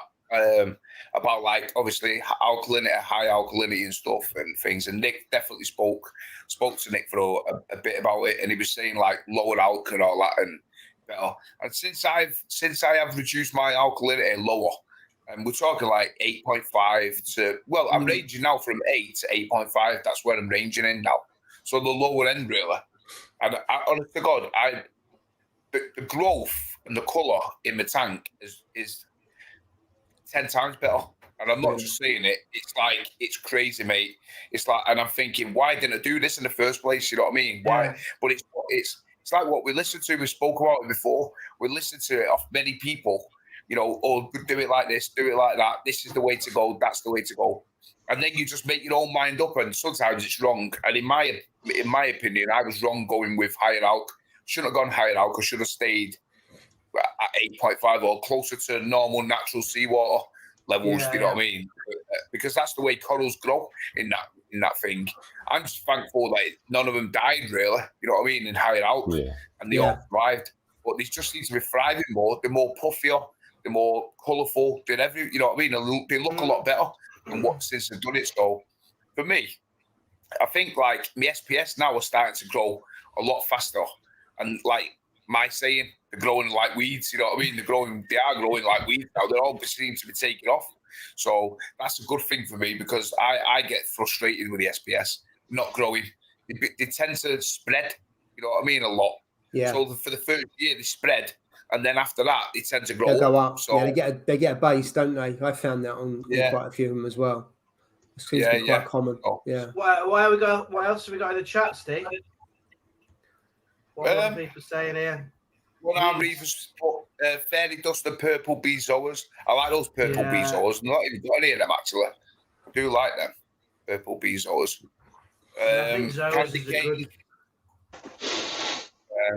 about like obviously alkalinity, high alkalinity and stuff and things. And Nick definitely spoke to Nick for a bit about it, and he was saying like lower alk and all that and better. And since I have reduced my alkalinity lower, and we're talking like 8.5 to, well, I'm ranging now from 8 to 8.5. That's where I'm ranging in now. So the lower end really. And honest to God, the growth and the colour in the tank is 10 times better. And I'm not just saying it. It's like, it's crazy, mate. It's like, and I'm thinking, why didn't I do this in the first place? You know what I mean? Why? But it's It's like what we listen to. We spoke about it before. We listen to it off many people. You know, oh, do it like this, do it like that. This is the way to go. That's the way to go. And then you just make your own mind up, and sometimes it's wrong. And in my opinion, I was wrong going with higher alk. Shouldn't have gone higher alk. I should have stayed at 8.5 or closer to normal natural seawater levels. You know what I mean? Because that's the way corals grow in that thing. I'm just thankful that none of them died, really. You know what I mean? In higher alk, and they all thrived. But they just need to be thriving more. They're more puffier. They're more colourful. You know what I mean? They look a lot better than what since they've done it. So for me, I think like my SPS now are starting to grow a lot faster. And like my saying, they're growing like weeds. You know what I mean? They are growing like weeds now. They all seem to be taking off. So that's a good thing for me because I get frustrated with the SPS not growing. They tend to spread. You know what I mean? A lot. Yeah. So for the first year they spread. And then after that, they tend to grow. They go up. So they get a base, don't they? I found that on quite a few of them as well. It seems to be quite common. Oh. Yeah. What else have we got in the chat, Steve? What are people saying here? One of our readers put fairy dust and purple bezoas. I like those purple bezoas. Not even got any of them actually. I do like them. Purple bezoas. Candy canes.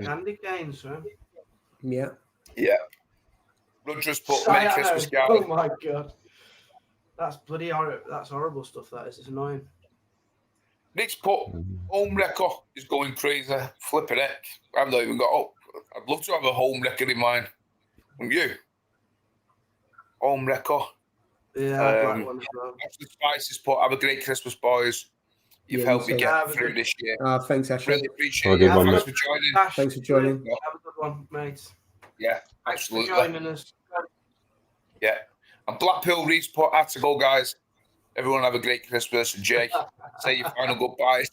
Candy canes, huh? Yeah. Yeah. Rudger's put Merry Christmas, guys. Oh my god. That's bloody horrible. That's horrible stuff, that is. It's annoying. Nick's put home wrecker is going crazy. Flipping heck. I've not even got up. I'd love to have a home wrecker in mind. And you? Home wrecker. Yeah, I'd like one as well. The Spices put, have a great Christmas, boys. You've helped me get through this year. Thanks, Ashley. Really appreciate it. Thanks for joining. Thanks for joining. Have a good one, mate. Yeah, absolutely. Thanks for joining us. Yeah. And Blackpool Reefs put, had to go, guys. Everyone have a great Christmas. And Jay, say your final goodbyes.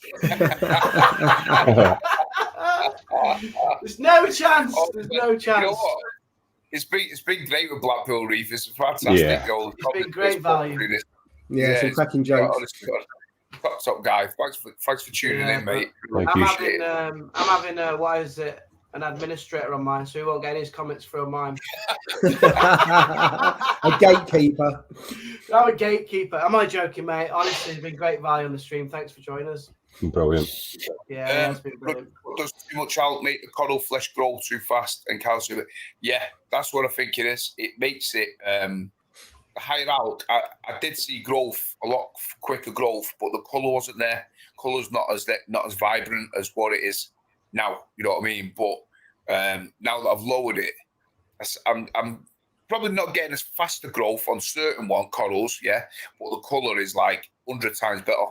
There's no chance. There's no chance. You know what? It's been great with Blackpool Reef. It's a fantastic goal. It's been great value. Yeah, it's a cracking joke. Top guy. Thanks for tuning in, mate. I'm having an administrator on mine, so he won't get his comments from mine. A gatekeeper. I'm a gatekeeper. Am I joking, mate? Honestly, it's been great value on the stream. Thanks for joining us. Brilliant. Yeah, it's been brilliant. Does too much out make the coral flesh grow too fast and calcium? Yeah, that's what I think it is. It makes it higher out. I did see growth, a lot quicker growth, but the colour wasn't there. Colour's not as vibrant as what it is now. You know what I mean? But now that I've lowered it, I'm probably not getting as fast a growth on certain corals, yeah, but the colour is like 100 times better.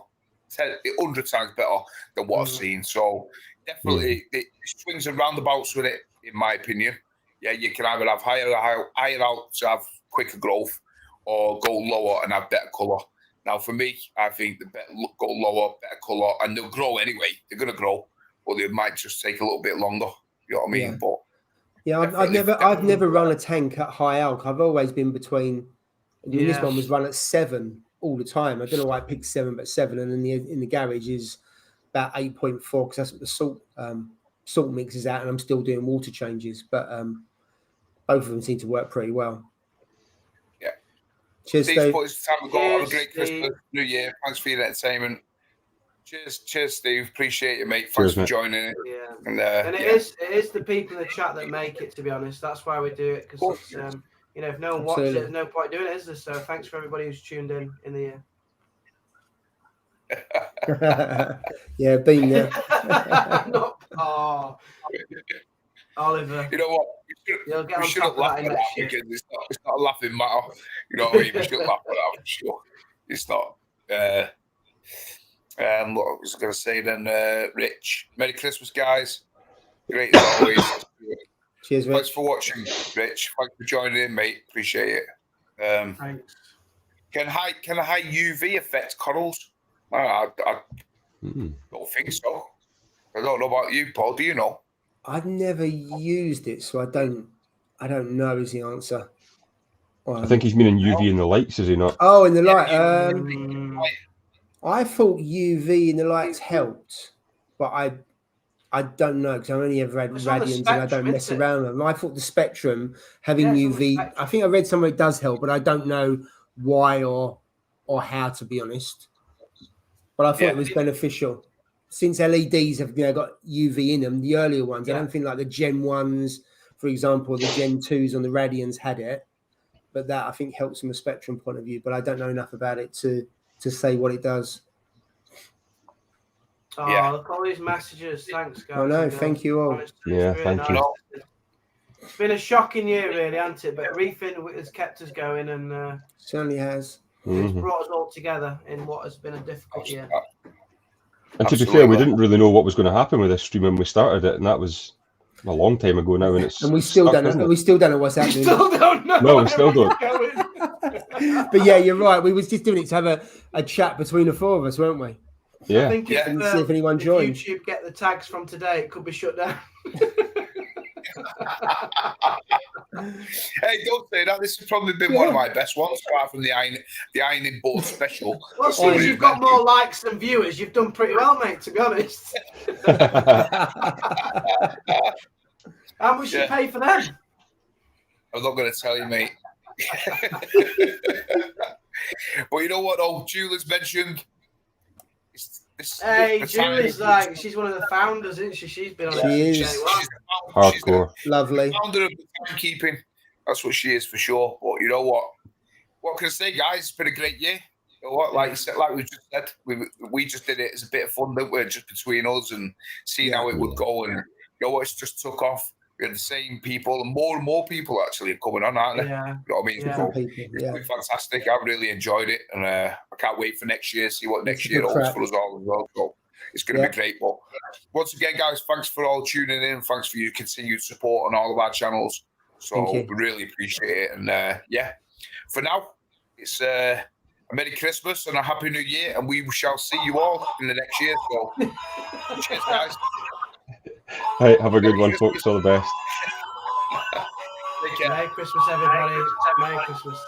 100 times better than what I've seen. So definitely it swings and roundabouts with it, in my opinion. Yeah, you can either have higher out to have quicker growth or go lower and have better colour. Now for me, I think the better go lower, better colour, and they'll grow anyway. They're gonna grow, but they might just take a little bit longer. You know what I mean? But I've never run a tank at high alk. I've always been between. This one was run at 7 all the time. I don't know why I picked 7, but 7, and in the garage is about 8.4 because that's what the salt mix is at, and I'm still doing water changes. But both of them seem to work pretty well. Yeah. Cheers, Steve. Have a great Christmas, New Year. Thanks for your entertainment. Cheers, Steve. Appreciate it, mate. Thanks for joining it. Yeah. And it is the people in the chat that make it. To be honest, that's why we do it because it's. If no one watches it, there's no point doing it, is there? So thanks for everybody who's tuned in the year. Yeah, been there. Oliver. You know what? We should have laughed at that because it's not a laughing matter. You know what I mean? We should laugh at that for sure. It's not. What I was going to say then, Rich. Merry Christmas, guys. Great as always. Cheers, Rich. Thanks for watching, Rich. Thanks for joining in, mate. Appreciate it. Thanks. Can a high UV affect corals? I don't think so. I don't know about you, Paul. Do you know? I've never used it, so I don't know is the answer. I think he's meaning UV in the lights, is he not? Oh, in the light. I thought UV in the lights helped, but I don't know because I only ever had It's on the Radians and I don't Spectrum, mess isn't it? around with them. I thought the Spectrum having Yeah, it's on the UV. Spectrum. I think I read somewhere it does help, but I don't know why or how, to be honest. But I thought Yeah. it was beneficial since LEDs have got UV in them. The earlier ones, I don't think like the Gen 1s, for example, the Gen 2s on the Radians had it. But that I think helps from a Spectrum point of view. But I don't know enough about it to say what it does. Oh, Yeah. look, all these messages. Thanks, guys. I know. Thank you all. Honestly, Yeah, it's really thank you. nice. It's been a shocking year, really, hasn't it? But reefing has kept us going and Certainly has. it's brought us all together in what has been a difficult year. And to be fair, we didn't really know what was going to happen with this stream when we started it, and that was a long time ago now. And we still don't know. isn't it? We still don't know what's happening. We still don't know. No, we still don't. But yeah, you're right. We was just doing it to have a chat between the four of us, weren't we? Yeah. I think And see if anyone if joins. YouTube get the tags from today, it could be shut down. Hey, don't say that. This has probably been one of my best ones, apart from the ironing board special. Well, since you've got more likes than viewers, you've done pretty well, mate, to be honest. How much you pay for them? I'm not going to tell you, mate. But you know what? Oh, Julie's mentioned. Hey, Julie's she's one of the founders, isn't she? She's been on it. She is. Hardcore. Lovely. Founder of the timekeeping. That's what she is for sure. But you know what? What can I say, guys? It's been a great year. You know what? Like you said, like we just said, we just did it as a bit of fun, didn't we? Just between us and seeing how it would go. And you know what? It's just took off. We had the same people, and more people actually are coming on, aren't they? Yeah. You know what I mean? Yeah. So it's been fantastic. I've really enjoyed it, and I can't wait for next year. See what next year holds for us all as well. So it's going to be great. But once again, guys, thanks for all tuning in. Thanks for your continued support on all of our channels. So we really appreciate it. And for now, it's a Merry Christmas and a Happy New Year, and we shall see you all in the next year. So cheers, guys. Hey, have a good one, folks. All the best. Take care. Merry Christmas, everybody. Merry Christmas.